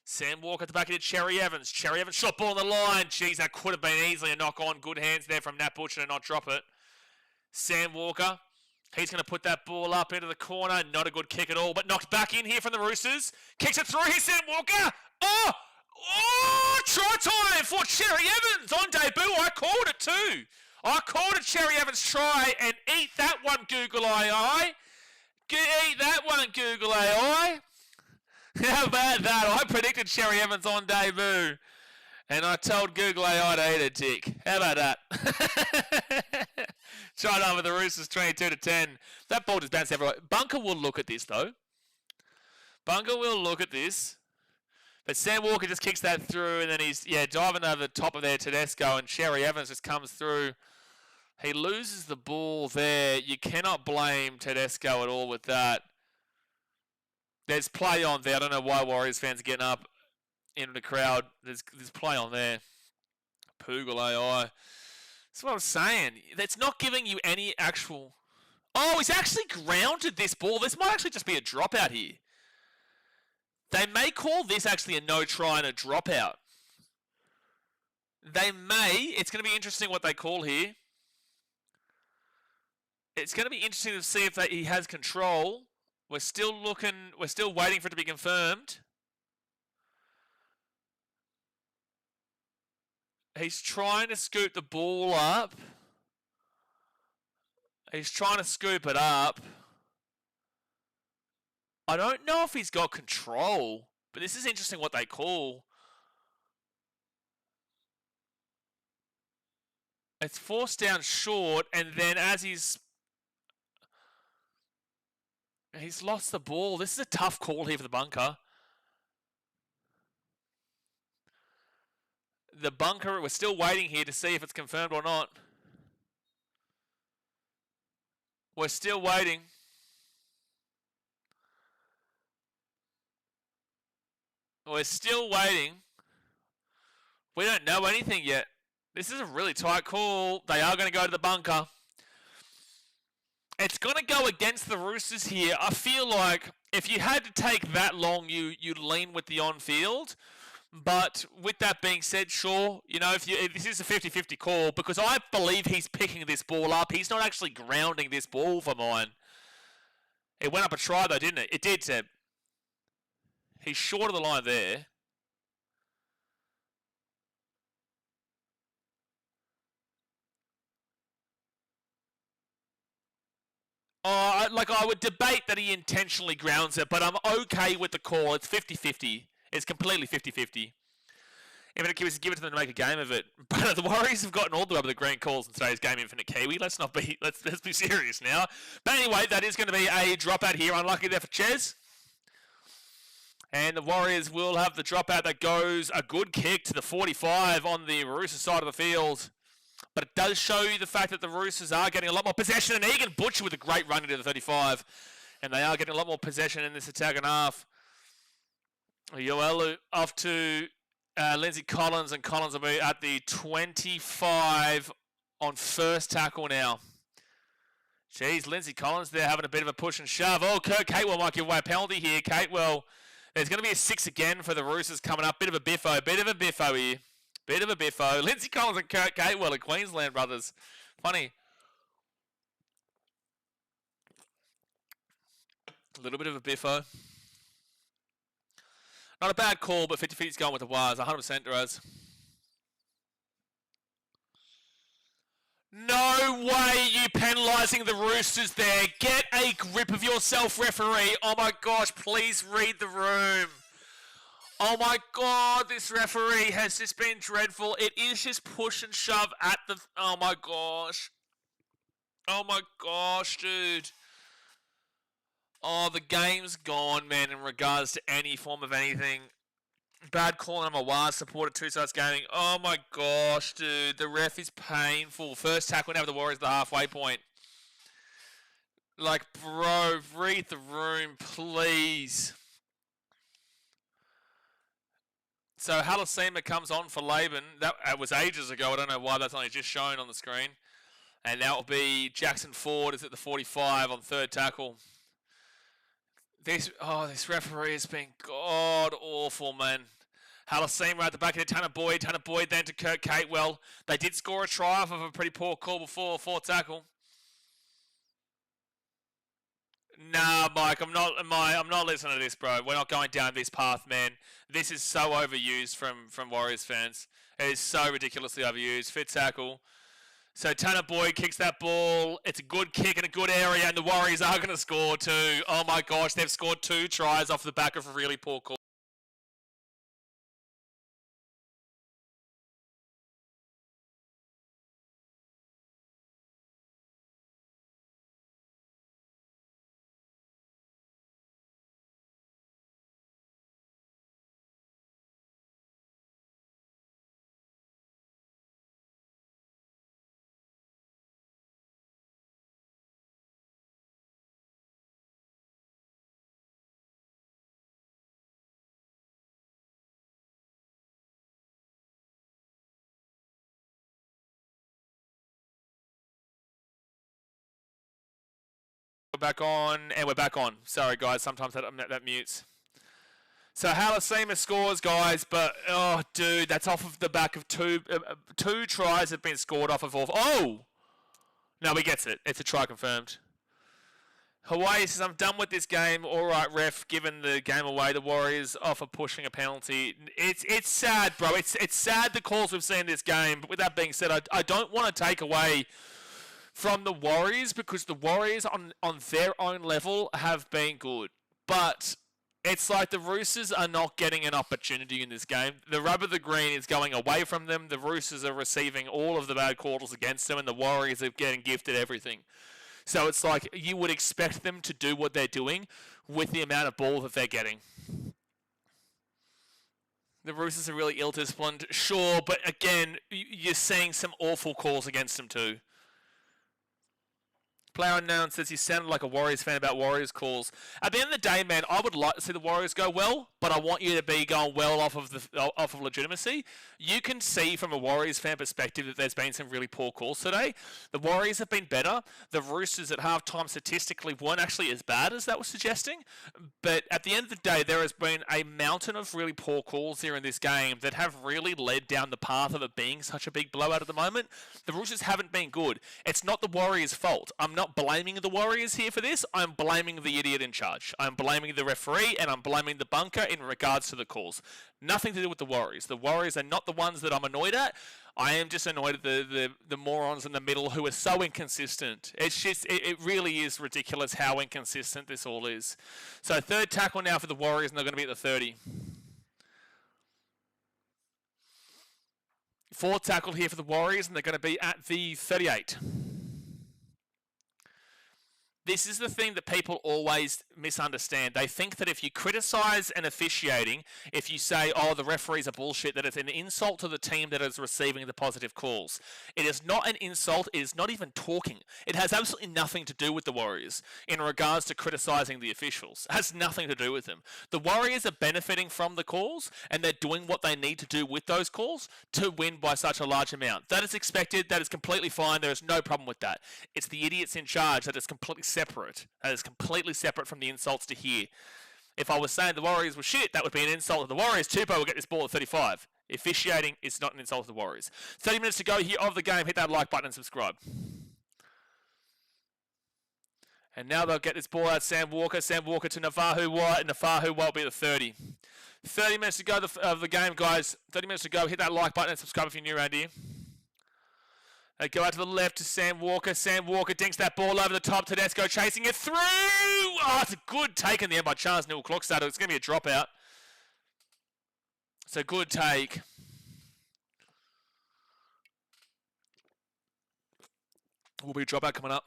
Sam Walker at the back of Cherry Evans. Cherry Evans shot ball on the line. Jeez, that could have been easily a knock on. Good hands there from Nat Butcher to not drop it. Sam Walker. He's going to put that ball up into the corner. Not a good kick at all, but knocked back in here from the Roosters. Kicks it through. Here's Sam Walker. Oh, try time for Cherry Evans on debut. I called it too. I called it Cherry Evans try and eat that one, Google AI. Eat that one, Google AI. How about that? I predicted Cherry Evans on debut. And I told Google AI to eat a tick. How about that? Tried on with the Roosters 22-10. That ball just bounced everywhere. Bunker will look at this though. Bunker will look at this. But Sam Walker just kicks that through, and then he's, diving over the top of there, Tedesco, and Cherry Evans just comes through. He loses the ball there. You cannot blame Tedesco at all with that. There's play on there. I don't know why Warriors fans are getting up in the crowd. There's play on there. Poogle AI. That's what I'm saying. That's not giving you any actual... Oh, he's actually grounded this ball. This might actually just be a dropout here. They may call this actually a no try and a dropout. They may. It's going to be interesting what they call here. It's going to be interesting to see if he has control. We're still waiting for it to be confirmed. He's trying to scoop the ball up. He's trying to scoop it up. I don't know if he's got control, but this is interesting what they call. It's forced down short, and then as he's lost the ball. This is a tough call here for the bunker. The bunker, we're still waiting here to see if it's confirmed or not. We're still waiting. We're still waiting. We don't know anything yet. This is a really tight call. They are going to go to the bunker. It's going to go against the Roosters here. I feel like if you had to take that long, you'd lean with the on-field. But with that being said, sure, if this is a 50-50 call, because I believe he's picking this ball up. He's not actually grounding this ball for mine. It went up a try though, didn't it? It did, Seb. He's short of the line there. I would debate that he intentionally grounds it, but I'm okay with the call. It's 50-50. It's completely 50-50. Infinite Kiwis give it to them to make a game of it. But the Warriors have gotten all the way up to the green calls in today's game, Infinite Kiwi. Let's be serious now. But anyway, that is going to be a dropout here. Unlucky there for Ches. And the Warriors will have the dropout that goes a good kick to the 45 on the Roosters side of the field. But it does show you the fact that the Roosters are getting a lot more possession. And Egan Butcher with a great run into the 35. And they are getting a lot more possession in this attack and half. Yoelu off to Lindsay Collins. And Collins will be at the 25 on first tackle now. Jeez, Lindsay Collins there having a bit of a push and shove. Oh, Kurt Catewell might give away a penalty here. Catewell, there's going to be a 6 again for the Roosters coming up. Bit of a biffo here. Bit of a biffo. Lindsay Collins and Kurt Catewell are Queensland brothers. Funny. A little bit of a biffo. Not a bad call, but 50-50's going with the wires. 100% Duraz. No way you penalising the Roosters there. Get a grip of yourself, referee. Oh my gosh, please read the room. Oh my god, this referee has just been dreadful. It is just push and shove at the... Oh my gosh. Oh my gosh, dude. Oh, the game's gone, man, in regards to any form of anything. Bad call on Mawar, supported Two Sides Gaming. Oh my gosh, dude. The ref is painful. First tackle now for the Warriors at the halfway point. Like, bro, read the room, please. So Halasima comes on for Laban. That was ages ago. I don't know why that's only just shown on the screen. And now it'll be Jackson Ford is at the 45 on third tackle. This referee has been god awful, man. Halasima at the back of Tanner Boyd. Tanner Boyd then to Kurt Catewell. They did score a try off of a pretty poor call before, fourth tackle. Nah, Mike, I'm not listening to this, bro. We're not going down this path, man. This is so overused from Warriors fans. It is so ridiculously overused. Fifth tackle. So Tanner Boyd kicks that ball. It's a good kick in a good area, and the Warriors are going to score too. Oh my gosh, they've scored 2 tries off the back of a really poor call. We're back on, and we're back on. Sorry, guys. Sometimes that mutes. So Halasima scores, guys, but oh, dude, that's off of the back of two tries have been scored off of. Oh, no, he gets it. It's a try confirmed. Hawaii says, I'm done with this game. All right, ref, giving the game away. The Warriors offer pushing a penalty. It's sad, bro. It's sad the calls we've seen in this game. But with that being said, I don't want to take away from the Warriors because the Warriors on their own level have been good. But it's like the Roosters are not getting an opportunity in this game. The rub of the green is going away from them. The Roosters are receiving all of the bad calls against them, and the Warriors are getting gifted everything. So it's like you would expect them to do what they're doing with the amount of ball that they're getting. The Roosters are really ill-disciplined, sure, but again, you're seeing some awful calls against them too. Player Unknown says he sounded like a Warriors fan about Warriors calls. At the end of the day, man, I would like to see the Warriors go well, but I want you to be going well off of legitimacy. You can see from a Warriors fan perspective that there's been some really poor calls today. The Warriors have been better. The Roosters at halftime statistically weren't actually as bad as that was suggesting. But at the end of the day, there has been a mountain of really poor calls here in this game that have really led down the path of it being such a big blowout at the moment. The Roosters haven't been good. It's not the Warriors' fault. I'm not blaming the Warriors here for this. I'm blaming the idiot in charge. I'm blaming the referee and I'm blaming the bunker in regards to the calls. Nothing to do with the Warriors. The Warriors are not the ones that I'm annoyed at. I am just annoyed at the morons in the middle who are so inconsistent. It's just, it really is ridiculous how inconsistent this all is. So third tackle now for the Warriors, and they're going to be at the 30. Fourth tackle here for the Warriors, and they're going to be at the 38. This is the thing that people always misunderstand. They think that if you criticize an officiating, if you say, oh, the referees are bullshit, that it's an insult to the team that is receiving the positive calls. It is not an insult. It is not even talking. It has absolutely nothing to do with the Warriors in regards to criticizing the officials. It has nothing to do with them. The Warriors are benefiting from the calls, and they're doing what they need to do with those calls to win by such a large amount. That is expected. That is completely fine. There is no problem with that. It's the idiots in charge that is completely separate. That is completely separate from the insults to here. If I was saying the Warriors were shit, that would be an insult to the Warriors. Tupou will get this ball at 35. Officiating is not an insult to the Warriors. 30 minutes to go here of the game. Hit that like button and subscribe. And now they'll get this ball out. Sam Walker to Navahu White, and Navahu White will be at the 30. 30 minutes to go of the game, guys. 30 minutes to go. Hit that like button and subscribe if you're new around here. They go out to the left to Sam Walker. Sam Walker dinks that ball over the top. Tedesco chasing it through. Oh, it's a good take in the end by Charles Newell Clockstad. It's going to be a dropout. It's a good take. Will be a dropout coming up.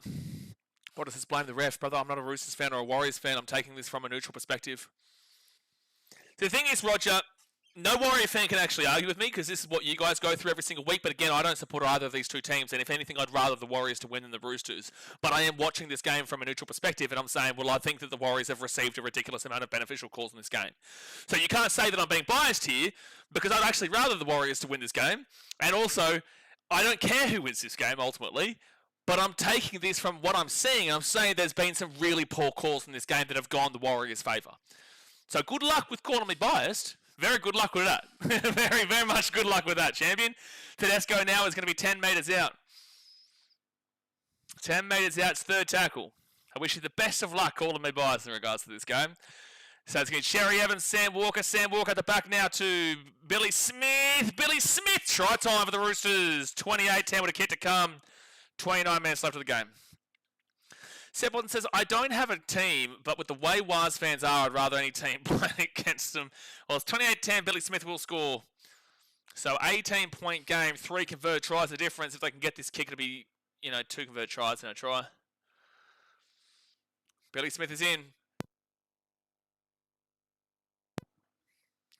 What does this blame the ref? Brother, I'm not a Roosters fan or a Warriors fan. I'm taking this from a neutral perspective. The thing is, Roger, no Warrior fan can actually argue with me because this is what you guys go through every single week. But again, I don't support either of these two teams. And if anything, I'd rather the Warriors to win than the Roosters. But I am watching this game from a neutral perspective. And I'm saying, well, I think that the Warriors have received a ridiculous amount of beneficial calls in this game. So you can't say that I'm being biased here because I'd actually rather the Warriors to win this game. And also, I don't care who wins this game ultimately. But I'm taking this from what I'm seeing, and I'm saying there's been some really poor calls in this game that have gone the Warriors' favour. So good luck with calling me biased. Very good luck with that. very, very much good luck with that, champion. Tedesco now is going to be 10 metres out. 10 metres out, it's third tackle. I wish you the best of luck calling me biased in regards to this game. So it's going to be Sherry Evans, Sam Walker. Sam Walker at the back now to Billy Smith. Billy Smith, try time for the Roosters. 28-10 with a kick to come. 29 minutes left of the game. Seb says, I don't have a team, but with the way Waz fans are, I'd rather any team play against them. Well, it's 28-10. Billy Smith will score. So 18-point game, 3 converted tries. The difference, if they can get this kick, it'll be, 2 converted tries and a try. Billy Smith is in.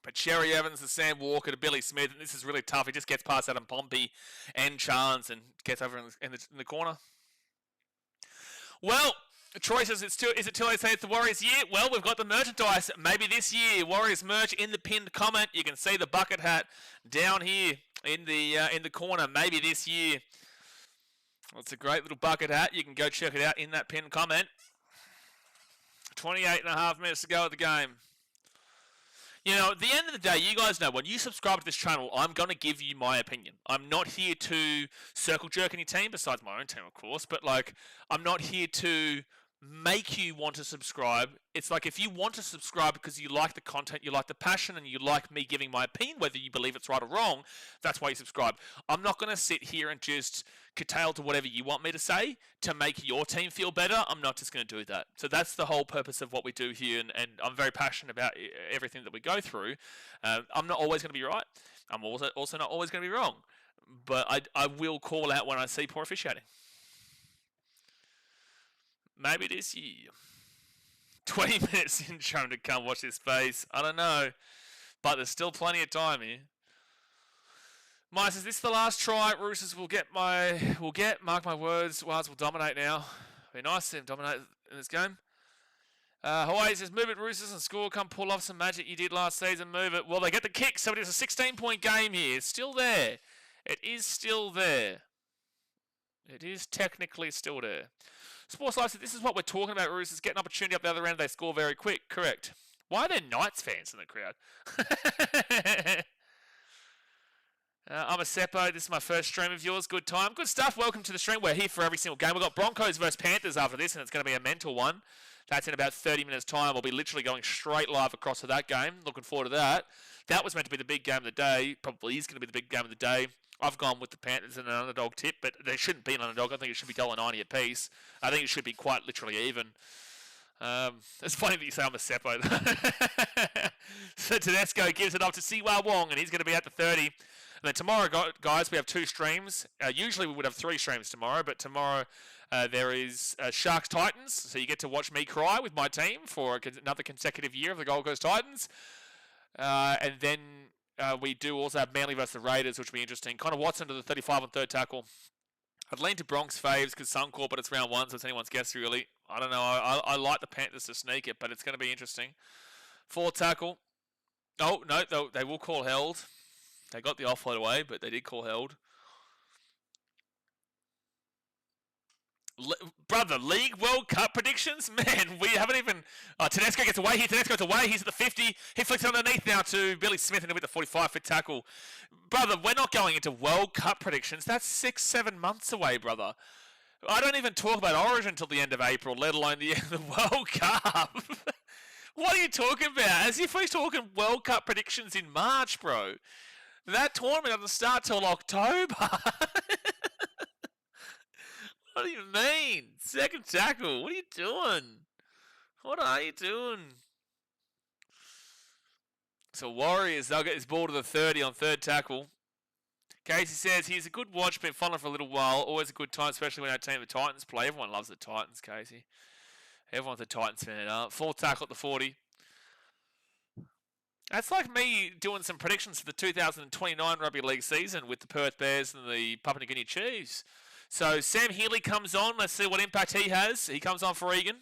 But Sherry Evans and Sam Walker to Billy Smith, and this is really tough. He just gets past Adam Pompey and Chance and gets over in the corner. Well, Troy says, is it too late to say it's the Warriors' year? Well, we've got the merchandise. Maybe this year, Warriors merch in the pinned comment. You can see the bucket hat down here in the corner. Maybe this year. Well, it's a great little bucket hat. You can go check it out in that pinned comment. 28.5 minutes to go at the game. At the end of the day, you guys know, when you subscribe to this channel, I'm going to give you my opinion. I'm not here to circle jerk any team, besides my own team, of course, but, I'm not here to make you want to subscribe. It's like if you want to subscribe because you like the content, you like the passion, and you like me giving my opinion, whether you believe it's right or wrong, that's why you subscribe. I'm not going to sit here and just curtail to whatever you want me to say to make your team feel better. I'm not just going to do that. So that's the whole purpose of what we do here, and I'm very passionate about everything that we go through. I'm not always going to be right. I'm also not always going to be wrong. But I will call out when I see poor officiating. Maybe this year. 20 minutes in trying to come watch this space. I don't know. But there's still plenty of time here. Mike says, this is the last try. Roosters will get, mark my words, Waz will dominate now. Be nice to see him dominate in this game. Hawaii says, move it, Roosters, and score. Come pull off some magic you did last season. Move it. Well, they get the kick, so it is a 16-point game here. It's still there. It is still there. It is technically still there. Sports Life said, this is what we're talking about, Roosters. Get an opportunity up the other end. They score very quick. Correct. Why are there Knights fans in the crowd? I'm a Seppo. This is my first stream of yours. Good time. Good stuff. Welcome to the stream. We're here for every single game. We've got Broncos versus Panthers after this, and it's going to be a mental one. That's in about 30 minutes' time. We'll be literally going straight live across to that game. Looking forward to that. That was meant to be the big game of the day. Probably is going to be the big game of the day. I've gone with the Panthers in an underdog tip, but they shouldn't be an underdog. I think it should be $1.90 a piece. I think it should be quite literally even. It's funny that you say I'm a Seppo. So Tedesco gives it up to Siwa Wong, and he's going to be at the 30. And then tomorrow, guys, we have 2 streams. Usually we would have 3 streams tomorrow, but tomorrow there is Sharks Titans. So you get to watch me cry with my team for another consecutive year of the Gold Coast Titans. And then we do also have Manly versus the Raiders, which will be interesting. Connor Watson to the 35 on third tackle. I'd lean to Bronx faves because Suncorp, but it's round 1, so it's anyone's guess, really. I don't know. I like the Panthers to sneak it, but it's going to be interesting. Fourth tackle. Oh, no, they will call held. They got the offload away, but they did call held. Brother, League World Cup predictions? Man, we haven't even... Tedesco gets away here. Tedesco gets away. He's at the 50. He flicks underneath now to Billy Smith and with the 45-foot tackle. Brother, we're not going into World Cup predictions. That's 6-7 months away, brother. I don't even talk about Origin until the end of April, let alone the end of the World Cup. What are you talking about? As if we're talking World Cup predictions in March, bro. That tournament doesn't start till October. What do you mean? Second tackle. What are you doing? What are you doing? So Warriors, they'll get this ball to the 30 on third tackle. Casey says, he's a good watch, been following for a little while. Always a good time, especially when our team, the Titans, play. Everyone loves the Titans, Casey. Everyone's a Titans fan. Fourth tackle at the 40. That's like me doing some predictions for the 2029 Rugby League season with the Perth Bears and the Papua New Guinea Chiefs. So Sam Healy comes on. Let's see what impact he has. He comes on for Egan.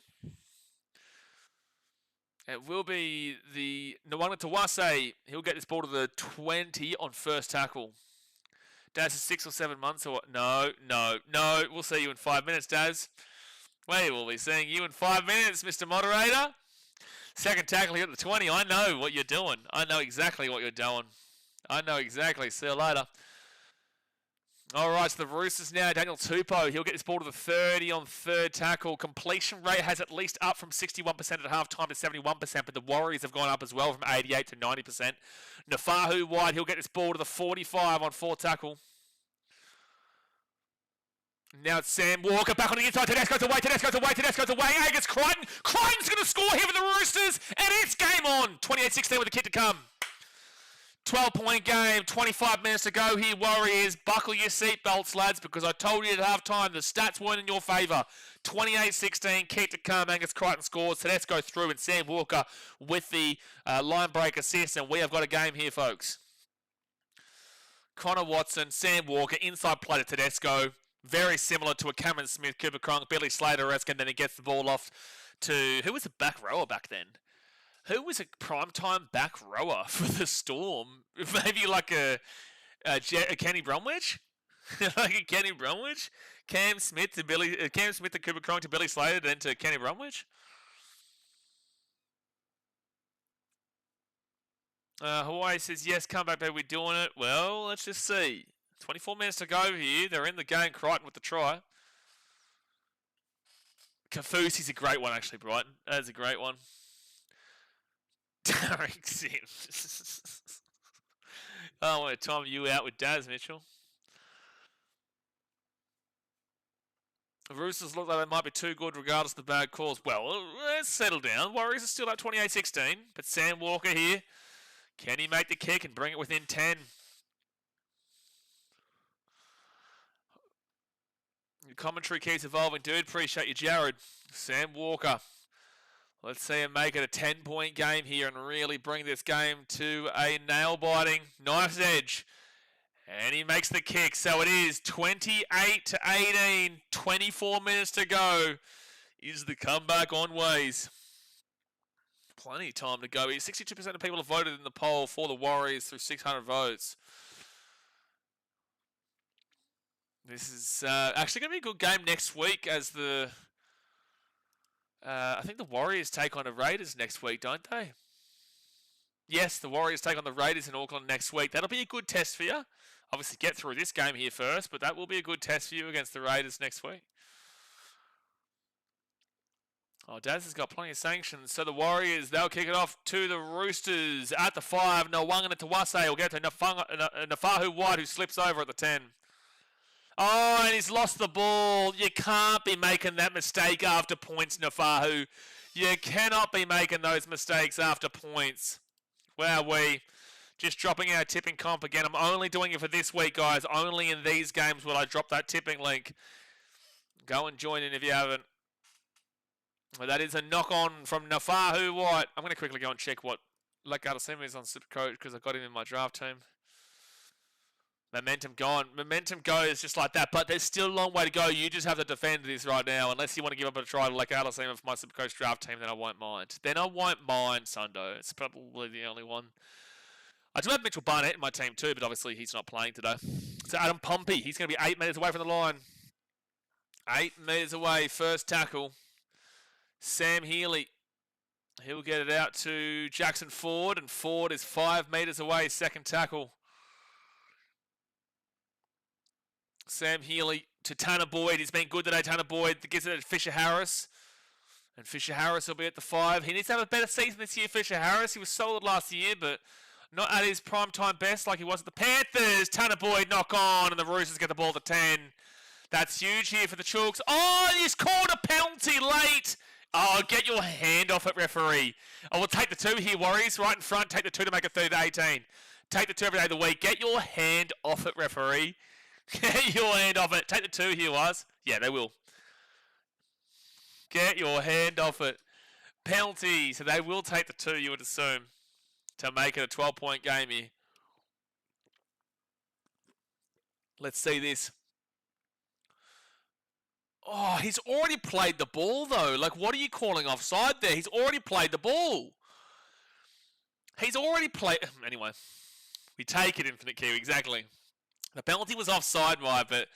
It will be the Nwanga Tawase. He'll get this ball to the 20 on first tackle. Daz is 6 or 7 months or what? No. We'll see you in 5 minutes, Daz. We will be seeing you in 5 minutes, Mr. Moderator. Second tackle here at the 20. I know what you're doing. I know exactly what you're doing. I know exactly. See you later. All right, so the Roosters now. Daniel Tupou. He'll get this ball to the 30 on third tackle. Completion rate has at least up from 61% at halftime to 71%, but the Warriors have gone up as well from 88 to 90%. Nafahu White. He'll get this ball to the 45 on fourth tackle. Now it's Sam Walker back on the inside. Tedesco's away. Angus Crichton. Crichton's going to score here for the Roosters. And it's game on. 28-16 with a kick to come. 12-point game. 25 minutes to go here, Warriors. Buckle your seatbelts, lads, because I told you at halftime the stats weren't in your favour. 28-16, kick to come. Angus Crichton scores. Tedesco through and Sam Walker with the line break assist. And we have got a game here, folks. Connor Watson, Sam Walker, inside play to Tedesco. Very similar to a Cameron Smith, Cooper Cronk, Billy Slater-esque, and then he gets the ball off to... Who was a back rower back then? Who was a primetime back rower for the Storm? Maybe like a Kenny Bromwich? Like a Kenny Bromwich? Cam Smith to Cooper Cronk to Billy Slater, then to Kenny Bromwich? Hawaii says, yes, come back, baby, we're doing it. Well, let's just see. 24 minutes to go here. They're in the game. Crichton with the try. Kafusi's a great one, actually, Brighton. That's a great one. Derek Sims. I want to time you out with Daz Mitchell. The Roosters look like they might be too good regardless of the bad calls. Well, let's settle down. Warriors are still at 28-16. But Sam Walker here. Can he make the kick and bring it within 10? Your commentary keeps evolving, dude. Appreciate you, Jared. Sam Walker. Let's see him make it a 10-point game here and really bring this game to a nail-biting knife's edge. And he makes the kick. So it is 28-18. 24 minutes to go. Is the comeback on ways? Plenty of time to go here. 62% of people have voted in the poll for the Warriors through 600 votes. This is actually going to be a good game next week as the... I think the Warriors take on the Raiders next week, don't they? Yes, the Warriors take on the Raiders in Auckland next week. That'll be a good test for you. Obviously, get through this game here first, but that will be a good test for you against the Raiders next week. Oh, Daz has got plenty of sanctions. So the Warriors, they'll kick it off to the Roosters at the 5. Nwanga Tawase will get to Nafahu White, who slips over at the 10. Oh, and he's lost the ball. You can't be making that mistake after points, Nafahu. You cannot be making those mistakes after points. Wowee. Just dropping our tipping comp again. I'm only doing it for this week, guys. Only in these games will I drop that tipping link. Go and join in if you haven't. Well, that is a knock-on from Nafahu White. I'm going to quickly go and check what Lakadasima is on Supercoach because I got him in my draft team. Momentum gone. Momentum goes just like that, but there's still a long way to go. You just have to defend this right now. Unless you want to give up a try to Lakadasima for my Supercoach draft team, then I won't mind. Sundo. It's probably the only one. I do have Mitchell Barnett in my team too, but obviously he's not playing today. So Adam Pompey, he's going to be 8 metres away from the line. 8 metres away, first tackle. Sam Healy, he'll get it out to Jackson Ford, and Ford is 5 metres away, second tackle. Sam Healy to Tanner Boyd. He's been good today, Tanner Boyd. Gives it to Fisher Harris. And Fisher Harris will be at the 5. He needs to have a better season this year, Fisher Harris. He was solid last year, but not at his prime-time best like he was at the Panthers. Tanner Boyd knock on, and the Roosters get the ball to 10. That's huge here for the Chooks. Oh, he's called a penalty late. Oh, get your hand off it, referee. I will take the 2 here, Warriors. Right in front. Take the 2 to make it 30-18. Take the 2 every day of the week. Get your hand off it, referee. Get your hand off it. Take the 2 here, was. Yeah, they will. Get your hand off it. Penalty. So they will take the 2, you would assume, to make it a 12-point game here. Let's see this. Oh, he's already played the ball, though. Like, what are you calling offside there? He's already played the ball. He's already played... Anyway, we take it, Infinite Kiwi, exactly. The penalty was offside, right, but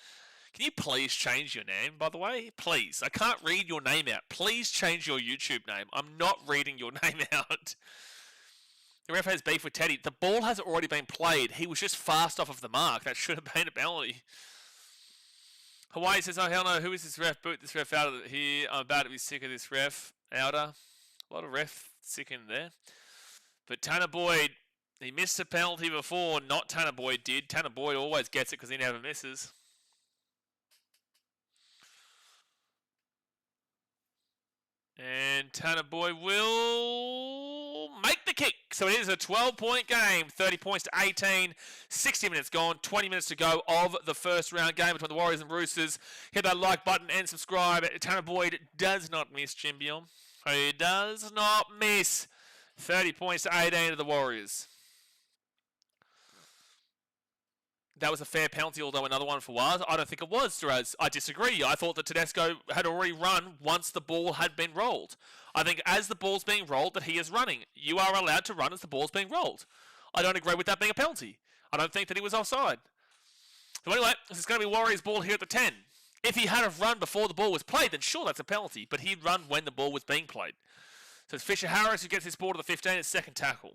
can you please change your name, by the way? Please. I can't read your name out. Please change your YouTube name. I'm not reading your name out. The ref has beef with Teddy. The ball has already been played. He was just fast off of the mark. That should have been a penalty. Hawaii says, oh, hell no, who is this ref? Boot this ref out of here. I'm about to be sick of this ref. Outer. A lot of ref sick in there. But Tanner Boyd, he missed a penalty before. Not Tanner Boyd did. Tanner Boyd always gets it because he never misses. And Tanner Boyd will make the kick. So it is a 12-point game. 30 points to 18. 60 minutes gone. 20 minutes to go of the first round game between the Warriors and Roosters. Hit that like button and subscribe. Tanner Boyd does not miss, Jimbion. He does not miss. 30 points to 18 to the Warriors. That was a fair penalty, although another one for Waz. I don't think it was, Duraz. I disagree. I thought that Tedesco had already run once the ball had been rolled. I think as the ball's being rolled that he is running. You are allowed to run as the ball's being rolled. I don't agree with that being a penalty. I don't think that he was offside. So anyway, this is going to be Warriors ball here at the 10. If he had have run before the ball was played, then sure, that's a penalty. But he'd run when the ball was being played. So it's Fisher Harris who gets his ball to the 15, his second tackle.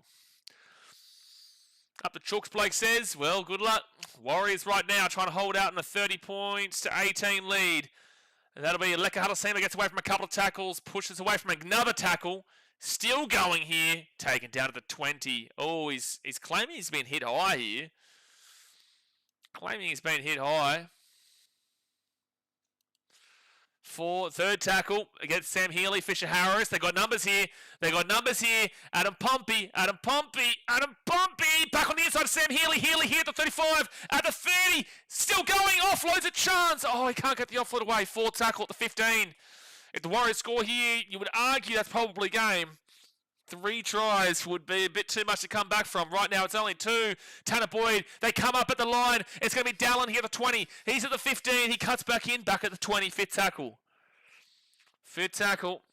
Up the Chooks, Blake says, well, good luck. Warriors right now trying to hold out in a 30 points to 18 lead. And that'll be Leka Huddlesima gets away from a couple of tackles, pushes away from another tackle. Still going here, taken down to the 20. Oh, he's claiming he's been hit high here. Claiming he's been hit high. For third tackle against Sam Healy, Fisher Harris. They got numbers here. They got numbers here. Adam Pompey. Adam Pompey. Adam Pompey. Back on the inside of Sam Healy. Healy here at the 35. At the 30. Still going. Offloads a chance. Oh, he can't get the offload away. Fourth tackle at the 15. If the Warriors score here, you would argue that's probably game. 3 tries would be a bit too much to come back from. Right now, it's only 2. Tanner Boyd, they come up at the line. It's going to be Dallin here at the 20. He's at the 15. He cuts back in, back at the 20. Fifth tackle. Fifth tackle.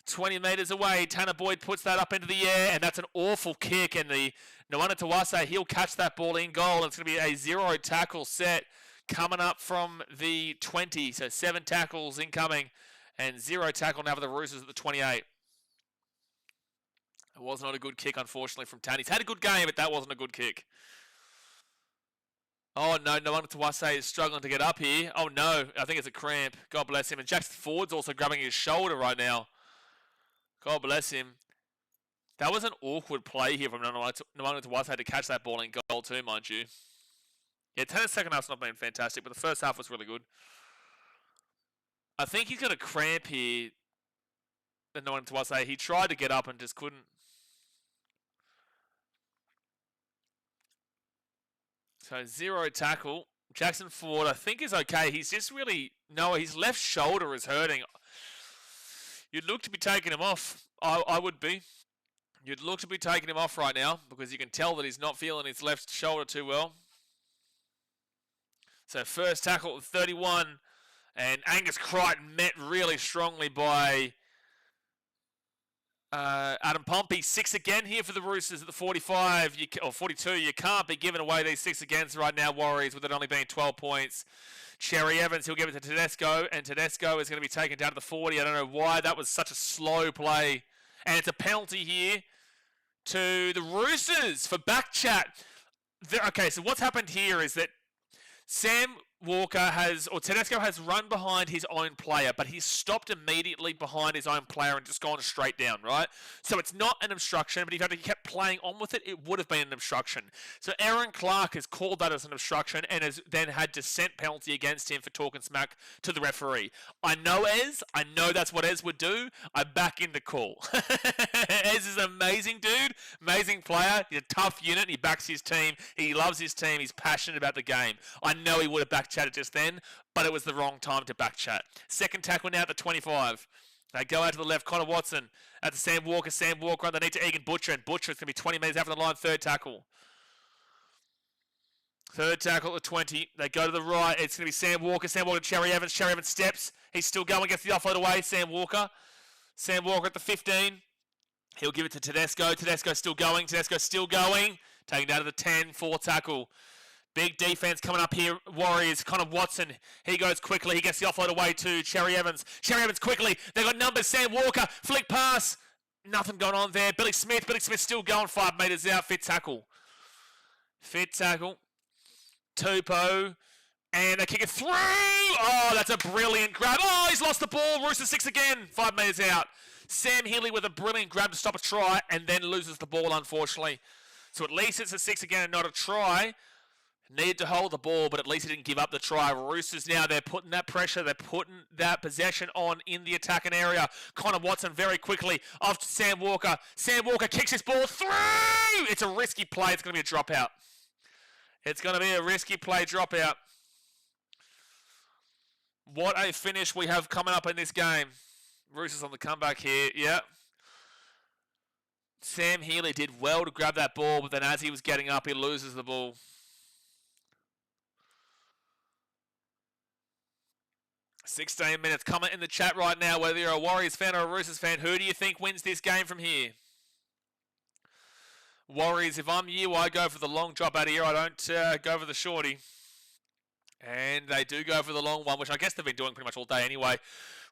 20 metres away. Tanner Boyd puts that up into the air, and that's an awful kick. And the Noana Tawase, he'll catch that ball in goal. And it's going to be a 0 tackle set coming up from the 20. So 7 tackles incoming. And 0 tackle now for the Roosters at the 28. It was not a good kick, unfortunately, from Tan. He's had a good game, but that wasn't a good kick. Oh, no, Noana Tawase is struggling to get up here. Oh, no, I think it's a cramp. God bless him. And Jackson Ford's also grabbing his shoulder right now. God bless him. That was an awkward play here from Noana Tawase to catch that ball in goal too, mind you. Yeah, Tanner's second half's not been fantastic, but the first half was really good. I think he's got a cramp here. Noana Tawase. He tried to get up and just couldn't. So 0 tackle. Jackson Ford, I think, is okay. He's just really... No, his left shoulder is hurting. You'd look to be taking him off. I would be. You'd look to be taking him off right now because you can tell that he's not feeling his left shoulder too well. So first tackle at 31. And Angus Crichton met really strongly by Adam Pompey. 6 again here for the Roosters at the 45 or 42. You can't be giving away these 6 agains right now, Warriors, with it only being 12 points. Cherry Evans, he'll give it to Tedesco, and Tedesco is going to be taken down to the 40. I don't know why that was such a slow play. And it's a penalty here to the Roosters for back chat. Okay, so what's happened here is that Sam Tedesco has run behind his own player, but he's stopped immediately behind his own player and just gone straight down, right? So it's not an obstruction, but if he kept playing on with it, it would have been an obstruction. So Aaron Clark has called that as an obstruction and has then had dissent penalty against him for talking smack to the referee. I know that's what Ez would do. I back in the call. Ez is an amazing dude, amazing player. He's a tough unit. He backs his team. He loves his team. He's passionate about the game. I know he would have back chatted just then, but it was the wrong time to back chat. Second tackle now at the 25. They go out to the left. Connor Watson at the Sam Walker. Sam Walker underneath to Egan Butcher, and Butcher is going to be 20 metres out from the line. Third tackle. Third tackle at the 20. They go to the right. It's going to be Sam Walker. Sam Walker to Cherry Evans. Cherry Evans steps. He's still going. Gets the offload away. Sam Walker. Sam Walker at the 15. He'll give it to Tedesco. Tedesco still going. Tedesco still going. Taking down to the 10. Fourth tackle. Big defense coming up here, Warriors. Connor Watson, he goes quickly. He gets the offload away to Cherry Evans. Cherry Evans quickly. They got numbers. Sam Walker, flick pass. Nothing going on there. Billy Smith still going 5 metres out. Fit tackle. Tupou. And they kick it through. Oh, that's a brilliant grab. Oh, he's lost the ball. Roosters 6 again. 5 metres out. Sam Healy with a brilliant grab to stop a try and then loses the ball, unfortunately. So at least it's a 6 again and not a try. Needed to hold the ball, but at least he didn't give up the try. Roosters now, they're putting that pressure, they're putting that possession on in the attacking area. Connor Watson very quickly off to Sam Walker. Sam Walker kicks his ball through! It's a risky play. It's going to be a dropout. It's going to be a risky play dropout. What a finish we have coming up in this game. Roosters on the comeback here. Yeah. Sam Healy did well to grab that ball, but then as he was getting up, he loses the ball. $16 minutes. Comment in the chat right now whether you're a Warriors fan or a Roosters fan. Who do you think wins this game from here? Warriors, if I'm you, I go for the long drop out of here. I don't go for the shorty. And they do go for the long one, which I guess they've been doing pretty much all day anyway.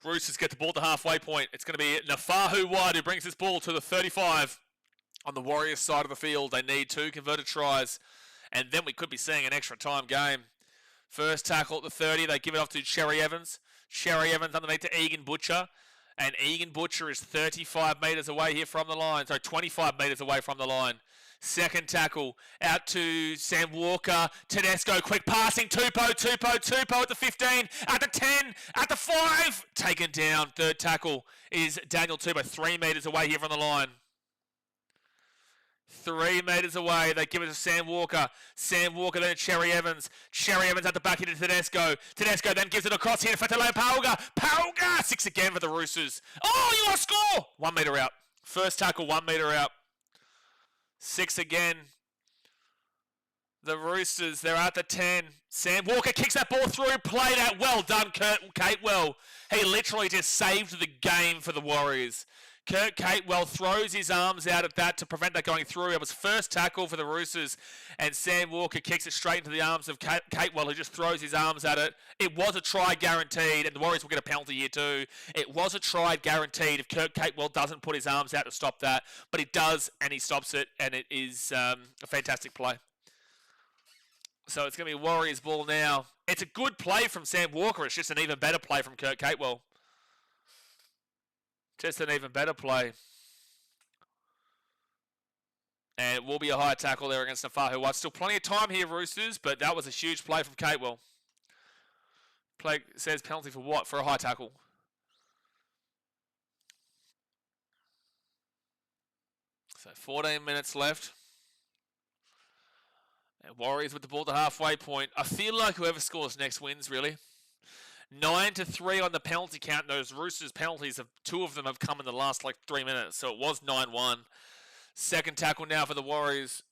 Roosters get the ball to halfway point. It's going to be Nafahu Wide who brings this ball to the 35 on the Warriors side of the field. They need 2 converted tries. And then we could be seeing an extra time game. First tackle at the 30. They give it off to Cherry Evans. Cherry Evans underneath to Egan Butcher. And Egan Butcher is 35 metres away here from the line. So 25 metres away from the line. Second tackle out to Sam Walker. Tedesco, quick passing. Tupou at the 15. At the 10. At the 5. Taken down. Third tackle is Daniel Tupou. 3 metres away here from the line. 3 metres away. They give it to Sam Walker. Sam Walker then to Cherry Evans. Cherry Evans at the back into Tedesco. Tedesco then gives it across here to Fatale Pauga. Pauga! 6 again for the Roosters. Oh, you want to score! 1 metre out. First tackle, 1 metre out. 6 again. The Roosters, they're at the 10. Sam Walker kicks that ball through. Played out. Well done, Kurt Catewell. He literally just saved the game for the Warriors. Kurt Catewell throws his arms out at that to prevent that going through. It was first tackle for the Roosters, and Sam Walker kicks it straight into the arms of Catewell, who just throws his arms at it. It was a try guaranteed, and the Warriors will get a penalty here too. It was a try guaranteed if Kurt Catewell doesn't put his arms out to stop that, but he does, and he stops it, and it is a fantastic play. So it's going to be Warriors ball now. It's a good play from Sam Walker. It's just an even better play from Kurt Catewell. Just an even better play. And it will be a high tackle there against Nafahu White. Still plenty of time here, Roosters, but that was a huge play from Catewell. Play says penalty for what? For a high tackle. So 14 minutes left. And Warriors with the ball to halfway point. I feel like whoever scores next wins, really. 9-3 on the penalty count. Those Roosters penalties, 2 of them have come in the last 3 minutes. So it was 9-1. Second tackle now for the Warriors.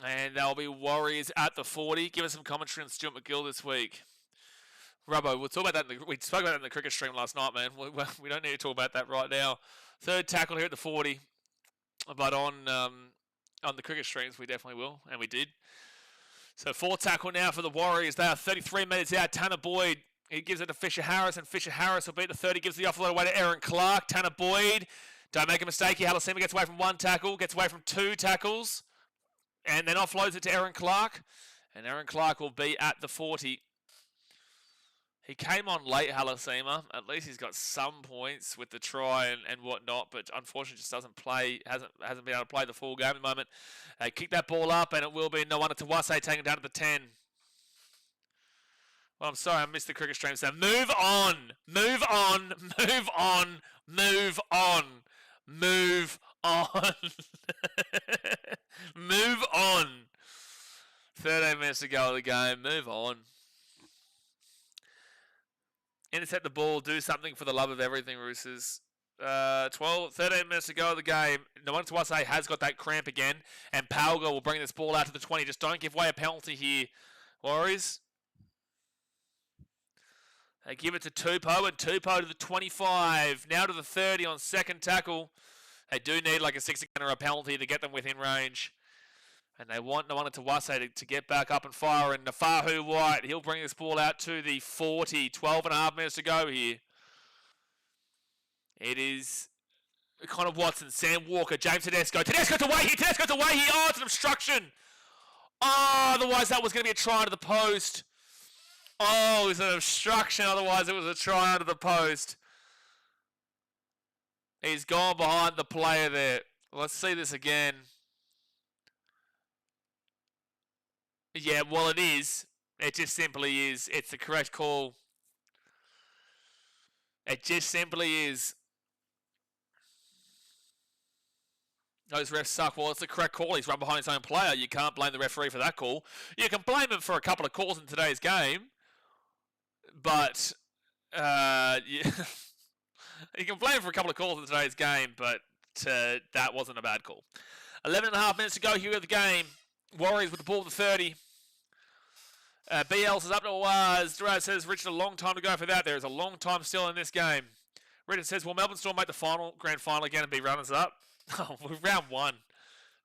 And they'll be Warriors at the 40. Give us some commentary on Stuart McGill this week. Rubbo, we'll talk about that. We spoke about that in the cricket stream last night, man. We don't need to talk about that right now. Third tackle here at the 40. But on the cricket streams, we definitely will. And we did. So 4th tackle now for the Warriors. They are 33 metres out. Tanner Boyd, he gives it to Fisher Harris, and Fisher Harris will beat the 30, gives the offload away to Aaron Clark. Tanner Boyd, don't make a mistake here. Halasima gets away from 1 tackle, gets away from 2 tackles. And then offloads it to Aaron Clark. And Aaron Clark will be at the 40. He came on late, Halasima. At least he's got some points with the try and whatnot, but unfortunately just doesn't play, hasn't been able to play the full game at the moment. Kick that ball up, and it will be Nawanda Tawase taking it down to the 10. Well, I'm sorry, I missed the cricket stream. So move on, move on, move on, move on, move on, move on. 13 minutes to go of the game. Move on. Intercept the ball. Do something for the love of everything, Roosters. 13 minutes to go of the game. Nawanda Tawase has got that cramp again, and Palga will bring this ball out to the 20. Just don't give away a penalty here, Warriors. They give it to Tupou, and Tupou to the 25. Now to the 30 on second tackle. They do need like a 6-gunner or a penalty to get them within range. And they want Nawanda Tawase to get back up and fire. And Nafahu White, he'll bring this ball out to the 40. 12 and a half minutes to go here. It is Connor Watson, Sam Walker, James Tedesco. Tedesco to Wahey, Tedesco to Wahey. Oh, it's an obstruction. Oh, otherwise that was going to be a try to the post. Oh, it was an obstruction. Otherwise it was a try under the post. He's gone behind the player there. Let's see this again. Yeah, well, it is. It just simply is. It's the correct call. It just simply is. Those refs suck. Well, it's the correct call. He's run behind his own player. You can't blame the referee for that call. You can blame him for a couple of calls in today's game. But, you can blame him for a couple of calls in today's game, but that wasn't a bad call. 11 and a half minutes to go here at the game. Warriors with the ball to 30. BL says up to Durad says, Richard, a long time to go for that. There is a long time still in this game. Richard says, will Melbourne Storm make the grand final again and be runners-up? Oh, round one.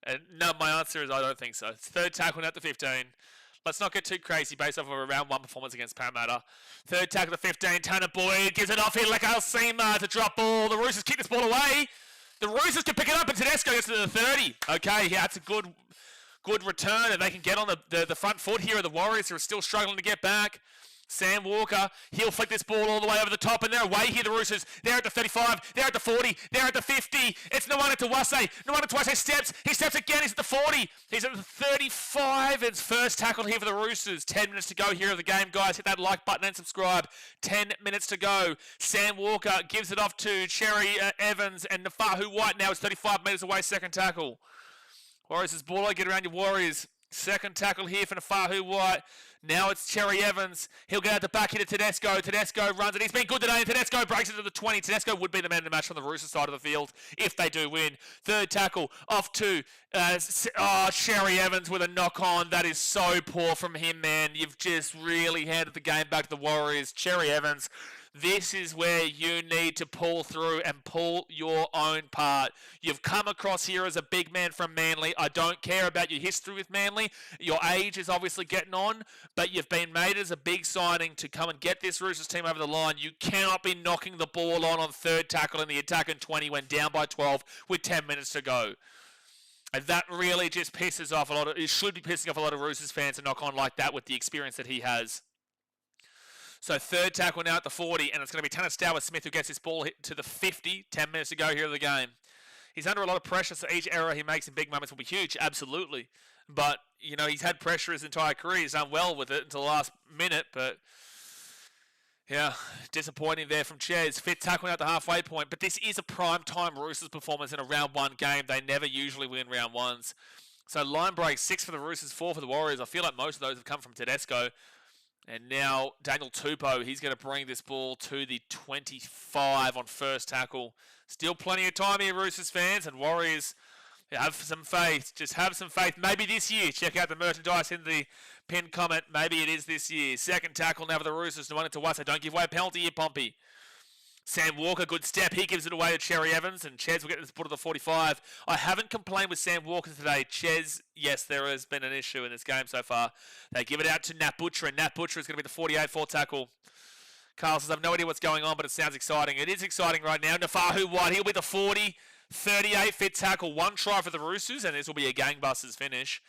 And no, my answer is I don't think so. It's third tackle at the 15. Let's not get too crazy based off of a round one performance against Parramatta. Third tackle at the 15. Tanner Boyd gives it off here like Alcima to drop ball. The Roosters kick this ball away. The Roosters can pick it up and Tedesco gets to the 30. Okay, yeah, that's a good return, and they can get on the front foot here of the Warriors, who are still struggling to get back. Sam Walker, he'll flick this ball all the way over the top, and they're away here, the Roosters. They're at the 35, they're at the 40, they're at the 50. It's Nawanda Tawase. Nawanda Tawase steps. He steps again, he's at the 40. He's at the 35. It's first tackle here for the Roosters. 10 minutes to go here of the game, guys. Hit that like button and subscribe. 10 minutes to go. Sam Walker gives it off to Cherry Evans, and Nafahu White now is 35 metres away, second tackle. Warriors, this ball, get around your Warriors. Second tackle here for Nafahu White. Now it's Cherry Evans. He'll get out the back here to Tedesco. Tedesco runs it. He's been good today. And Tedesco breaks it to the 20. Tedesco would be the man of the match on the Roosters side of the field if they do win. Third tackle off to Cherry Evans with a knock on. That is so poor from him, man. You've just really handed the game back to the Warriors. Cherry Evans, this is where you need to pull through and pull your own part. You've come across here as a big man from Manly. I don't care about your history with Manly. Your age is obviously getting on, but you've been made as a big signing to come and get this Roosters team over the line. You cannot be knocking the ball on third tackle in the attack in 20 when down by 12 with 10 minutes to go. And that really just pisses off it should be pissing off a lot of Roosters fans to knock on like that with the experience that he has. So third tackle now at the 40, and it's going to be Tanner Stowers-Smith who gets this ball hit to the 50. 10 minutes to go here of the game. He's under a lot of pressure, so each error he makes in big moments will be huge, absolutely. But, you know, he's had pressure his entire career. He's done well with it until the last minute, but, yeah, disappointing there from Ches. Fifth tackle now at the halfway point, but this is a prime-time Roosters performance in a round one game. They never usually win round ones. So line break, 6 for the Roosters, 4 for the Warriors. I feel like most of those have come from Tedesco. And now Daniel Tupou, he's going to bring this ball to the 25 on first tackle. Still plenty of time here, Roosters fans, and Warriors, have some faith. Just have some faith. Maybe this year. Check out the merchandise in the pinned comment. Maybe it is this year. Second tackle now for the Roosters. Nawanda Tawase. Don't give away a penalty here, Pompey. Sam Walker, good step. He gives it away to Cherry Evans, and Ches will get this ball to the 45. I haven't complained with Sam Walker today. Ches, yes, there has been an issue in this game so far. They give it out to Nat Butcher, and Nat Butcher is going to be the 48 4 tackle. Carl says, I have no idea what's going on, but it sounds exciting. It is exciting right now. Nafahu White, he'll be the 40. 38 fit tackle, 1 try for the Roosters, and this will be a gangbusters finish.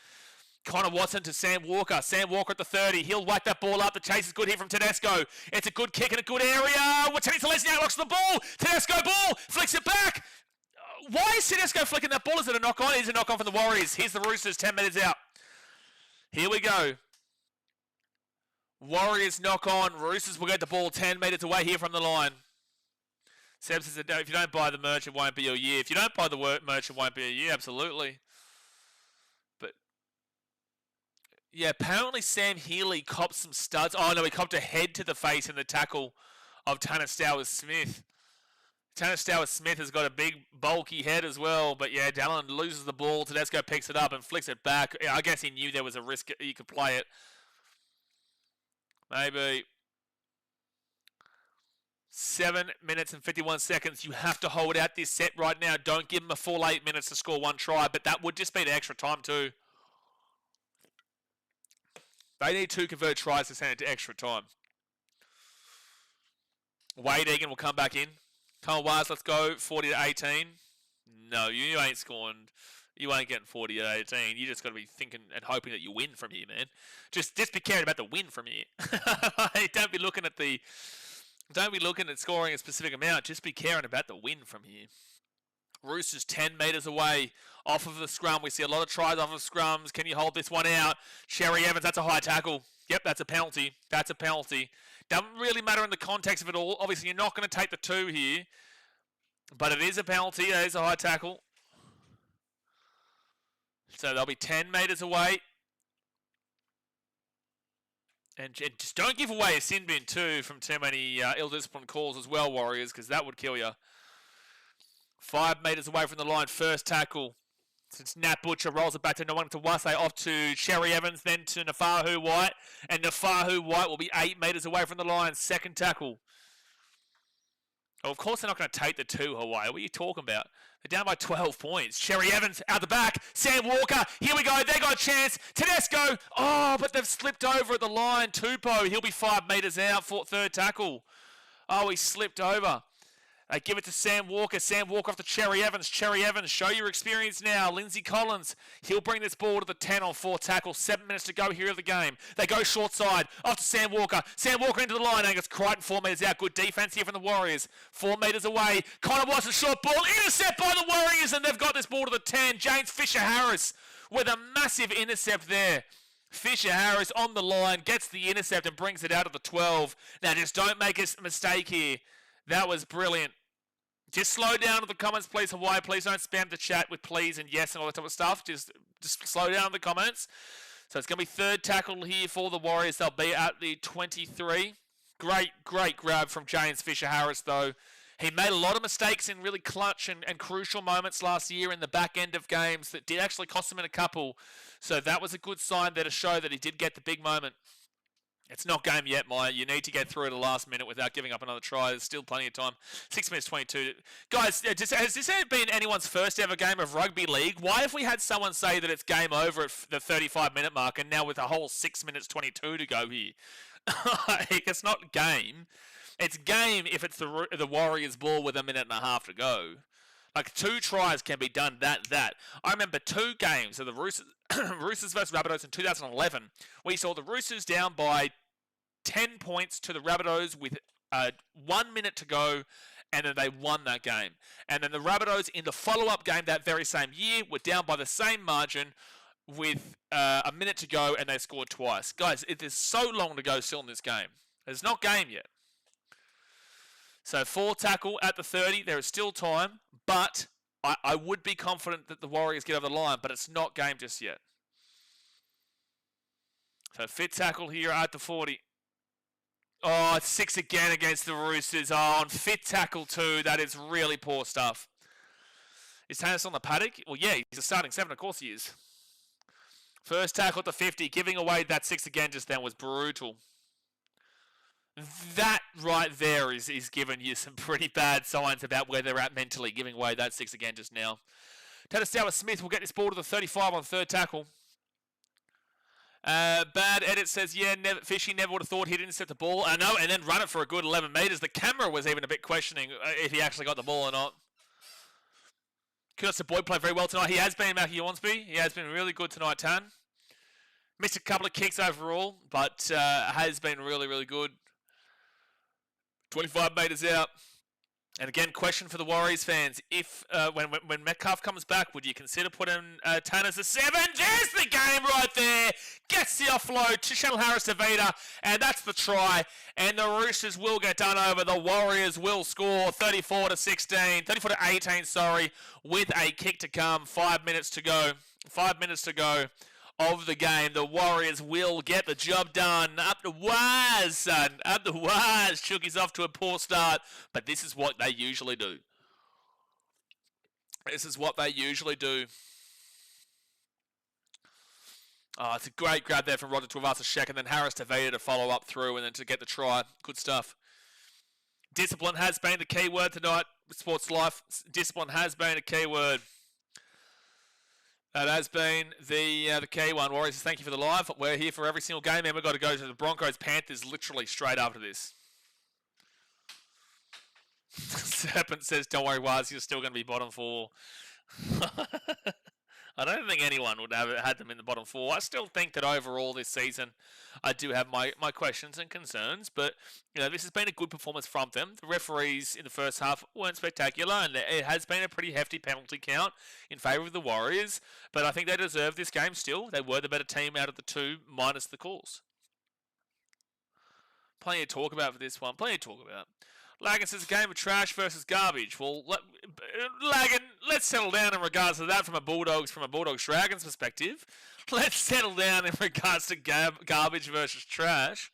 Connor Watson to Sam Walker. Sam Walker at the 30. He'll whack that ball up. The chase is good here from Tedesco. It's a good kick in a good area. Tedesco outlocks the ball. Tedesco ball. Flicks it back. Why is Tedesco flicking that ball? Is it a knock on? It is a knock on from the Warriors. Here's the Roosters 10 metres out. Here we go. Warriors knock on. Roosters will get the ball 10 metres away here from the line. Seb says, if you don't buy the merch, it won't be your year. If you don't buy the merch, it won't be a year. Absolutely. But, yeah, apparently Sam Healy copped some studs. Oh, no, he copped a head to the face in the tackle of Tanner Stowers-Smith. Tanner Stowers-Smith has got a big, bulky head as well. But, yeah, Dallin loses the ball. Tedesco picks it up and flicks it back. I guess he knew there was a risk he could play it. Maybe 7 minutes and 51 seconds. You have to hold out this set right now. Don't give them a full 8 minutes to score 1 try, but that would just be the extra time too. They need 2 converted tries to send it to extra time. Wade Egan will come back in. Come on, Waz, let's go. 40-18. No, you ain't scoring. You ain't getting 40-18. You just got to be thinking and hoping that you win from here, man. Just be caring about the win from here. Don't be looking at scoring a specific amount. Just be caring about the win from here. Roosters 10 metres away off of the scrum. We see a lot of tries off of scrums. Can you hold this one out? Sherry Evans, that's a high tackle. Yep, that's a penalty. That's a penalty. Doesn't really matter in the context of it all. Obviously, you're not going to take the 2 here. But it is a penalty. It is a high tackle. So they'll be 10 metres away. And just don't give away a sin bin too from too many ill-disciplined calls as well, Warriors, because that would kill you. 5 metres away from the line, first tackle. Since Nat Butcher rolls it back to Wase, off to Sherry Evans, then to Nafahu White. And Nafahu White will be 8 metres away from the line, second tackle. Oh, of course they're not going to take the 2, Hawaii. What are you talking about? They're down by 12 points. Sherry Evans out the back. Sam Walker. Here we go. They got a chance. Tedesco. Oh, but they've slipped over at the line. Tupou. He'll be 5 metres out for third tackle. Oh, he slipped over. They give it to Sam Walker. Sam Walker off to Cherry Evans. Cherry Evans, show your experience now. Lindsay Collins, he'll bring this ball to the 10 on 4 tackles. 7 minutes to go here of the game. They go short side. Off to Sam Walker. Sam Walker into the line. Angus Crichton 4 metres out. Good defence here from the Warriors. 4 metres away. Connor Watson, short ball. Intercept by the Warriors, and they've got this ball to the 10. James Fisher-Harris with a massive intercept there. Fisher-Harris on the line, gets the intercept and brings it out of the 12. Now, just don't make a mistake here. That was brilliant. Just slow down in the comments, please, Hawaii. Please don't spam the chat with please and yes and all that type of stuff. Just slow down in the comments. So it's going to be third tackle here for the Warriors. They'll be at the 23. Great grab from James Fisher-Harris, though. He made a lot of mistakes in really clutch and crucial moments last year in the back end of games that did actually cost him in a couple. So that was a good sign there to show that he did get the big moment. It's not game yet, Maya. You need to get through to the last minute without giving up another try. There's still plenty of time. 6 minutes 22. Guys, has this been anyone's first ever game of rugby league? Why have we had someone say that it's game over at the 35-minute mark and now with a whole 6 minutes 22 to go here? It's not game. It's game if it's the Warriors ball with a minute and a half to go. Like, 2 tries can be done that. I remember 2 games of the Roosters versus Rabbitohs in 2011. We saw the Roosters down by 10 points to the Rabbitohs with 1 minute to go, and then they won that game. And then the Rabbitohs in the follow-up game that very same year were down by the same margin with a minute to go, and they scored twice. Guys, it is so long to go still in this game. It's not game yet. So 4 tackle at the 30. There is still time, but I would be confident that the Warriors get over the line, but it's not game just yet. So fit tackle here at the 40. Oh, it's 6 again against the Roosters. Oh, on fit tackle too. That is really poor stuff. Is Tannis on the paddock? Well, yeah, he's a starting 7. Of course he is. First tackle at the 50. Giving away that 6 again just then was brutal. That right there is giving you some pretty bad signs about where they're at mentally, giving away that 6 again just now. Tanner Stowers-Smith will get this ball to the 35 on third tackle. Bad edit says, yeah, Fishy never would have thought he'd intercept the ball. I know, and then run it for a good 11 metres. The camera was even a bit questioning if he actually got the ball or not. Kudos to Boyd, played very well tonight. He has been, Mackie Hornsby. He has been really good tonight, Tan. Missed a couple of kicks overall, but has been really, really good. 25 metres out. And again, question for the Warriors fans. If when Metcalf comes back, would you consider putting Tan as a 7? There's the game right there. Gets the offload to Chanel Harris-Tavita, and that's the try. And the Roosters will get done over. The Warriors will score 34-18, sorry, with a kick to come. 5 minutes to go. 5 minutes to go of the game. The Warriors will get the job done. Up the wires, son. Up the wires. Chookie's off to a poor start, but this is what they usually do. This is what they usually do. Oh, it's a great grab there from Roger Tuivasa-Sheck, and then Harris-Tavita to follow up through and then to get the try. Good stuff. Discipline has been the key word tonight. Sports Life. Discipline has been a key word. That has been the key one. Warriors, thank you for the live. We're here for every single game, and we've got to go to the Broncos-Panthers literally straight after this. Serpent says, don't worry, Waz, you're still going to be bottom 4. I don't think anyone would have had them in the bottom 4. I still think that overall this season, I do have my questions and concerns, but this has been a good performance from them. The referees in the first half weren't spectacular, and it has been a pretty hefty penalty count in favour of the Warriors, but I think they deserve this game still. They were the better team out of the two, minus the calls. Plenty to talk about for this one. Plenty to talk about. Lagan says a game of trash versus garbage. Well, Lagan, let's settle down in regards to that from a Bulldogs Dragons perspective. Let's settle down in regards to garbage versus trash.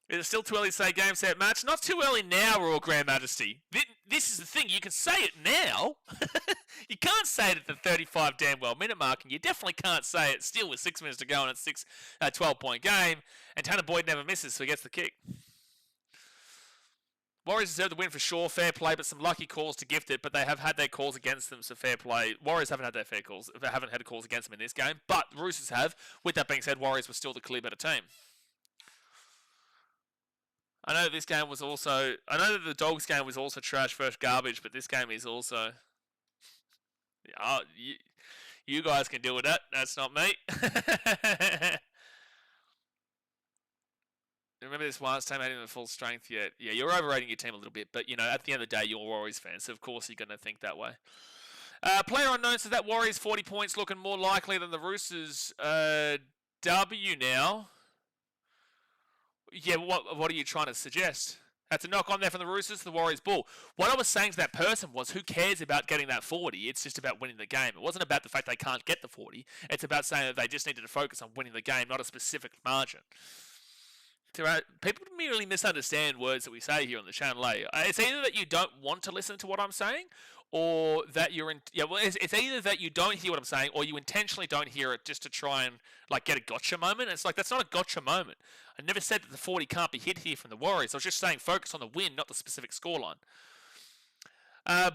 Is it still too early to say game, set, match? Not too early now, Royal Grand Majesty. This is the thing. You can say it now. You can't say it at the 35 damn well minute mark, and you definitely can't say it still with 6 minutes to go and it's 12-point game. And Tanner Boyd never misses, so he gets the kick. Warriors deserve the win for sure, fair play, but some lucky calls to gift it, but they have had their calls against them, so fair play. Warriors haven't had their fair calls, they haven't had calls against them in this game, but the Roosters have. With that being said, Warriors were still the clear better team. I know that the Dogs game was also trash versus garbage, but this game is also... you guys can deal with that, that's not me. Remember this last time adding the full strength yet? Yeah, you're overrating your team a little bit, but at the end of the day, you're a Warriors fan, so of course you're going to think that way. Player unknown says that Warriors 40 points looking more likely than the Roosters W now. Yeah, what are you trying to suggest? That's a knock on there from the Roosters to the Warriors Bull. What I was saying to that person was, who cares about getting that 40? It's just about winning the game. It wasn't about the fact they can't get the 40. It's about saying that they just needed to focus on winning the game, not a specific margin. People really misunderstand words that we say here on the channel. It's either that you don't want to listen to what I'm saying, or that it's either that you don't hear what I'm saying, or you intentionally don't hear it just to try and get a gotcha moment. It's that's not a gotcha moment. I never said that the 40 can't be hit here from the Warriors. I was just saying focus on the win, not the specific scoreline.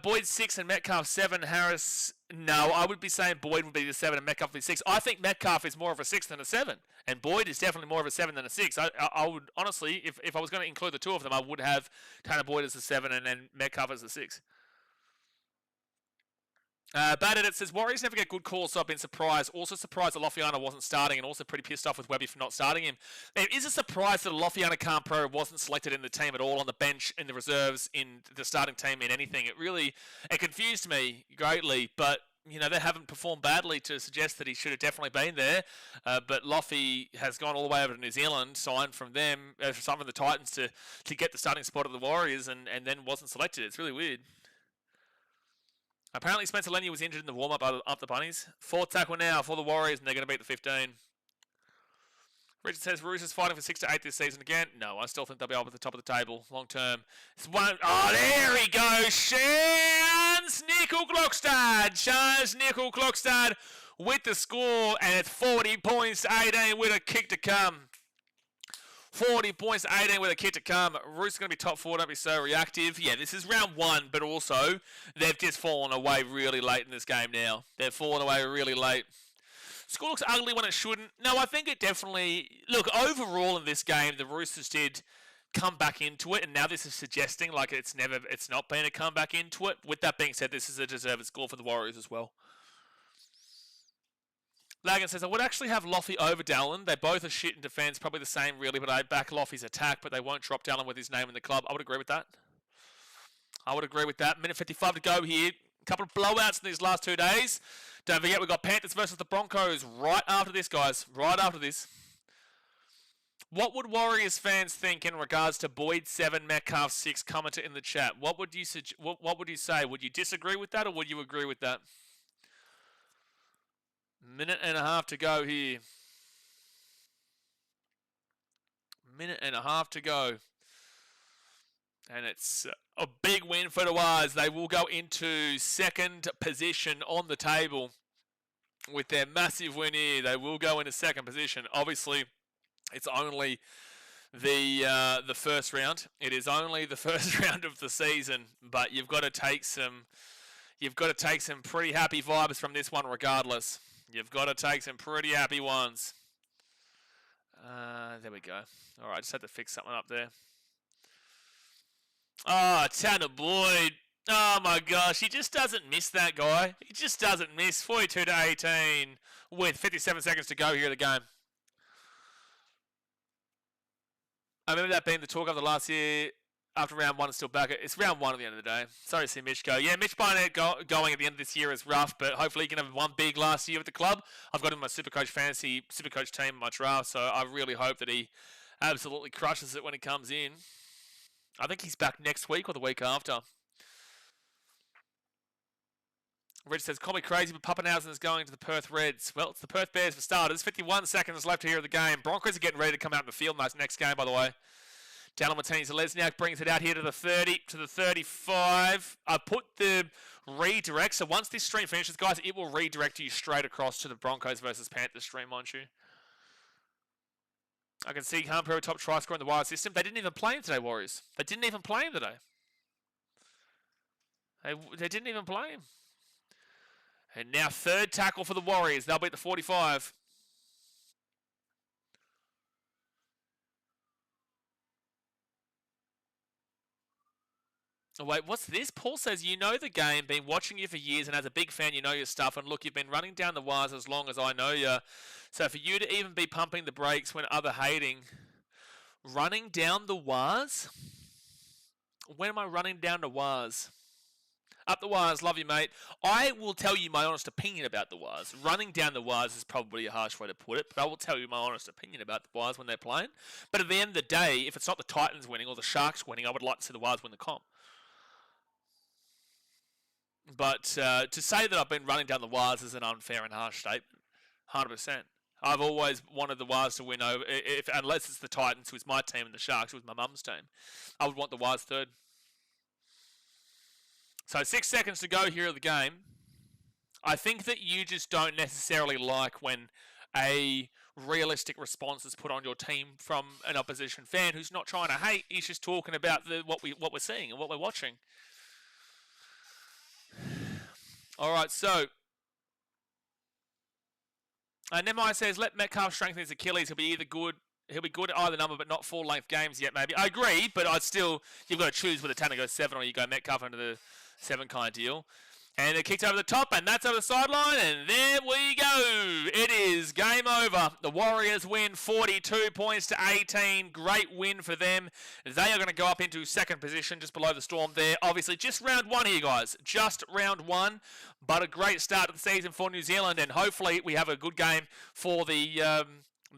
Boyd 6 and Metcalf 7. Harris, no, I would be saying Boyd would be the 7 and Metcalf would be 6. I think Metcalf is more of a 6 than a 7, and Boyd is definitely more of a 7 than a 6. I would honestly, if I was going to include the two of them, I would have Tanner Boyd as a 7 and then Metcalf as a 6. Bad Edit says, Warriors never get good calls, so I've been surprised. Also surprised that Lofiana wasn't starting, and also pretty pissed off with Webby for not starting him. It is a surprise that Lofiana Khan Pro wasn't selected in the team at all, on the bench, in the reserves, in the starting team, in anything. It confused me greatly, but they haven't performed badly to suggest that he should have definitely been there. But Loffy has gone all the way over to New Zealand, signed from them, signed from the Titans to get the starting spot of the Warriors, and then wasn't selected. It's really weird. Apparently Spencer Lenier was injured in the warm-up up the Bunnies. 4th tackle now for the Warriors, and they're going to beat the 15. Richard says, Roosters fighting for 6 to 8 this season again. No, I still think they'll be up at the top of the table long term. There he goes. Chance Nickel Klokstad with the score, and it's 40 points to 18 with a kick to come. 40 points to 18 with a kick to come. Roosters going to be top 4, don't be so reactive. Yeah, this is round 1, but also they've just fallen away really late in this game now. They've fallen away really late. Score looks ugly when it shouldn't. No, I think it definitely... Look, overall in this game, the Roosters did come back into it, and now this is suggesting like it's not been a comeback into it. With that being said, this is a deserved score for the Warriors as well. Lagan says, I would actually have Loffy over Dallin. They both are shit in defence, probably the same really, but I back Loffy's attack, but they won't drop Dallin with his name in the club. I would agree with that. Minute 55 to go here. A couple of blowouts in these last 2 days. Don't forget, we've got Panthers versus the Broncos right after this, guys. Right after this. What would Warriors fans think in regards to Boyd 7, Metcalf 6, commenter in the chat? What would you say? Would you disagree with that or would you agree with that? Minute and a half to go here. Minute and a half to go. And it's a big win for the Wars. They will go into second position on the table with their massive win here. They will go into second position. Obviously, it's only the first round. It is only the first round of the season, but you've got to take some pretty happy vibes from this one regardless. You've got to take some pretty happy ones. There we go. All right, just had to fix something up there. Oh, Tanner Boyd. Oh, my gosh. He just doesn't miss that guy. He just doesn't miss. 42 to 18 with 57 seconds to go here in the game. I remember that being the talk of the last year. After round one, it's still back. It's round one at the end of the day. Sorry to see Mitch go. Yeah, Mitch Barnett going at the end of this year is rough, but hopefully he can have one big last year with the club. I've got him in my Supercoach fantasy, Supercoach team, my draft, so I really hope that he absolutely crushes it when he comes in. I think he's back next week or the week after. Rich says, call me crazy, but Pappenhausen is going to the Perth Reds. Well, it's the Perth Bears for starters. 51 seconds left here in the game. Broncos are getting ready to come out in the field in this next game, by the way. Dallin Martinez-Lesniak brings it out here to the 30, to the 35. I put the redirect, so once this stream finishes, guys, it will redirect you straight across to the Broncos versus Panthers stream, won't you? I can see Harper top try scorer in the wide system. They didn't even play him today, Warriors. They didn't even play him today. They didn't even play him. And now third tackle for the Warriors. They'll be at the 45. Oh, wait, what's this? Paul says, you know the game, been watching you for years, and as a big fan, you know your stuff. And look, you've been running down the wires as long as I know you. So for you to even be pumping the brakes when other hating, running down the wires? When am I running down the wires? Up the wires, love you, mate. I will tell you my honest opinion about the wires. Running down the wires is probably a harsh way to put it, but I will tell you my honest opinion about the wires when they're playing. But at the end of the day, if it's not the Titans winning or the Sharks winning, I would like to see the wires win the comp. But to say that I've been running down the wires is an unfair and harsh statement. 100%. I've always wanted the Wires to win over, unless it's the Titans, who's my team, and the Sharks, who's my mum's team. I would want the Wires third. So 6 seconds to go here of the game. I think that you just don't necessarily like when a realistic response is put on your team from an opposition fan who's not trying to hate. He's just talking about what we're seeing and what we're watching. All right, so Nemai says, let Metcalf strengthen his Achilles. He'll be good at either number, but not full-length games yet, maybe. I agree, but you've got to choose whether Tanner goes 7 or you go Metcalf into the 7 kind of deal. And it kicks over the top, and that's over the sideline, and there we go. It is game over. The Warriors win 42 points to 18. Great win for them. They are going to go up into second position just below the Storm there. Obviously, just round one here, guys. Just round one, but a great start to the season for New Zealand, and hopefully we have a good game for the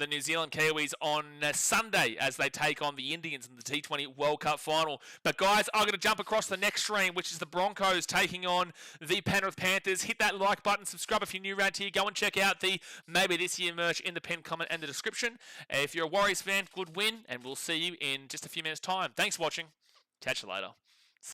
New Zealand Kiwis on Sunday as they take on the Indians in the T20 World Cup final. But guys, I'm going to jump across the next stream, which is the Broncos taking on the Penrith Panthers. Hit that like button, subscribe if you're new around here. Go and check out the Maybe This Year merch in the pinned comment and the description. If you're a Warriors fan, good win, and we'll see you in just a few minutes' time. Thanks for watching. Catch you later.